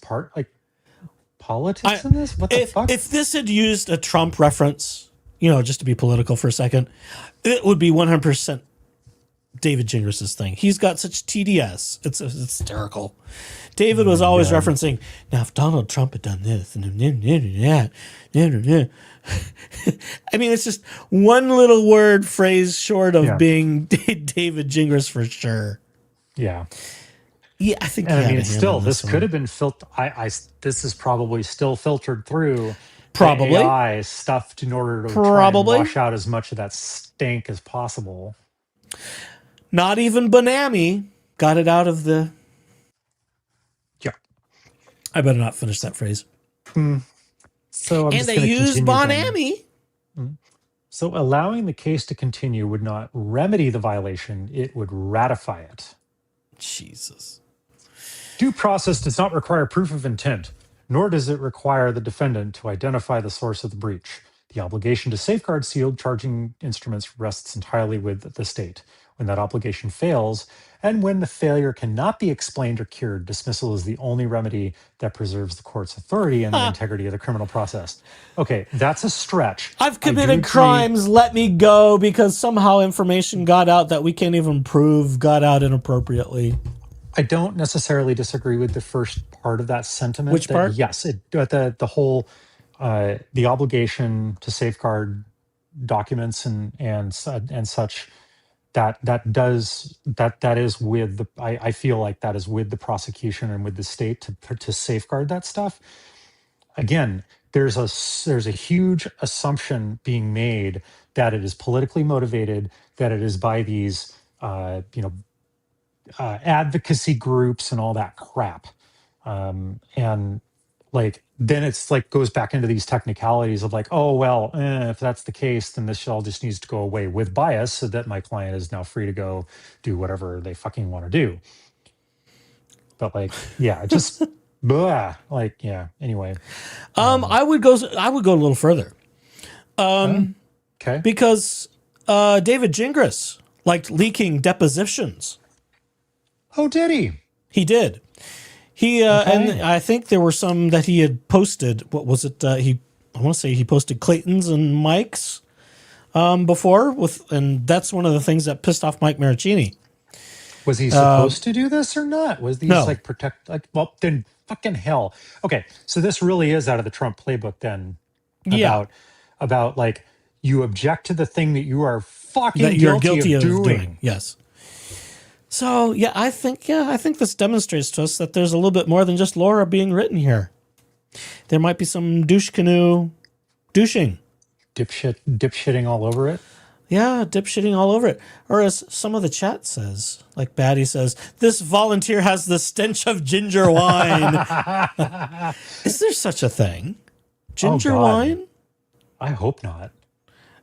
politics in this? What the fuck? If this had used a Trump reference, just to be political for a second, it would be 100% David Gingras' thing. He's got such TDS. It's hysterical. David was always referencing, now if Donald Trump had done this, I mean, it's just one little word phrase short of being David Gingras for sure. Yeah. Yeah, I think. And I mean, still, this could have been filtered. This is probably still filtered through AI stuff in order to try and wash out as much of that stank as possible. Not even Bonami got it out of the. Yeah, I better not finish that phrase. So I'm and they used Bonami. So allowing the case to continue would not remedy the violation; it would ratify it. Jesus. Due process does not require proof of intent, nor does it require the defendant to identify the source of the breach. The obligation to safeguard sealed charging instruments rests entirely with the state. When that obligation fails, and when the failure cannot be explained or cured, dismissal is the only remedy that preserves the court's authority and the integrity of the criminal process. Okay, that's a stretch. I've committed crimes, let me go, because somehow information got out that we can't even prove got out inappropriately. I don't necessarily disagree with the first part of that sentiment. Which part? Yes, the whole the obligation to safeguard documents and such. That is with the. I feel like that is with the prosecution and with the state to safeguard that stuff. Again, there's a huge assumption being made that it is politically motivated, that it is by these advocacy groups and all that crap, and like then it's like goes back into these technicalities of like, oh well, if that's the case, then this all just needs to go away with bias, so that my client is now free to go do whatever they fucking want to do. But like, yeah, just blah, like, yeah. Anyway, I would go a little further. Okay, because David Gingras liked leaking depositions. Oh, did he? He did. And I think there were some that he had posted. What was it? I want to say he posted Clayton's and Mike's before, and that's one of the things that pissed off Mike Maricini. Was he supposed to do this or not? Was these like protect? Like, well, then fucking hell. Okay, so this really is out of the Trump playbook then. About like you object to the thing that you are fucking guilty of doing. Yes. So I think this demonstrates to us that there's a little bit more than just Laura being written here. There might be some douche canoe douching, dipshitting all over it. Yeah, dipshitting all over it. Or as some of the chat says, like Batty says, this volunteer has the stench of ginger wine. Is there such a thing? Ginger wine? I hope not.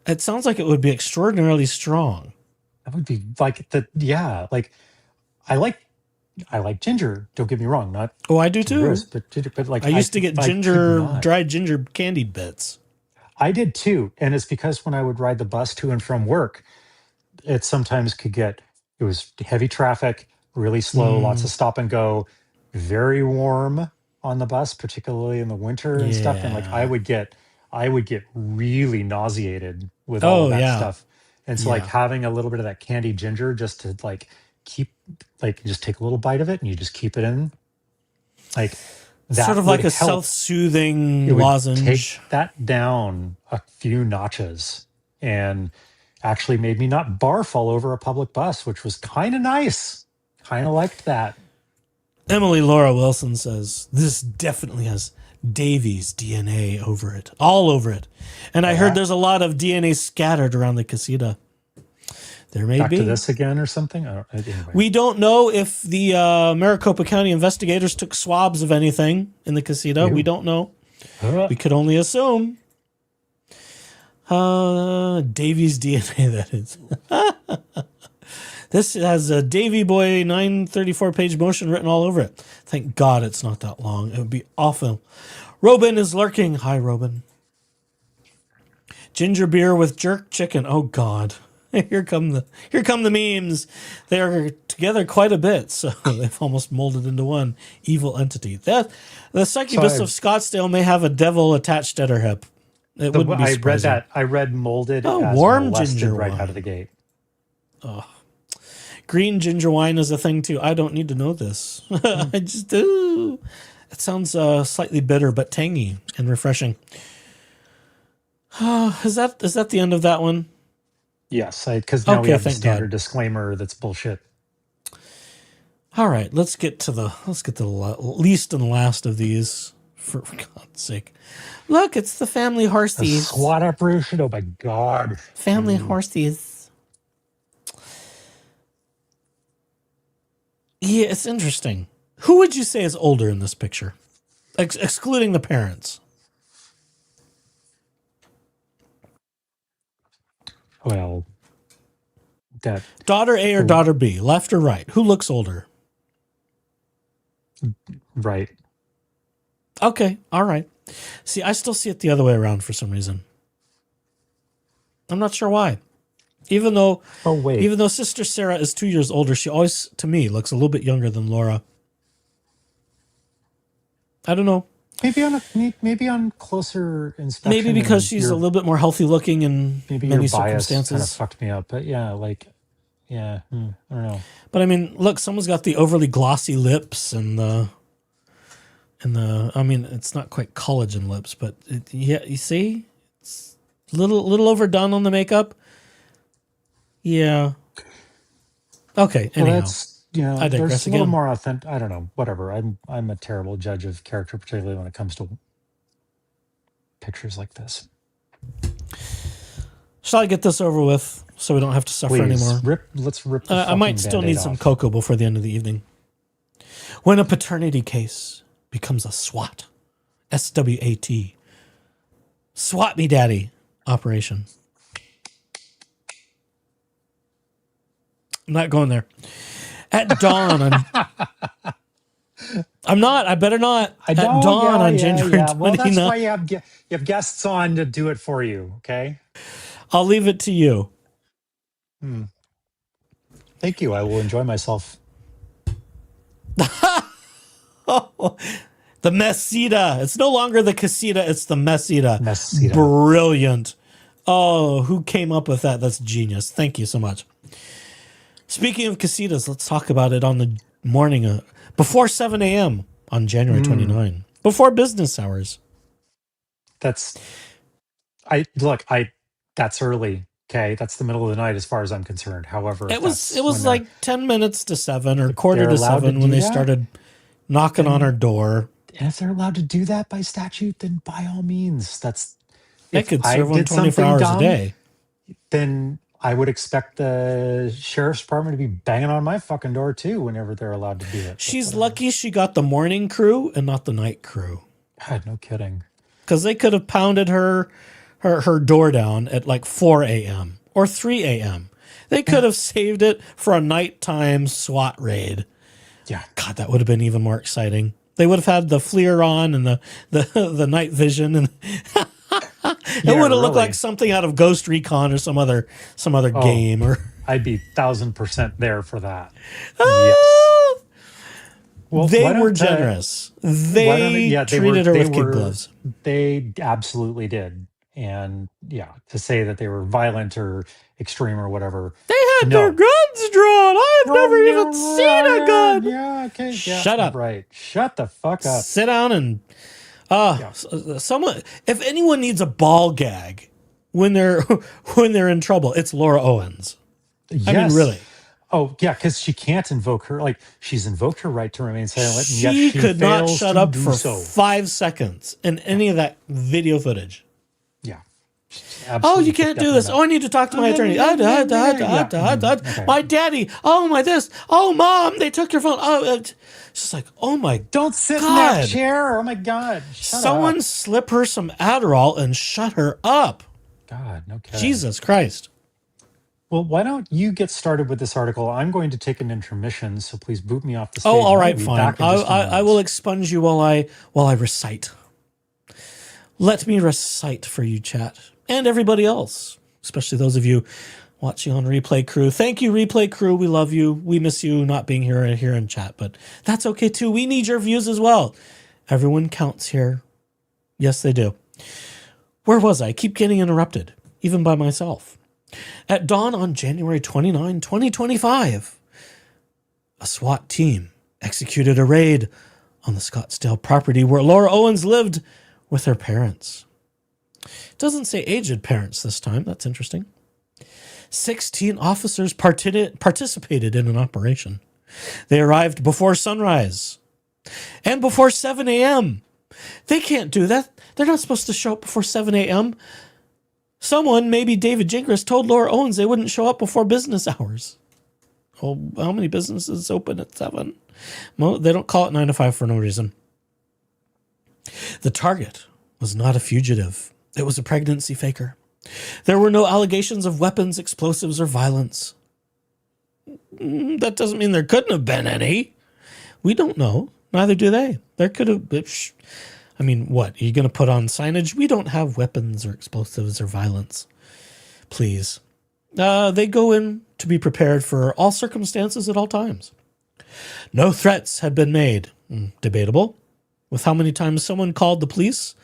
It sounds like it would be extraordinarily strong. That would be like like I like ginger. Don't get me wrong. Not I do too. Gross, but like I used to get dried ginger candied bits. I did too, and it's because when I would ride the bus to and from work, it sometimes it was heavy traffic, really slow, lots of stop and go, very warm on the bus, particularly in the winter and stuff. And like I would get really nauseated with all of that stuff. And so like having a little bit of that candied ginger just to like just take a little bite of it and you just keep it in. Like that sort of like a self-soothing lozenge. Take that down a few notches and actually made me not barf all over a public bus, which was kind of nice. Kind of liked that. Emily Laura Wilson says, this definitely has Davy's DNA over it, all over it. And I heard there's a lot of DNA scattered around the casita. There may be. Back to this again or something? Anyway. We don't know if the Maricopa County investigators took swabs of anything in the casita. We don't know. We could only assume. Davy's DNA, that is. This has a Davy Boy 934-page motion written all over it. Thank God it's not that long. It would be awful. Robin is lurking. Hi, Robin. Ginger beer with jerk chicken. Oh, God. Here come the memes. They are together quite a bit, so they've almost molded into one evil entity. The Succubus of Scottsdale may have a devil attached at her hip. It wouldn't be surprising. I read that. I read molded as warm molested ginger right wine. out of the gate. Oh. Green ginger wine is a thing too. I don't need to know this. I just do. It sounds slightly bitter but tangy and refreshing. Is that the end of that one? Yes, because now we have the standard disclaimer that's bullshit. All right, let's get to the least and last of these. For God's sake, look, it's the family horsies. SWAT operation. Oh my God, family horsies. Yeah, it's interesting. Who would you say is older in this picture, excluding the parents? Well, that daughter A or daughter B, left or right? Who looks older? Right. Okay, all right. See, I still see it the other way around for some reason. I'm not sure why. Even though Sister Sarah is 2 years older, she always, to me, looks a little bit younger than Laura. I don't know. Maybe on closer inspection. Maybe because she's a little bit more healthy looking in many circumstances. Kind of fucked me up, but yeah, I don't know. But I mean, look, someone's got the overly glossy lips and the. I mean, it's not quite collagen lips, but you see, it's a little overdone on the makeup. Yeah. Okay. Anyhow. Well, I digress there's a again. little more authentic. I don't know. Whatever. I'm a terrible judge of character, particularly when it comes to pictures like this. Shall I get this over with so we don't have to suffer anymore? Let's rip. I might still need some cocoa before the end of the evening. When a paternity case becomes a SWAT, SWAT, SWAT me daddy operation. I'm not going there. At dawn, I'm not. I better not. At dawn on January 29th. Well, that's why you have guests on to do it for you. Okay. I'll leave it to you. Thank you. I will enjoy myself. The mesita. It's no longer the casita. It's the mesita. Mesita. Brilliant. Oh, who came up with that? That's genius. Thank you so much. Speaking of casitas, let's talk about it on the morning before 7 a.m. on January 29, before business hours. That's early. Okay, that's the middle of the night as far as I'm concerned. However, it was like 10 minutes to 7 or quarter to 7 when they started knocking on our door. And if they're allowed to do that by statute, then by all means, They could serve them 24 hours a day. Then I would expect the sheriff's department to be banging on my fucking door too whenever they're allowed to do it. She's lucky she got the morning crew and not the night crew. God, no kidding. Because they could have pounded her door down at like 4 a.m. or 3 a.m. They could have saved it for a nighttime SWAT raid. Yeah. God, that would have been even more exciting. They would have had the FLIR on and the night vision, and it would have looked like something out of Ghost Recon or some other game. Or I'd be 1,000% there for that. Yes. Well, they were generous. They treated her with kid gloves. They absolutely did. And yeah, to say that they were violent or extreme or whatever. They had their guns drawn. I've never even seen a gun. Yeah, okay. Yeah, shut up. Right. Shut the fuck up. Sit down and someone, if anyone needs a ball gag when they're in trouble, it's Laura Owens. Yes. I mean, really. Oh, yeah, because she can't invoke her, she's invoked her right to remain silent, and yet she could not fails shut to up do for so. 5 seconds in any of that video footage. Yeah. Oh, you can't do this. Oh, I need to talk to my attorney. My daddy. Oh, my this. Oh, mom, they took your phone. Oh, it's just like, oh my God. Don't sit in that chair. Oh my God. Someone slip her some Adderall and shut her up. God, no kidding. Jesus Christ. Well, why don't you get started with this article? I'm going to take an intermission, so please boot me off the stage. Oh, all right, fine. I will expunge you while I recite. Let me recite for you, chat, and everybody else, especially those of you watching on Replay Crew. Thank you, Replay Crew. We love you. We miss you not being here in chat, but that's okay too. We need your views as well. Everyone counts here. Yes, they do. Where was I? Keep getting interrupted, even by myself. At dawn on January 29, 2025, a SWAT team executed a raid on the Scottsdale property where Laura Owens lived with her parents. It doesn't say aged parents this time. That's interesting. 16 officers participated in an operation. They arrived before sunrise and before 7 a.m. They can't do that. They're not supposed to show up before 7 a.m. Someone, maybe David Gingras, told Laura Owens they wouldn't show up before business hours. Oh, how many businesses open at 7? Well, they don't call it 9 to 5 for no reason. The target was not a fugitive. It was a pregnancy faker. There were no allegations of weapons, explosives, or violence. That doesn't mean there couldn't have been any. We don't know. Neither do they. There could have been. I mean, what? Are you going to put on signage? We don't have weapons or explosives or violence. Please. They go in to be prepared for all circumstances at all times. No threats had been made. Debatable. With how many times someone called the police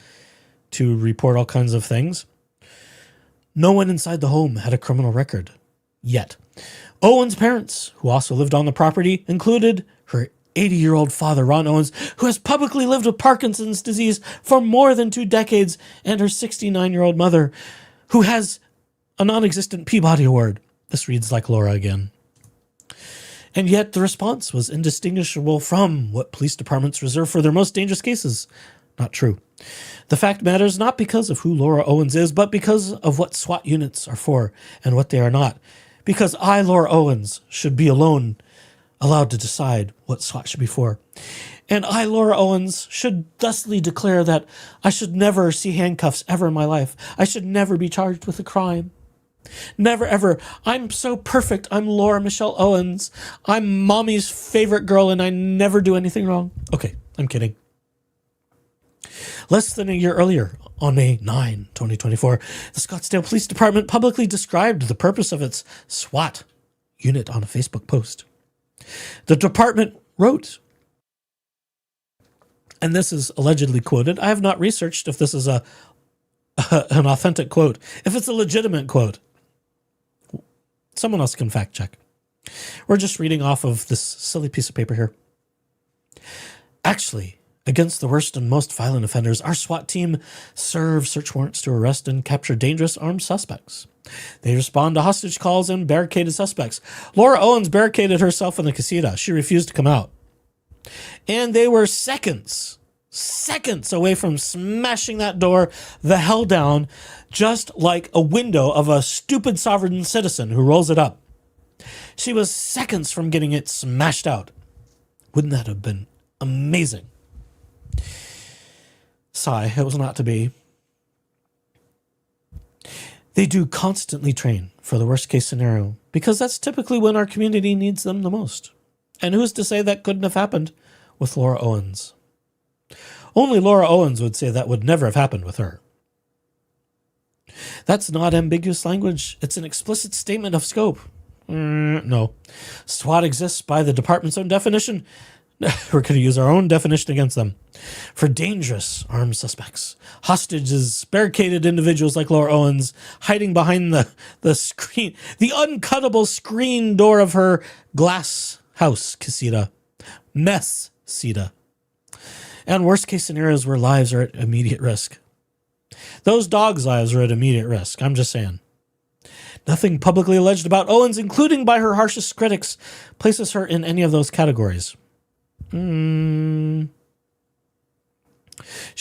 to report all kinds of things. No one inside the home had a criminal record. Yet. Owen's parents, who also lived on the property, included her 80-year-old father, Ron Owens, who has publicly lived with Parkinson's disease for more than 2 decades, and her 69-year-old mother, who has a non-existent Peabody Award. This reads like Laura again. And yet the response was indistinguishable from what police departments reserve for their most dangerous cases. Not true. The fact matters not because of who Laura Owens is, but because of what SWAT units are for and what they are not. Because I, Laura Owens, should be alone allowed to decide what SWAT should be for. And I, Laura Owens, should thusly declare that I should never see handcuffs ever in my life. I should never be charged with a crime. Never, ever. I'm so perfect. I'm Laura Michelle Owens. I'm mommy's favorite girl, and I never do anything wrong. Okay, I'm kidding. Less than a year earlier, on May 9, 2024, the Scottsdale Police Department publicly described the purpose of its SWAT unit on a Facebook post. The department wrote, and this is allegedly quoted. I have not researched if this is an authentic quote. If it's a legitimate quote, someone else can fact check. We're just reading off of this silly piece of paper here. Actually, against the worst and most violent offenders, our SWAT team serves search warrants to arrest and capture dangerous armed suspects. They respond to hostage calls and barricaded suspects. Laura Owens barricaded herself in the casita. She refused to come out. And they were seconds seconds away from smashing that door the hell down, just like a window of a stupid sovereign citizen who rolls it up. She was seconds from getting it smashed out. Wouldn't that have been amazing? Sigh, it was not to be. They do constantly train for the worst case scenario because that's typically when our community needs them the most. And who's to say that couldn't have happened with Laura Owens? Only Laura Owens would say that would never have happened with her. That's not ambiguous language. It's an explicit statement of scope. No. SWAT exists by the department's own definition. We're going to use our own definition against them. For dangerous armed suspects, hostages, barricaded individuals like Laura Owens, hiding behind the screen, the uncuttable screen door of her glass house, casita. Mess, cita. And worst case scenarios where lives are at immediate risk. Those dogs' lives are at immediate risk. I'm just saying. Nothing publicly alleged about Owens, including by her harshest critics, places her in any of those categories. She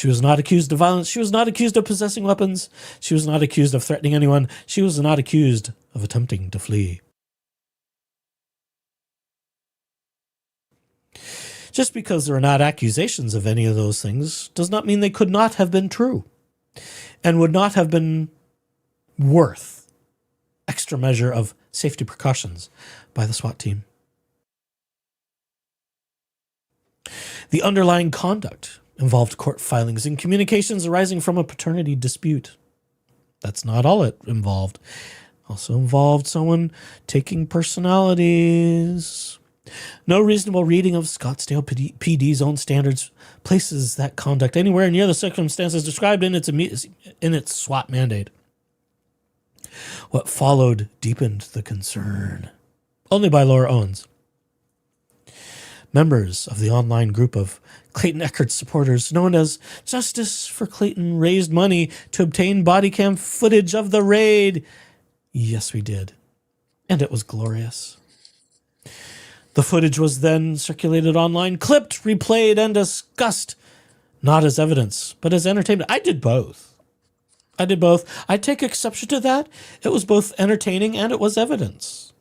was not accused of violence. She was not accused of possessing weapons. She was not accused of threatening anyone. She was not accused of attempting to flee. Just because there are not accusations of any of those things does not mean they could not have been true and would not have been worth extra measure of safety precautions by the SWAT team. The underlying conduct involved court filings and communications arising from a paternity dispute. That's not all it involved. Also involved someone taking personalities. No reasonable reading of Scottsdale PD's own standards places that conduct anywhere near the circumstances described in its SWAT mandate. What followed deepened the concern. Only by Laura Owens. Members of the online group of Clayton Eckert's supporters, known as Justice for Clayton, raised money to obtain body cam footage of the raid. Yes, we did. And it was glorious. The footage was then circulated online, clipped, replayed, and discussed. Not as evidence, but as entertainment. I did both. I take exception to that. It was both entertaining and it was evidence.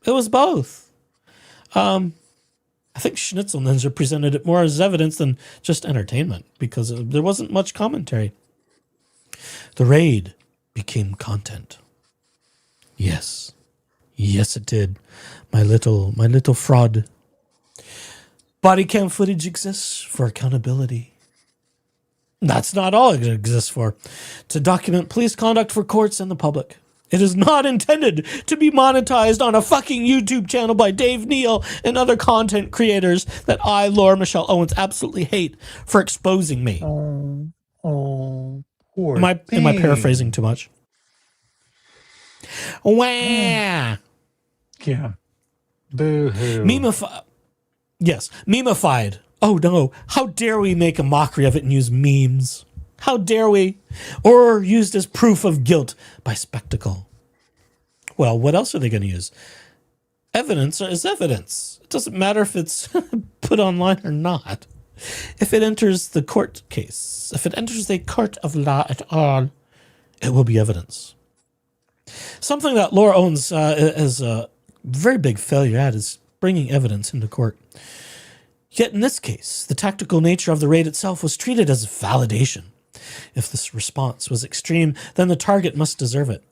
It was both. I think Schnitzel Ninja presented it more as evidence than just entertainment because there wasn't much commentary. The raid became content. Yes, it did. My little fraud. Body cam footage exists for accountability. That's not all it exists for. To document police conduct for courts and the public. It is not intended to be monetized on a fucking YouTube channel by Dave Neal and other content creators that I, Laura Michelle Owens, absolutely hate for exposing me. Poor Am I paraphrasing thing. too much? Wah! Yeah. Boo-hoo. Yes, memeified. Oh no, how dare we make a mockery of it and use memes? How dare we? Or used as proof of guilt by spectacle. Well, what else are they going to use? Evidence is evidence. It doesn't matter if it's put online or not. If it enters the court case, if it enters the court of law at all, it will be evidence. Something that Laura Owens is a very big failure at is bringing evidence into court. Yet in this case, the tactical nature of the raid itself was treated as validation. If this response was extreme, then the target must deserve it.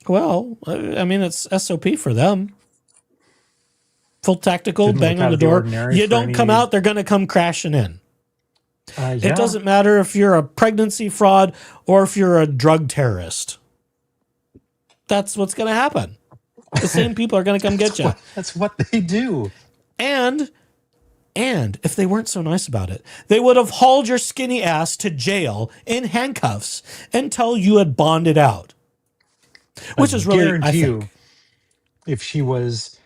Well, I mean, it's SOP for them. Full tactical, Didn't bang look on out the of the door. ordinary You for don't any- come out, they're going to come crashing in. Yeah. It doesn't matter if you're a pregnancy fraud or if you're a drug terrorist. That's what's going to happen. The same people are going to come get you. That's what they do. And if they weren't so nice about it, they would have hauled your skinny ass to jail in handcuffs until you had bonded out. Which is really, I guarantee think. you, if she was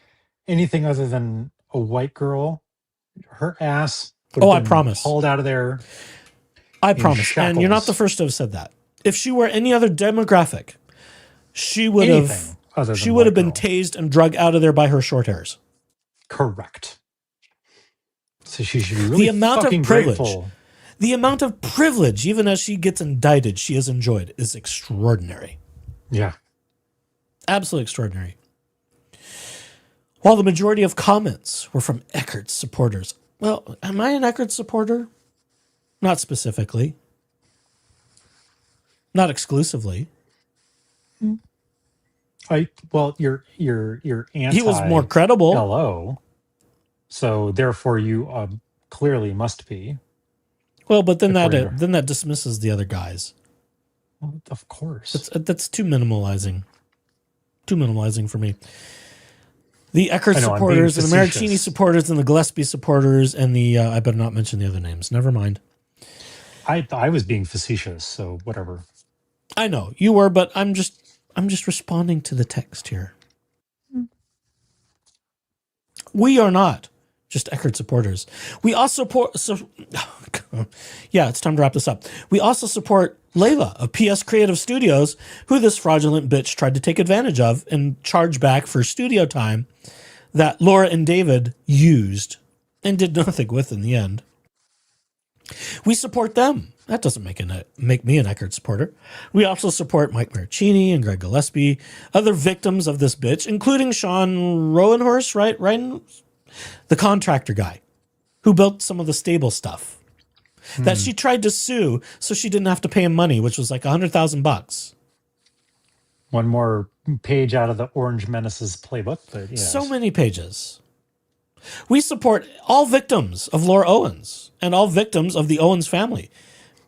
anything other than a white girl, her ass would Oh, I have been promise. hauled out of there. I in promise. And you're not shackles. the first to have said that. If she were any other demographic, she would Anything other have than been white girl. tased and drug out of there by her short hairs. Correct. So she should be really fucking grateful. The amount of privilege, even as she gets indicted, she has enjoyed is extraordinary. Yeah. Absolutely extraordinary. While the majority of comments were from Eckert's supporters. Well, am I an Eckert supporter? Not specifically. Not exclusively. You're anti. He was more credible. LO, so therefore you clearly must be. Well, but then that dismisses the other guys. Well, of course. That's too minimalizing. Too minimalizing for me. The Eckert supporters, and the Maricini supporters, and the Gillespie supporters, and the I better not mention the other names. Never mind. I was being facetious, so whatever. I know you were, but I'm just responding to the text here. We are not just Eckert supporters. We also support. Yeah, it's time to wrap this up. We also support Layla of PS Creative Studios, who this fraudulent bitch tried to take advantage of and charge back for studio time that Laura and David used and did nothing with in the end. We support them. That doesn't make me an Eckert supporter. We also support Mike Maricini and Greg Gillespie, other victims of this bitch, including Sean Rowenhorst, right? The contractor guy who built some of the stable stuff that she tried to sue so she didn't have to pay him money, which was like $100,000. One more page out of the Orange Menace's playbook, but yes. So many pages. We support all victims of Laura Owens and all victims of the Owens family,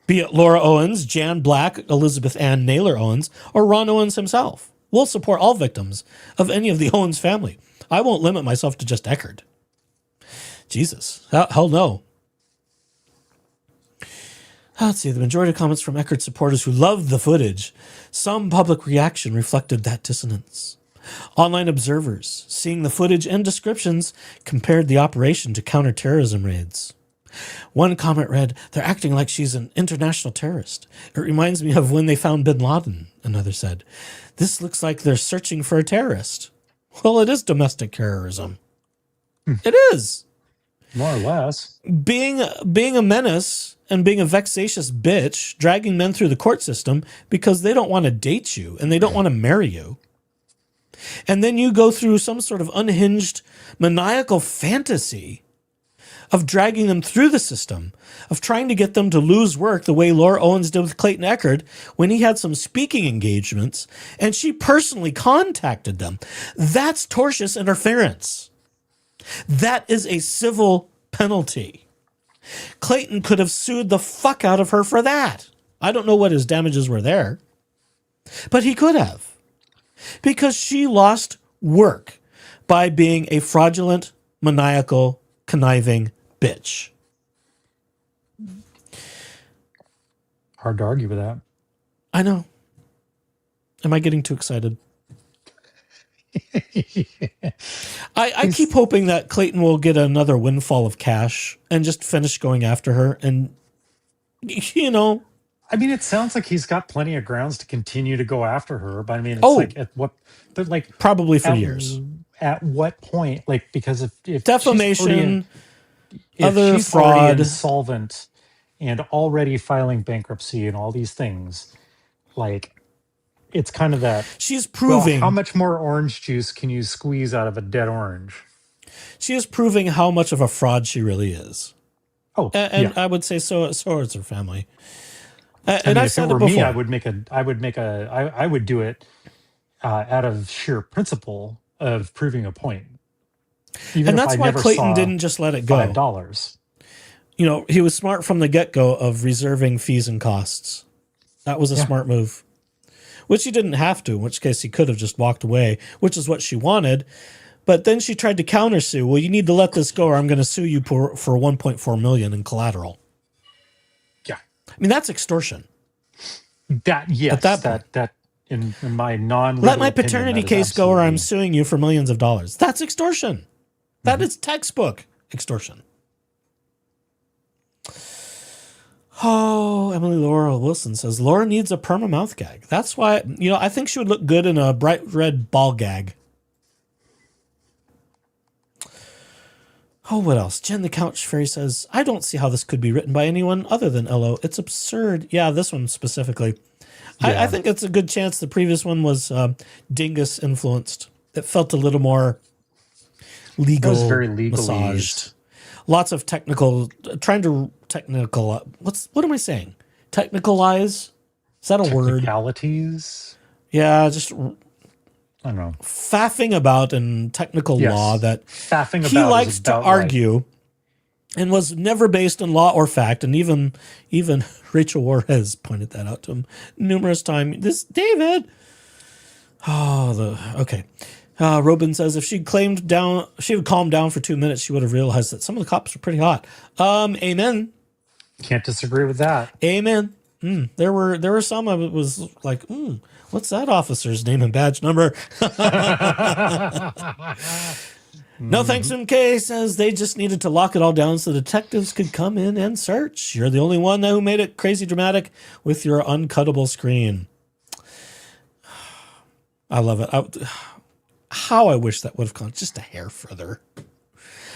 be it Laura Owens, Jan Black, Elizabeth Ann Naylor Owens, or Ron Owens himself. We'll support all victims of any of the Owens family. I won't limit myself to just Eckert. Jesus. Hell no. Let's see. The majority of comments from Eckert supporters who loved the footage. Some public reaction reflected that dissonance. Online observers, seeing the footage and descriptions, compared the operation to counterterrorism raids. One comment read, "They're acting like she's an international terrorist. It reminds me of when they found bin Laden," another said. "This looks like they're searching for a terrorist." Well, it is domestic terrorism. It is. More or less. Being a menace and being a vexatious bitch, dragging men through the court system because they don't want to date you and they don't want to marry you. And then you go through some sort of unhinged, maniacal fantasy of dragging them through the system, of trying to get them to lose work the way Laura Owens did with Clayton Eckert when he had some speaking engagements and she personally contacted them. That's tortious interference. That is a civil penalty. Clayton could have sued the fuck out of her for that. I don't know what his damages were there, but he could have. Because she lost work by being a fraudulent, maniacal, conniving bitch. Hard to argue with that. I know. Am I getting too excited? I keep hoping that Clayton will get another windfall of cash and just finish going after her. And, you know. I mean, it sounds like he's got plenty of grounds to continue to go after her. But I mean, it's like at what, but like probably for years. At what point? Like, because if defamation, other she's fraud, already insolvent, and already filing bankruptcy and all these things, like it's kind of that. She's proving how much more orange juice can you squeeze out of a dead orange? She is proving how much of a fraud she really is. Oh, and yeah. I would say so is her family. And if it were me, I would do it out of sheer principle of proving a point. Even and that's why Clayton didn't just let it go. $5. You know, he was smart from the get-go of reserving fees and costs. That was a smart move. Which he didn't have to, in which case he could have just walked away, which is what she wanted. But then she tried to countersue. Well, you need to let this go or I'm going to sue you for $1.4 million in collateral. I mean, that's extortion. That in my let my paternity case go, or I'm suing you for millions of dollars. That's extortion. That is textbook extortion. Oh, Emily Laura Wilson says Laura needs a perma mouth gag. That's why I think she would look good in a bright red ball gag. Oh, what else? Jen the Couch Fairy says, I don't see how this could be written by anyone other than LO. It's absurd. Yeah, this one specifically. I think it's a good chance the previous one was Dingus influenced. It felt a little more legal, it was very massaged. Lots of technical, what am I saying? Technicalize? Is that a word? Technicalities? Yeah, just I don't know. faffing about in technical law that faffing he likes to argue and was never based on law or fact. And even Rachel Juarez pointed that out to him numerous times. This David. Okay. Robin says if she had calmed down for 2 minutes, she would have realized that some of the cops were pretty hot. Amen. Can't disagree with that. Amen. There were some of it was like, what's that officer's name and badge number? No thanks, MK says they just needed to lock it all down so detectives could come in and search. You're the only one who made it crazy dramatic with your uncuttable screen. I love it. How I wish that would have gone just a hair further.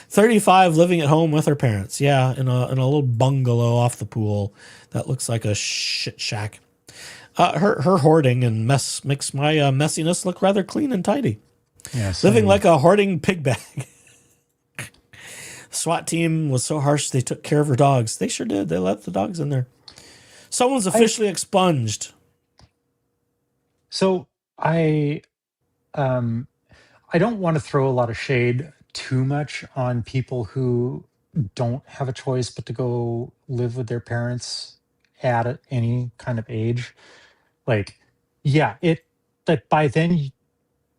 35, living at home with her parents. Yeah, in a little bungalow off the pool that looks like a shit shack. Her hoarding and mess makes my messiness look rather clean and tidy. Yeah, living like a hoarding pig bag. SWAT team was so harsh they took care of her dogs. They sure did. They left the dogs in there. Someone's officially expunged. So I don't want to throw a lot of shade too much on people who don't have a choice but to go live with their parents at any kind of age. Like, yeah, that by then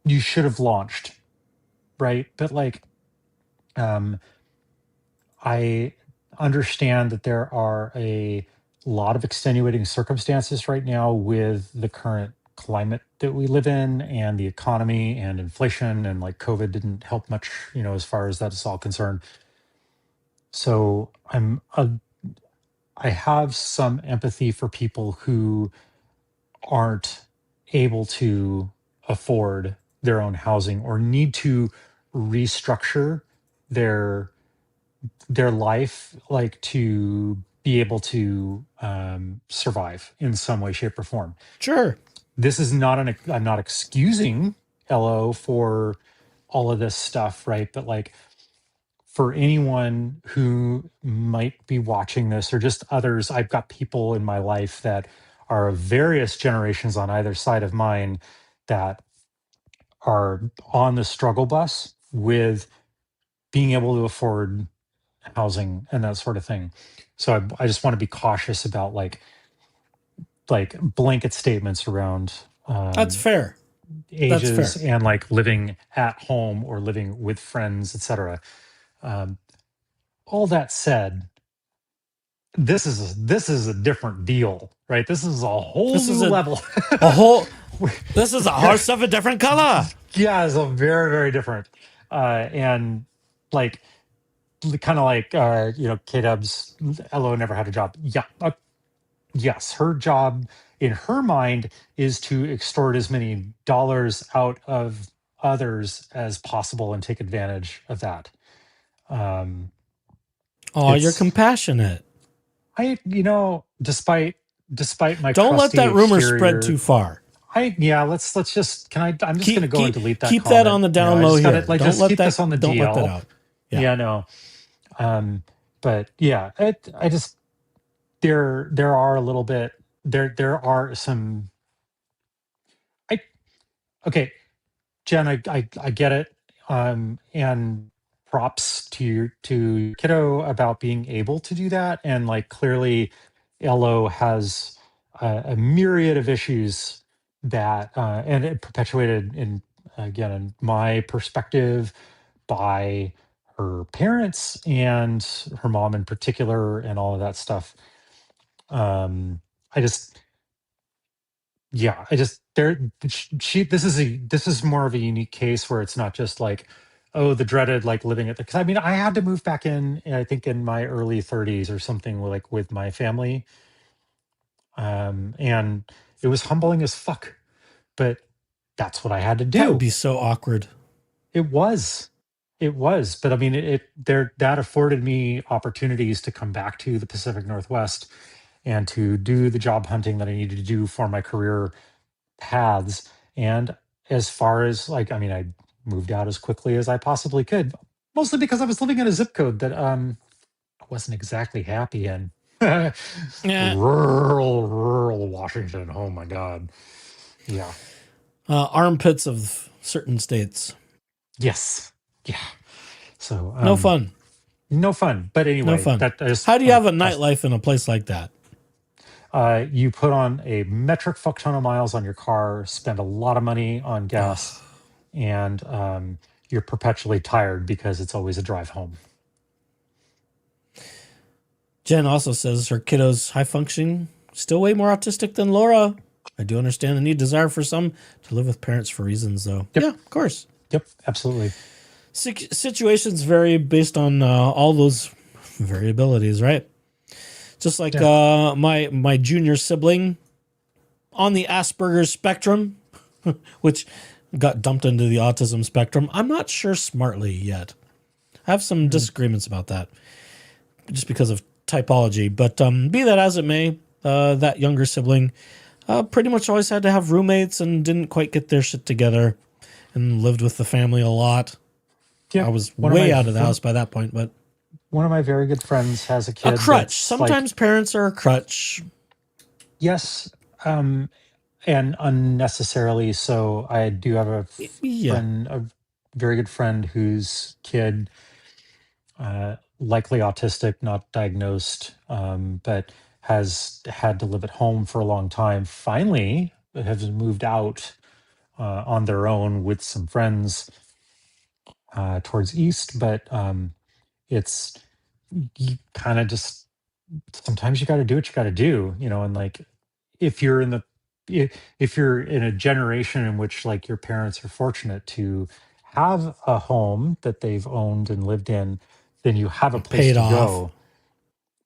you should have launched, right? But like, I understand that there are a lot of extenuating circumstances right now with the current climate that we live in and the economy and inflation, and like COVID didn't help much, as far as that's all concerned. So I have some empathy for people who aren't able to afford their own housing or need to restructure their life, like to be able to survive in some way, shape, or form. Sure. This is not I'm not excusing LO for all of this stuff, right? But like, for anyone who might be watching this or just others, I've got people in my life that are of various generations on either side of mine that are on the struggle bus with being able to afford housing and that sort of thing. So I just want to be cautious about like blanket statements around That's fair. ages. That's fair. And like living at home or living with friends, etc. All that said, this is a different deal, right? This is a whole new level. This is a horse of a different color. Yeah, it's a very, very different. And like, kind of like, K-Dub's LO never had a job. Yeah. Yes, her job in her mind is to extort as many dollars out of others as possible and take advantage of that. You're compassionate. Despite my don't let that rumor spread too far. Let's just I'm just going to go and delete that. Keep comment. that on the down low here. Don't let keep this on the don't DL. Let that out. Yeah, no. But yeah, I just there are a little bit there are some. Okay, Jen, I get it. And props to kiddo about being able to do that. And like, clearly LO has a myriad of issues that and it perpetuated in my perspective by her parents and her mom in particular and all of that stuff. This is more of a unique case where it's not just like, oh, the dreaded like living at the, because I mean, I had to move back in, I think in my early 30s or something, like with my family. And it was humbling as fuck, but that's what I had to do. That would be so awkward. It was. It was, but I mean, that afforded me opportunities to come back to the Pacific Northwest and to do the job hunting that I needed to do for my career paths. And as far as like, I mean, I moved out as quickly as I possibly could, mostly because I was living in a zip code that I wasn't exactly happy in. Yeah. Rural Washington. Oh my God. Yeah. Armpits of certain states. Yes. Yeah. So No fun. No fun. But anyway, No fun. that is How do you have a nightlife in a place like that? You put on a metric fuck ton of miles on your car, spend a lot of money on gas, and you're perpetually tired because it's always a drive home. Jen also says her kiddo's high functioning, still way more autistic than Laura. I do understand the need, desire for some to live with parents for reasons, though. Yep. Yeah, of course. Yep, absolutely. Situations vary based on all those variabilities, right? Just like my junior sibling on the Asperger's spectrum, which got dumped into the autism spectrum. I'm not sure smartly yet. I have some disagreements about that, just because of typology. But be that as it may, that younger sibling pretty much always had to have roommates and didn't quite get their shit together and lived with the family a lot. Yeah, I was way out of the house by that point, but one of my very good friends has a kid. A crutch. Sometimes parents are a crutch. Yes, and unnecessarily so. I do have a friend, a very good friend whose kid, likely autistic, not diagnosed, but has had to live at home for a long time. Finally, has moved out on their own with some friends towards east, but it's you kind of just sometimes you got to do what you got to do, and like if you're in the if you're in a generation in which like your parents are fortunate to have a home that they've owned and lived in, then you have a place to go,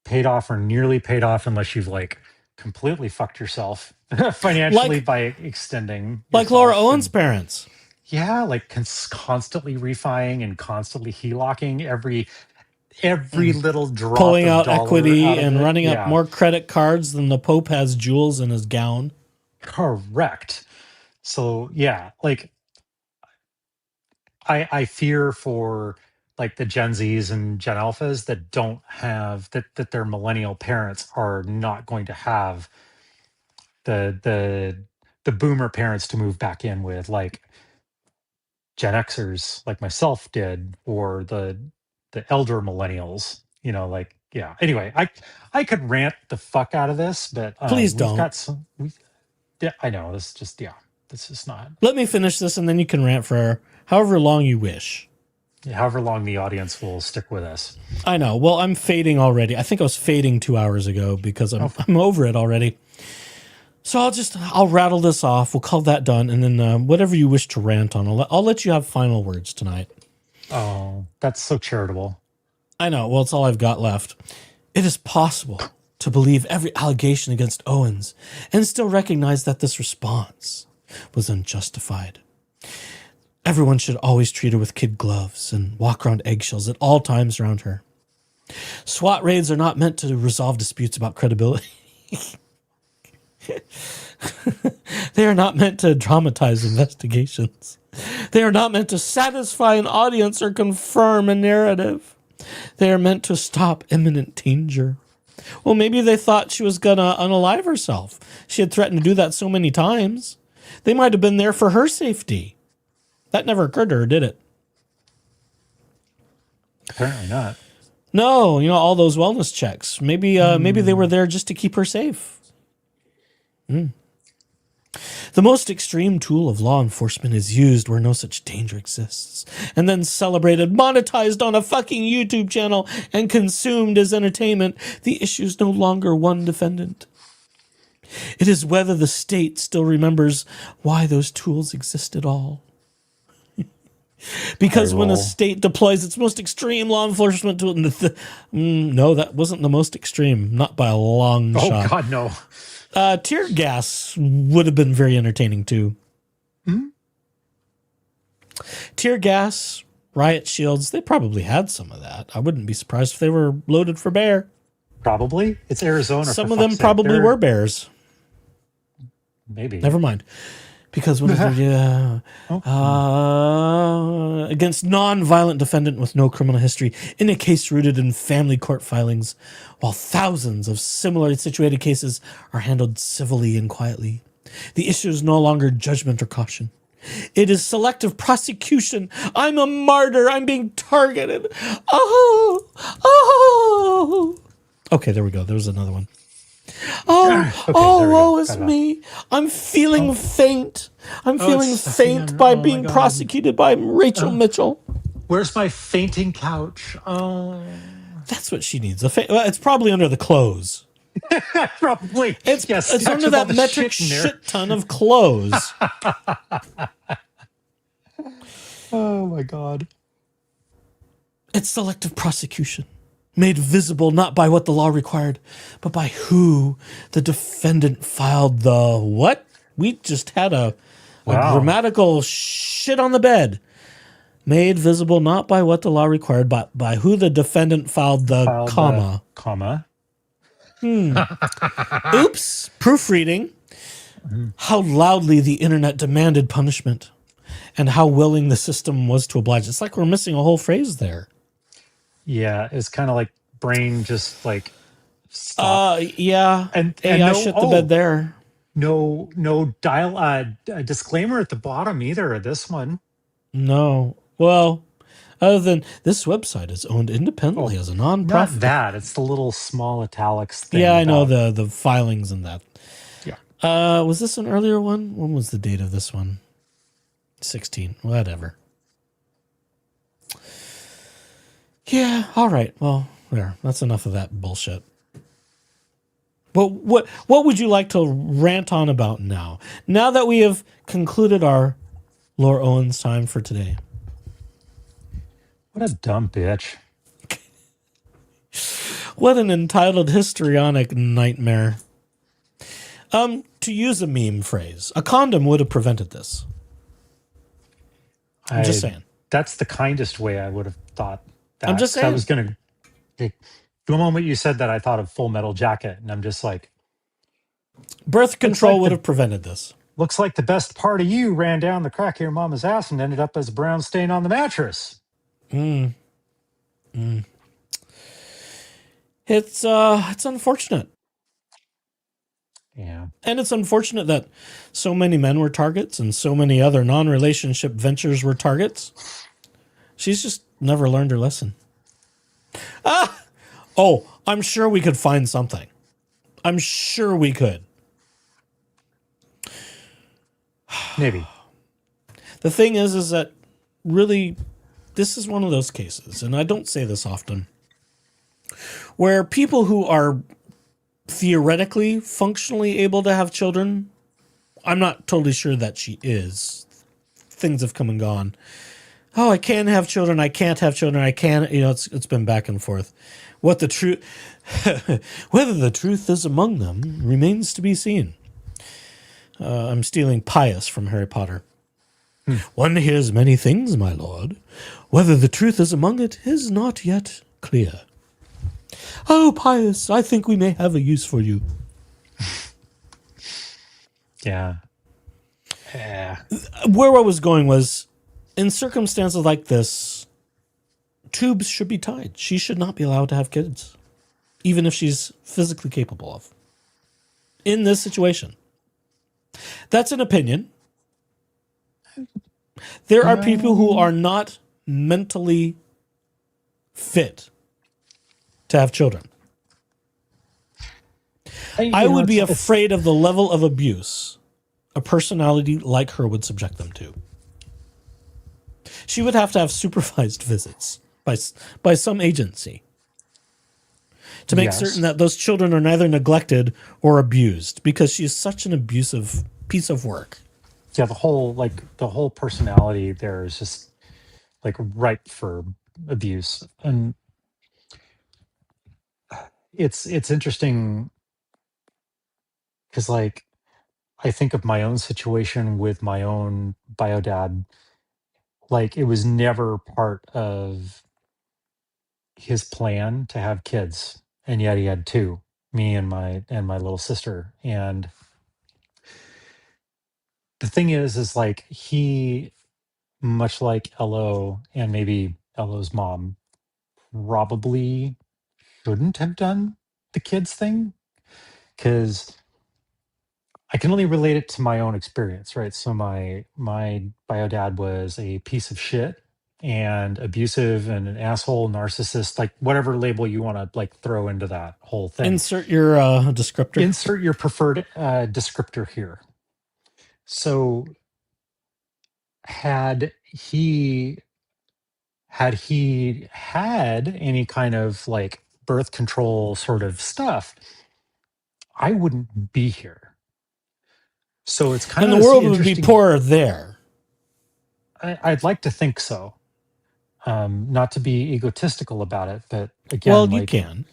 paid off or nearly paid off, unless you've like completely fucked yourself financially by extending like Laura Owens' parents. Yeah, like constantly refining and constantly HELOCing every little drop, pulling out equity and running up more credit cards than the Pope has jewels in his gown. Correct. So yeah, like I fear for like the Gen Zs and Gen Alphas that don't have that their millennial parents are not going to have the boomer parents to move back in with, like Gen Xers like myself did, or the elder millennials, like, yeah. Anyway, I could rant the fuck out of this, but please don't. Yeah, I know, this just, yeah, this is not. Let me finish this and then you can rant for however long you wish. However long the audience will stick with us. I know. Well, I'm fading already. I think I was fading 2 hours ago because I'm over it already. So I'll rattle this off. We'll call that done. And then whatever you wish to rant on, I'll let you have final words tonight. Oh, that's so charitable. I know. Well, it's all I've got left. It is possible to believe every allegation against Owens and still recognize that this response was unjustified. Everyone should always treat her with kid gloves and walk around eggshells at all times around her. SWAT raids are not meant to resolve disputes about credibility. They are not meant to dramatize investigations. They are not meant to satisfy an audience or confirm a narrative. They are meant to stop imminent danger. Well, maybe they thought she was gonna unalive herself. She had threatened to do that so many times. They might have been there for her safety. That never occurred to her, did it? Apparently not. No, all those wellness checks. Maybe they were there just to keep her safe. The most extreme tool of law enforcement is used where no such danger exists, and then celebrated, monetized on a fucking YouTube channel, and consumed as entertainment. The issue is no longer one defendant. It is whether the state still remembers why those tools exist at all. Because when a state deploys its most extreme law enforcement tool, no, that wasn't the most extreme, not by a long shot. Oh God, no. Tear gas would have been very entertaining too. Tear gas riot shields. They probably had some of that. I wouldn't be surprised if they were loaded for bear. Probably. It's Arizona. Some of them probably were bears. Maybe. Never mind. Because against non-violent defendant with no criminal history in a case rooted in family court filings, while thousands of similarly situated cases are handled civilly and quietly. The issue is no longer judgment or caution. It is selective prosecution. I'm a martyr. I'm being targeted. Oh. Okay, there we go. There was another one. Woe is me. I'm feeling faint. I'm feeling faint by being prosecuted by Rachel Mitchell. Where's my fainting couch? Oh. That's what she needs. It's probably under the clothes. Probably. It's under that metric shit ton of clothes. Oh my God. It's selective prosecution, made visible not by what the law required, but by who the defendant filed the what? We just had a grammatical shit on the bed. Made visible not by what the law required, but by who the defendant filed the comma. Oops. Proofreading. How loudly the internet demanded punishment and how willing the system was to oblige. It's like we're missing a whole phrase there. Yeah, it's kind of like brain just like stop. Yeah. And I shit the bed there. No disclaimer at the bottom either of this one. No. Well, other than this website is owned independently as a nonprofit. Not that. It's the little small italics thing. Yeah, I know the filings and that. Yeah. Was this an earlier one? When was the date of this one? 16. Whatever. Yeah, all right. Well, there. That's enough of that bullshit. But what would you like to rant on about now? Now that we have concluded our Laura Owens time for today. What a dumb bitch. What an entitled histrionic nightmare. To use a meme phrase, a condom would have prevented this. I'm just saying. That's the kindest way I would have thought that. I'm just saying. I was going to... The moment you said that, I thought of Full Metal Jacket, and I'm just like... Birth control would have prevented this. Looks like the best part of you ran down the crack of your mama's ass and ended up as a brown stain on the mattress. It's unfortunate. Yeah. And it's unfortunate that so many men were targets and so many other non-relationship ventures were targets. She's just never learned her lesson. Oh, I'm sure we could find something. I'm sure we could. Maybe. The thing is that really, this is one of those cases, and I don't say this often, where people who are theoretically, functionally able to have children, I'm not totally sure that she is. Things have come and gone. Oh, I can have children. I can't have children. I can. It's been back and forth. What the truth, whether the truth is among them, remains to be seen. I'm stealing Pious from Harry Potter. One hears many things, my lord. Whether the truth is among it is not yet clear. Oh, Pious, I think we may have a use for you. Yeah. Where I was going was, in circumstances like this, tubes should be tied. She should not be allowed to have kids, even if she's physically capable of. In this situation. That's an opinion. There are people who are not mentally fit to have children. I would be afraid of the level of abuse a personality like her would subject them to. She would have to have supervised visits by some agency to make certain that those children are neither neglected or abused, because she is such an abusive piece of work. Yeah, the whole personality there is just like ripe for abuse. And it's interesting because, like, I think of my own situation with my own bio dad, like it was never part of his plan to have kids, and yet he had two, me and my little sister. And the thing is like he, much like Lo and maybe Lo's mom, probably shouldn't have done the kids thing, because I can only relate it to my own experience, right? So my bio dad was a piece of shit and abusive and an asshole, narcissist, like whatever label you want to like throw into that whole thing. Insert your descriptor. Insert your preferred descriptor here. So had he had any kind of like birth control sort of stuff, I wouldn't be here. So it's kind And of the world would be interesting. poorer there. I'd like to think so. Not to be egotistical about it, but again, Well, you like can.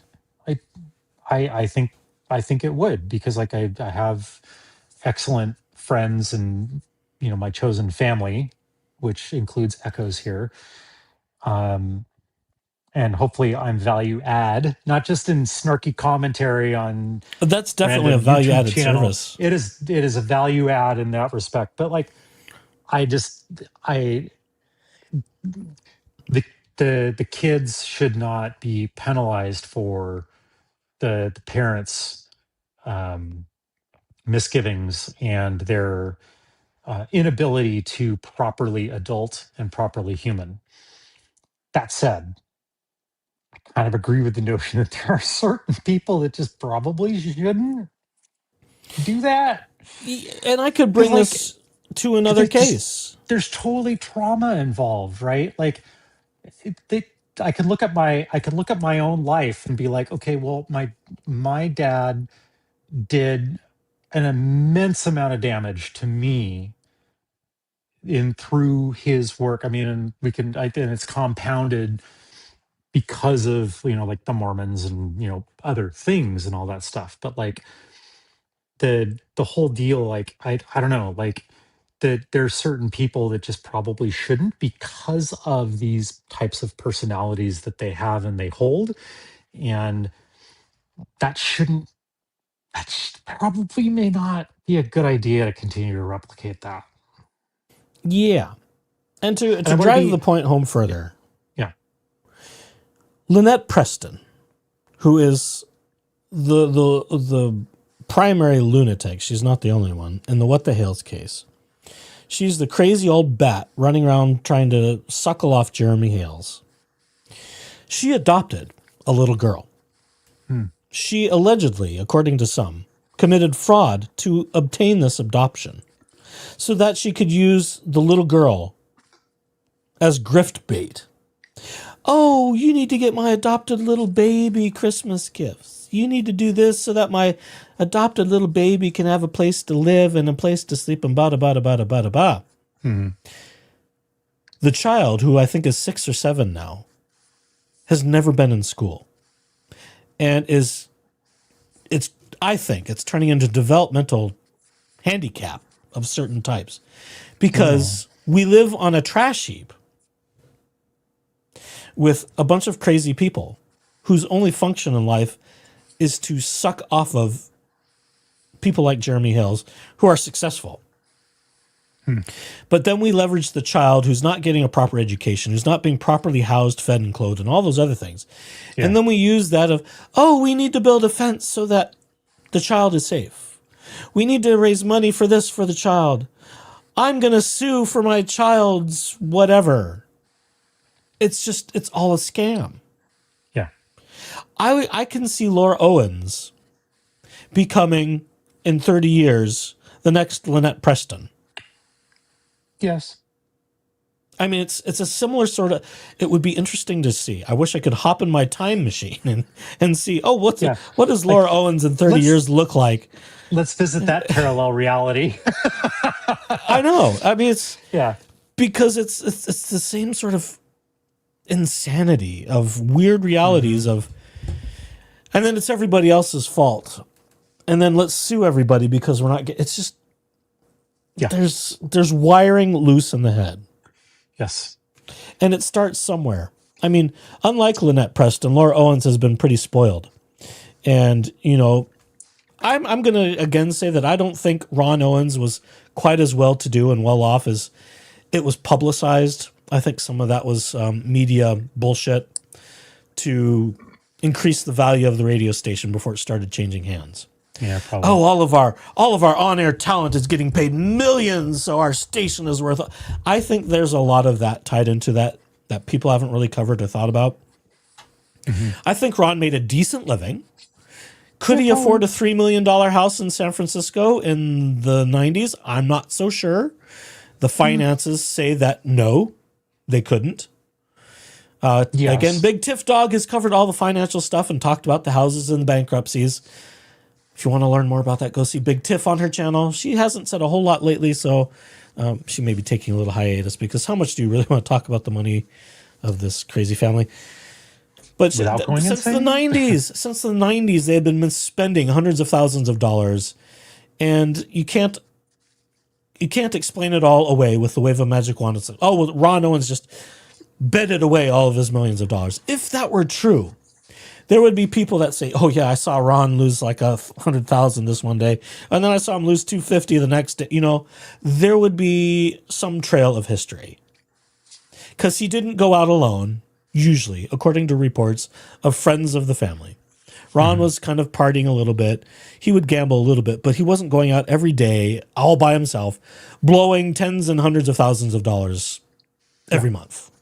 I think it would, because like I have excellent friends and my chosen family, which includes Echoes here. And hopefully I'm value add, not just in snarky commentary on That's definitely a random value YouTube added channel. service. It is a value add in that respect. But like I the kids should not be penalized for the parents' misgivings and their inability to properly adult and properly human. That said, I kind of agree with the notion that there are certain people that just probably shouldn't do that. And I could 'Cause, bring like, this to another case. there's totally trauma involved, right? Like I could look at my own life and be like, okay, well, my dad did an immense amount of damage to me in through his work. I mean, and and it's compounded because of like the Mormons and other things and all that stuff. But like the whole deal, like I don't know, like that there's certain people that just probably shouldn't, because of these types of personalities that they have and they hold, and that shouldn't probably may not be a good idea to continue to replicate that. Yeah. And to I wanna drive be- the point home further, Yeah. Lynette Preston, who is the primary lunatic, she's not the only one, in the What the Hales case. She's the crazy old bat running around trying to suckle off Jeremy Hales. She adopted a little girl. She allegedly, according to some, committed fraud to obtain this adoption so that she could use the little girl as grift bait. Oh, you need to get my adopted little baby Christmas gifts. You need to do this so that my adopted little baby can have a place to live and a place to sleep and bada bada bada bada ba. The child, who I think is 6 or 7 now, has never been in school. And I think it's turning into developmental handicap of certain types, because we live on a trash heap with a bunch of crazy people whose only function in life is to suck off of people like Jeremy Hills who are successful. But then we leverage the child who's not getting a proper education, who's not being properly housed, fed, and clothed, and all those other things. Yeah. And then we use that of, we need to build a fence so that the child is safe. We need to raise money for this for the child. I'm going to sue for my child's whatever. It's all a scam. Yeah. I can see Laura Owens becoming, in 30 years, the next Lynette Preston. Yes. I mean, it's a similar sort of. It would be interesting to see. I wish I could hop in my time machine and see. Oh, what does Laura Owens in 30 years look like? Let's visit that parallel reality. I know. I mean, it's because it's the same sort of insanity of weird realities of, and then it's everybody else's fault, and then let's sue everybody because we're not. It's just there's wiring loose in the head. Yes. And it starts somewhere. I mean, unlike Lynette Preston, Laura Owens has been pretty spoiled. And, I'm going to again say that I don't think Ron Owens was quite as well-to-do and well-off as it was publicized. I think some of that was media bullshit to increase the value of the radio station before it started changing hands. Yeah, probably. Oh, all of our on-air talent is getting paid millions, so our station is worth. I think there's a lot of that tied into that people haven't really covered or thought about. Mm-hmm. I think Ron made a decent living. Could he afford a $3 million house in San Francisco in the 90s? I'm not so sure. The finances say that no, they couldn't. Yes. Again, Big Tiff Dog has covered all the financial stuff and talked about the houses and the bankruptcies. If you want to learn more about that, go see Big Tiff on her channel. She hasn't said a whole lot lately, so she may be taking a little hiatus because how much do you really want to talk about the money of this crazy family? But since the 90s, they had been misspending hundreds of thousands of dollars, and you can't explain it all away with the wave of a magic wand. It's like, oh, well, Ron Owens just bedded away all of his millions of dollars. If that were true, there would be people that say, oh yeah, I saw Ron lose like 100,000 this one day, and then I saw him lose 250 the next day. There would be some trail of history because he didn't go out alone. Usually, according to reports of friends of the family, Ron was kind of partying a little bit. He would gamble a little bit, but he wasn't going out every day all by himself, blowing tens and hundreds of thousands of dollars every month.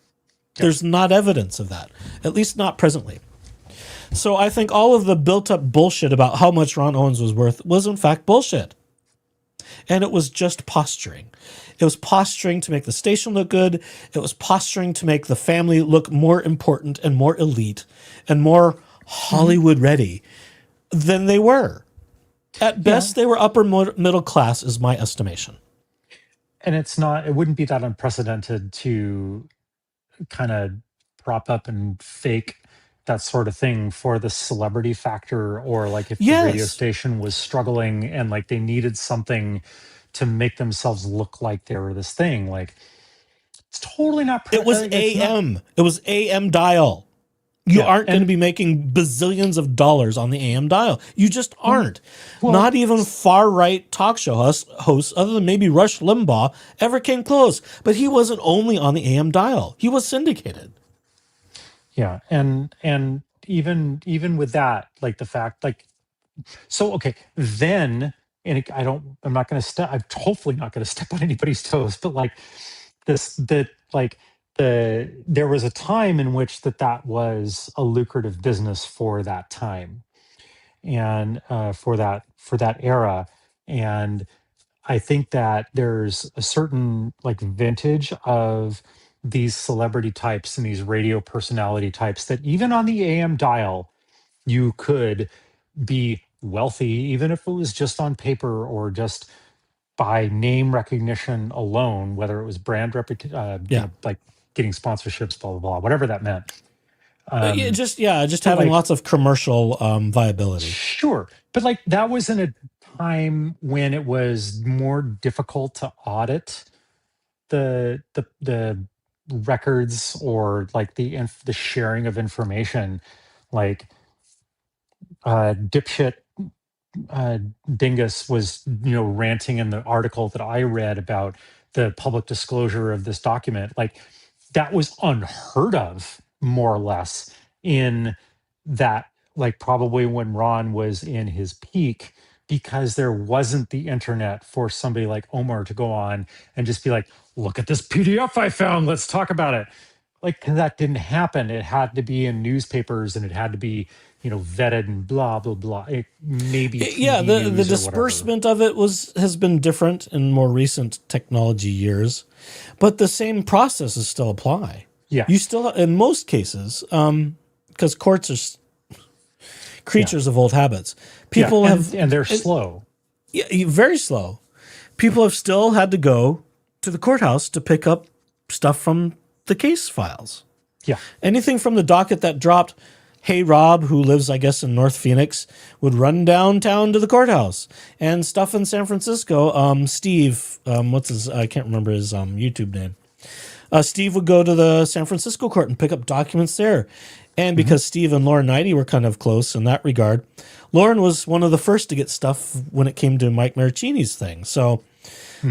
Yeah. There's not evidence of that, at least not presently. So I think all of the built-up bullshit about how much Ron Owens was worth was in fact bullshit. And it was just posturing. It was posturing to make the station look good. It was posturing to make the family look more important and more elite and more Hollywood ready than they were. At best, they were upper middle class is my estimation. And it wouldn't be that unprecedented to kind of prop up and fake that sort of thing for the celebrity factor, or like if the radio station was struggling and like they needed something to make themselves look like they were this thing. Like it's totally not. It was AM. It was AM dial. You aren't going to be making bazillions of dollars on the AM dial. You just aren't. Well, not even far-right talk show hosts, other than maybe Rush Limbaugh, ever came close. But he wasn't only on the AM dial. He was syndicated. Yeah, and even with that, like the fact, like, so okay, then, and I'm not going to step. I'm hopefully not going to step on anybody's toes, but like there was a time in which that was a lucrative business for that time, and for that era, and I think that there's a certain like vintage of these celebrity types and these radio personality types that even on the AM dial, you could be wealthy, even if it was just on paper or just by name recognition alone, whether it was brand like getting sponsorships, blah, blah, blah, whatever that meant. Just having lots of commercial viability. Sure. But like that was in a time when it was more difficult to audit the records or like the sharing of information. Like dipshit Dingus was ranting in the article that I read about the public disclosure of this document. Like that was unheard of, more or less, in that, like probably when Ron was in his peak, because there wasn't the internet for somebody like Omar to go on and just be like, look at this PDF I found, let's talk about it. Like that didn't happen. It had to be in newspapers and it had to be vetted and blah blah blah. It maybe the disbursement of it has been different in more recent technology years, but the same processes still apply. Yeah, you still in most cases, because courts are creatures of old habits. People and they're slow. Yeah, very slow. People have still had to go to the courthouse to pick up stuff from the case files. Yeah, anything from the docket that dropped. Hey Rob, who lives, I guess, in North Phoenix, would run downtown to the courthouse. And stuff in San Francisco, Steve, I can't remember his YouTube name. Steve would go to the San Francisco court and pick up documents there. And because Steve and Lauren Knighty were kind of close in that regard, Lauren was one of the first to get stuff when it came to Mike Maricini's thing. So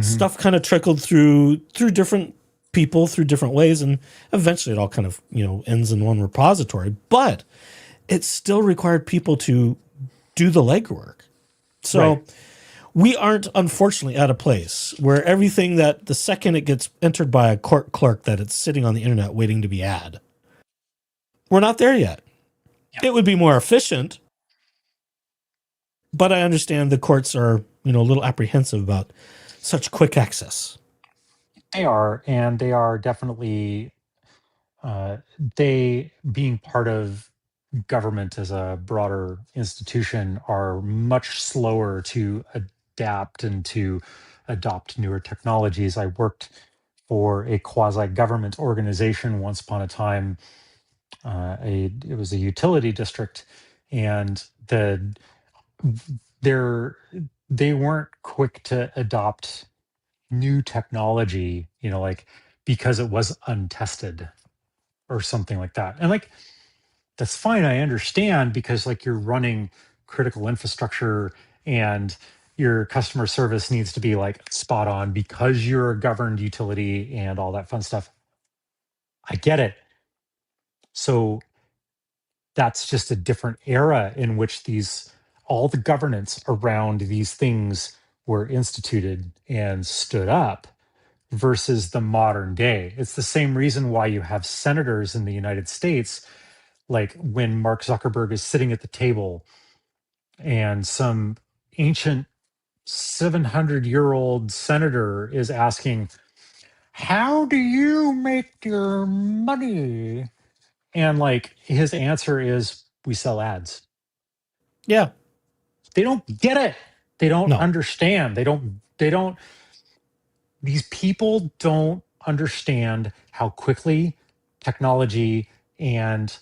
stuff kind of trickled through different people through different ways, and eventually it all kind of ends in one repository. But it still required people to do the legwork. So we aren't, unfortunately, at a place where everything that the second it gets entered by a court clerk that it's sitting on the internet waiting to be ad. We're not there yet. Yeah. It would be more efficient, but I understand the courts are, a little apprehensive about such quick access. They are, and they are definitely, they being part of government as a broader institution are much slower to adapt and to adopt newer technologies. I worked for a quasi-government organization once upon a time. It was a utility district, and they weren't quick to adopt new technology, because it was untested or something like that. And that's fine. I understand, because you're running critical infrastructure and your customer service needs to be spot on because you're a governed utility and all that fun stuff. I get it. So that's just a different era in which all the governance around these things were instituted and stood up versus the modern day. It's the same reason why you have senators in the United States, like when Mark Zuckerberg is sitting at the table and some ancient 700-year-old senator is asking, how do you make your money? And his answer is, we sell ads. Yeah. They don't get it. They don't understand. These people don't understand how quickly technology and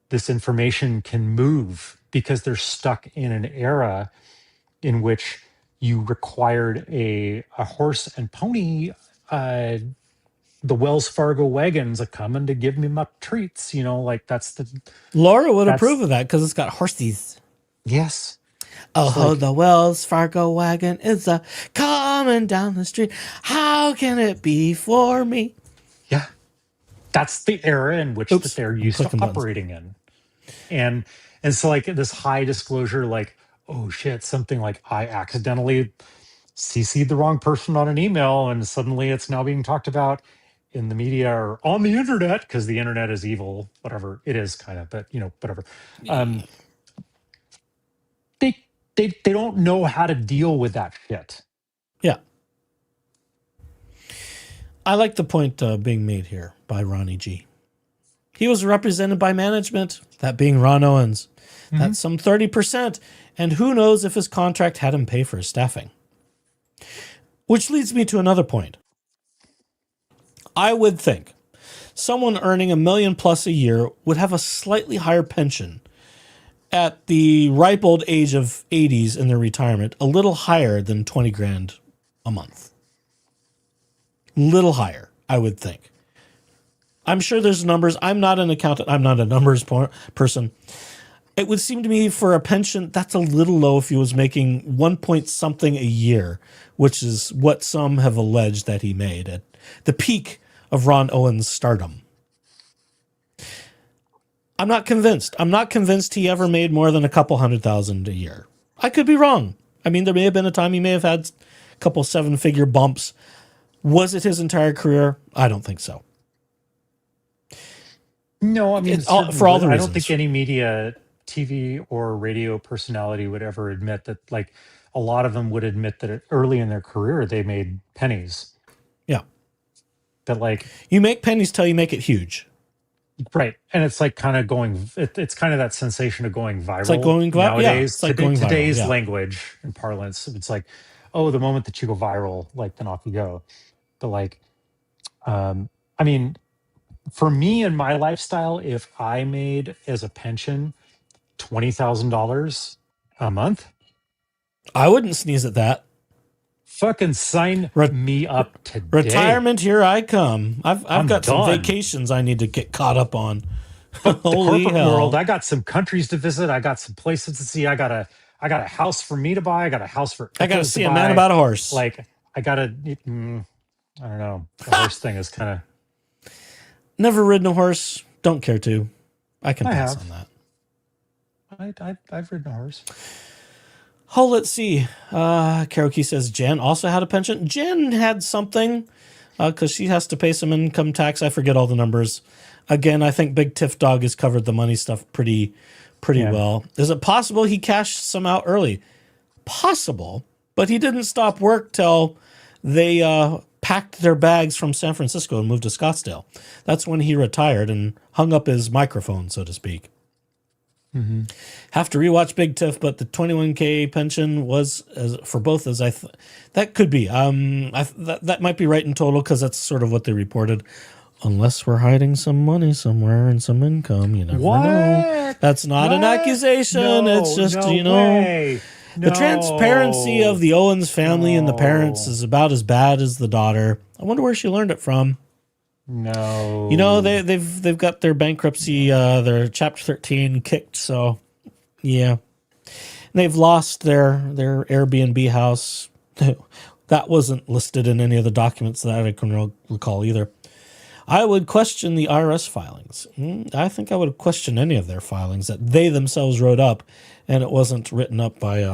this information can move, because they're stuck in an era in which you required a horse and pony, the Wells Fargo wagons are coming to give me my treats. That's Laura would approve of that because it's got horses. Yes. Oh, the Wells Fargo wagon is coming down the street. How can it be for me? Yeah. That's the era in which that they're used to operating in. And so this high disclosure, oh shit, something I accidentally CC'd the wrong person on an email and suddenly it's now being talked about in the media or on the internet, because the internet is evil, whatever it is, kind of, but whatever. They don't know how to deal with that shit. Yeah. I like the point being made here by Ronnie G. He was represented by management, that being Ron Owens. That's some 30%, and who knows if his contract had him pay for his staffing. Which leads me to another point. I would think someone earning $1 million plus a year would have a slightly higher pension at the ripe old age of 80s in their retirement, a little higher than 20 grand a month. Little higher, I would think. I'm sure there's numbers. I'm not an accountant. I'm not a numbers person. It would seem to me for a pension, that's a little low if he was making 1 point something a year, which is what some have alleged that he made at the peak of Ron Owens' stardom. I'm not convinced. I'm not convinced he ever made more than a couple $100,000 a year. I could be wrong. I mean, there may have been a time he may have had a couple 7-figure bumps. Was it his entire career? I don't think so. No, I mean, for all the reasons. I don't think any media, TV or radio personality would ever admit that, a lot of them would admit that early in their career, they made pennies. Yeah. That you make pennies till you make it huge. Right. And it's kind of going, it's kind of that sensation of going viral. It's like going viral. Nowadays, Yeah, today's viral, language and parlance, it's oh, the moment that you go viral, then off you go. But I mean, for me and my lifestyle, if I made as a pension $20,000 a month, I wouldn't sneeze at that. Fucking sign me up today. Retirement, here I come. I've got some done. vacations I need to get caught up on. Fuck the Holy corporate hell. world. I got some countries to visit. I got some places to see. I got a house for me to buy. I got a house for I got to Echoes see to a man buy. about a horse. Like, I got to, I don't know. The horse thing is kind of. Never ridden a horse. Don't care to. I can pass on that. I've ridden a horse. Oh, let's see. Karaoke says Jen also had a pension. Jen had something because she has to pay some income tax. I forget all the numbers. Again, I think Big Tiff Dog has covered the money stuff pretty well. Is it possible he cashed some out early? Possible, but he didn't stop work till they packed their bags from San Francisco and moved to Scottsdale. That's when he retired and hung up his microphone, so to speak. Mm-hmm. Have to rewatch Big Tiff, but the 21K pension was for both as that could be. That might be right in total because that's sort of what they reported. Unless we're hiding some money somewhere and some income, you never know. That's not an accusation. It's just the transparency of the Owens family and the parents is about as bad as the daughter. I wonder where she learned it from. No, they've got their bankruptcy, their Chapter 13 kicked. So, yeah, they've lost their Airbnb house. That wasn't listed in any of the documents that I can recall either. I would question the IRS filings. I think I would question any of their filings that they themselves wrote up, and it wasn't written up by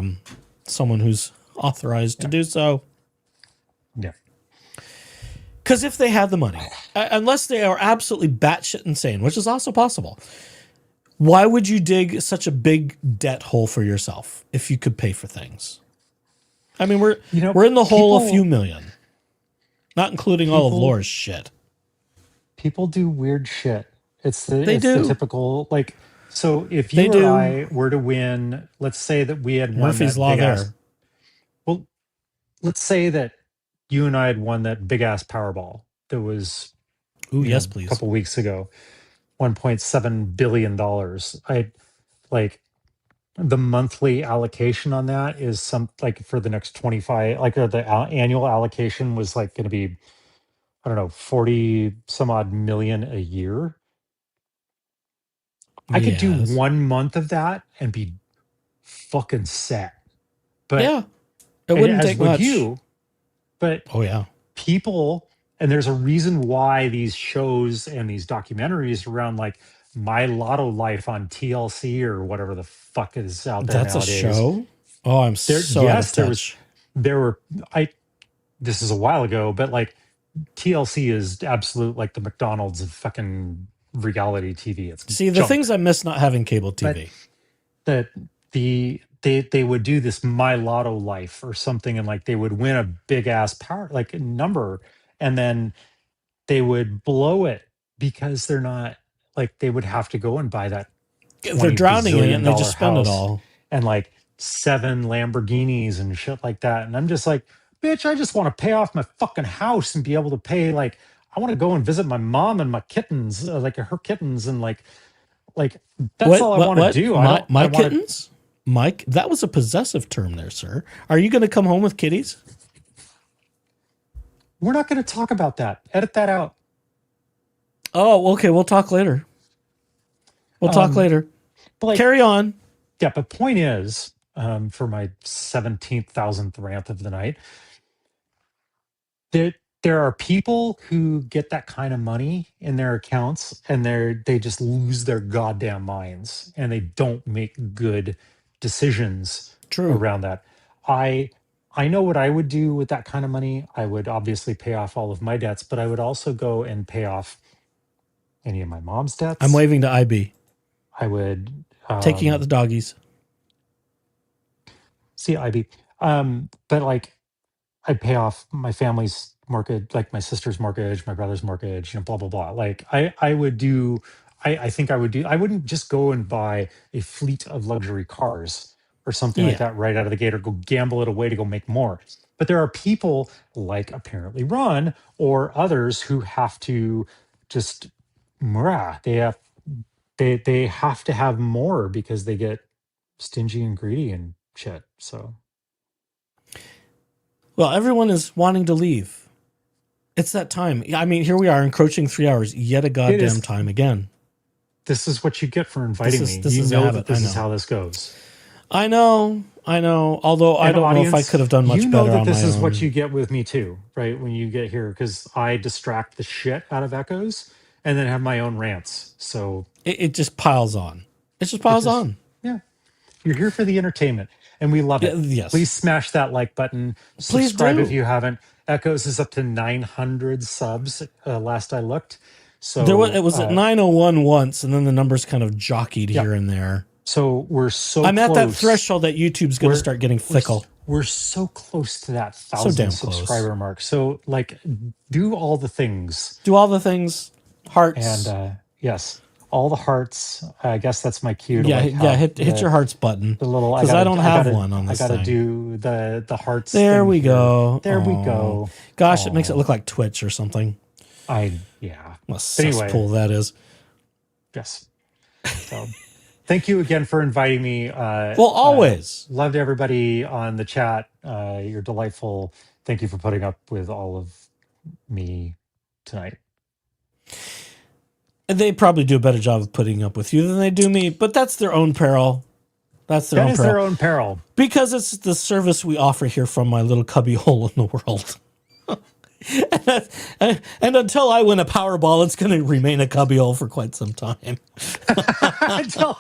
someone who's authorized to do so. Yeah. Because if they had the money, unless they are absolutely batshit insane, which is also possible, why would you dig such a big debt hole for yourself if you could pay for things? I mean, we're in the hole a few million, not including all of Laura's shit. People do weird shit. It's the typical, like, so if you or I were to win, let's say that we had won Murphy's Law there. Well, let's say that you and I had won that big ass Powerball that was yes, please, a couple weeks ago, $1.7 billion. I like the monthly allocation on that is for the next 25, the annual allocation was like going to be, I don't know, 40 some odd million a year. I could do 1 month of that and be fucking set. But yeah, it wouldn't take much. But oh yeah, people, and there's a reason why these shows and these documentaries around like My Lotto Life on TLC or whatever the fuck is out there nowadays. That's a show? Oh, I'm so out of touch. This is a while ago, but like TLC is absolute like the McDonald's of fucking reality TV. It's the things I miss not having cable TV. But they would do this My Lotto Life or something, and like they would win a big ass power like number, and then they would blow it because they're not like they would have to go and buy that. They're drowning in it and they just spend it all. And like 7 Lamborghinis and shit like that. And I'm just like, bitch, I just want to pay off my fucking house and be able to pay, like, I want to go and visit my mom and my kittens, like her kittens, and like that's all I want to do. My kittens? Mike, that was a possessive term there, sir. Are you going to come home with kitties? We're not going to talk about that. Edit that out. Oh, okay. We'll talk later. We'll talk later. Like, carry on. Yeah, but point is, for my 17,000th rant of the night, there are people who get that kind of money in their accounts and they just lose their goddamn minds and they don't make good decisions around that. I know what I would do with that kind of money. I would obviously pay off all of my debts, but I would also go and pay off any of my mom's debts. I'm waving to IB. I would taking out the doggies. See, IB. But like I'd pay off my family's mortgage, like my sister's mortgage, my brother's mortgage, blah, blah, blah. Like I would do, I think I would do, I wouldn't just go and buy a fleet of luxury cars or something like that right out of the gate or go gamble it away to go make more. But there are people like apparently Ron or others who have to just, they have to have more because they get stingy and greedy and shit. So. Well, everyone is wanting to leave. It's that time. I mean, here we are encroaching 3 hours yet a goddamn time again. This is what you get for inviting me. This You is a know habit. that this is how this goes. I know. Although I don't know if I could have done much better on my own. You know that this is what you get with me too, right? When you get here, because I distract the shit out of echoes and then have my own rants. So it just piles on. It just piles on. Yeah. You're here for the entertainment, and we love it. Yes. Please smash that like button. Please Subscribe do. if you haven't. Echoes is up to 900 subs. Last I looked. So it was at 901 once, and then the numbers kind of jockeyed here and there. So we're so I'm close. at that threshold that YouTube's going to start getting fickle. We're so close to that 1,000 subscriber mark. So like, do all the things. Do all the things. Hearts. And yes, all the hearts. I guess that's my cue. Hit your hearts button. The little, because I don't have one on this I gotta thing. do the hearts. There we go. There we go. Gosh, it makes it look like Twitch or something. What a cesspool that is. Yes. So, thank you again for inviting me. Well, always. Loved everybody on the chat. You're delightful. Thank you for putting up with all of me tonight. And they probably do a better job of putting up with you than they do me, but that's their own peril. That is their own peril. Because it's the service we offer here from my little cubby hole in the world. and until I win a Powerball, it's going to remain a cubbyhole for quite some time. until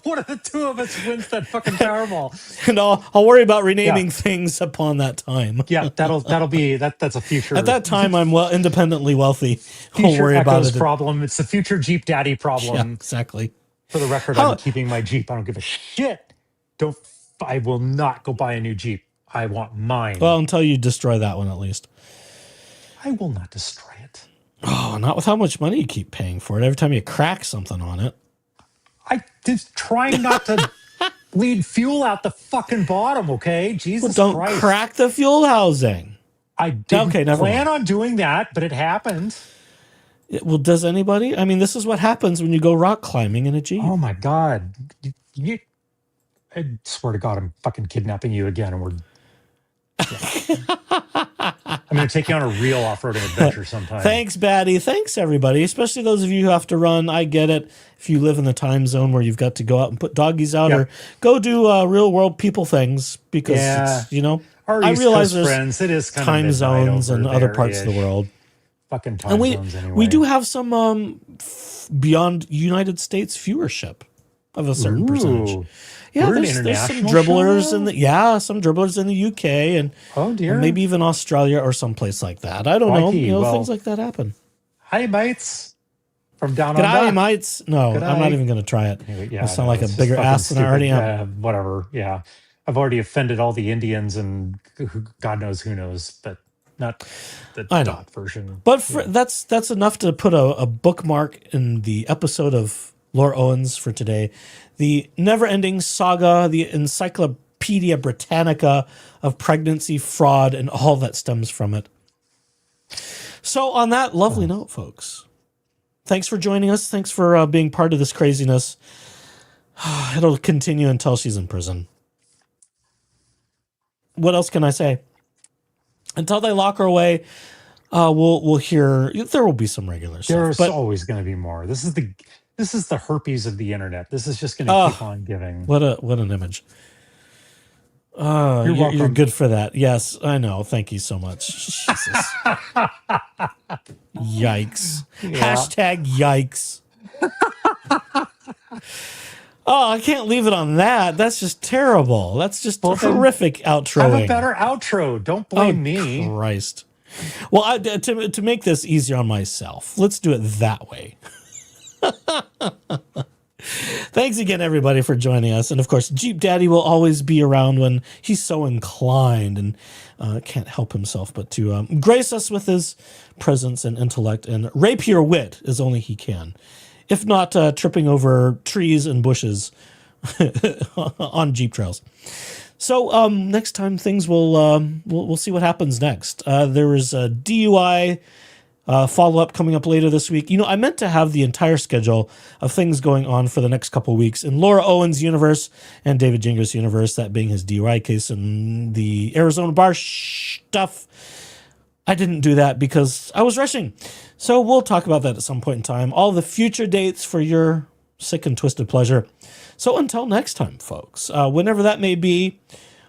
one of the two of us wins that fucking Powerball. And I'll worry about renaming things upon that time. Yeah, that'll be that's a future. At that time, I'm independently wealthy. Future worry about it. Problem. It's the future Jeep Daddy problem. Yeah, exactly. For the record, I'm keeping my Jeep. I don't give a shit. I will not go buy a new Jeep. I want mine. Well, until you destroy that one, at least. I will not destroy it. Oh, not with how much money you keep paying for it. Every time you crack something on it. I just trying not to bleed fuel out the fucking bottom, okay? Jesus Christ. Don't crack the fuel housing. I didn't plan on doing that, but it happened. Well, does anybody? I mean, this is what happens when you go rock climbing in a Jeep. Oh, my God. I swear to God, I'm fucking kidnapping you again, and we're... I'm going to take you on a real off-roading adventure sometime. Thanks, Batty. Thanks, everybody, especially those of you who have to run. I get it. If you live in the time zone where you've got to go out and put doggies out or go do real-world people things because, our I East realize Coast there's friends, it is kind time of zones and other parts of the world. Fucking time zones anyway. We do have some beyond United States viewership of a certain percentage. Yeah, there's some dribblers some dribblers in the UK and maybe even Australia or someplace like that. I don't know. Things like that happen. Hi, mates. From down under. Hi, mates. No, I'm not even going to try it. I sound like a bigger ass than I already am. Whatever. Yeah, I've already offended all the Indians and God knows who knows, but not the dot version. But that's enough to put a bookmark in the episode of Lore Owens for today. The never-ending saga, the Encyclopedia Britannica of pregnancy, fraud, and all that stems from it. So on that lovely note, folks, thanks for joining us. Thanks for being part of this craziness. It'll continue until she's in prison. What else can I say? Until they lock her away, we'll hear. There will be some regular stuff. There's always going to be more. This is the herpes of the internet. This is just going to keep on giving. What an image. You're good for that. Yes, I know. Thank you so much. Jesus. Yikes. Yeah. #yikes. I can't leave it on that. That's just terrible. That's just horrific outroing. Have a better outro. Don't blame me. Christ. Well, to make this easier on myself, let's do it that way. Thanks again, everybody, for joining us. And of course, Jeep Daddy will always be around when he's so inclined and can't help himself but to grace us with his presence and intellect and rapier wit as only he can. If not tripping over trees and bushes on Jeep trails. So next time things we'll see what happens next. There was a DUI follow-up coming up later this week. I meant to have the entire schedule of things going on for the next couple of weeks in Laura Owens' universe and David Jingers' universe, that being his DUI case and the Arizona bar stuff. I didn't do that because I was rushing. So we'll talk about that at some point in time. All the future dates for your sick and twisted pleasure. So until next time, folks, whenever that may be,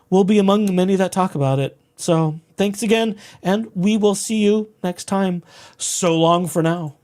we'll be among the many that talk about it. So thanks again, and we will see you next time. So long for now.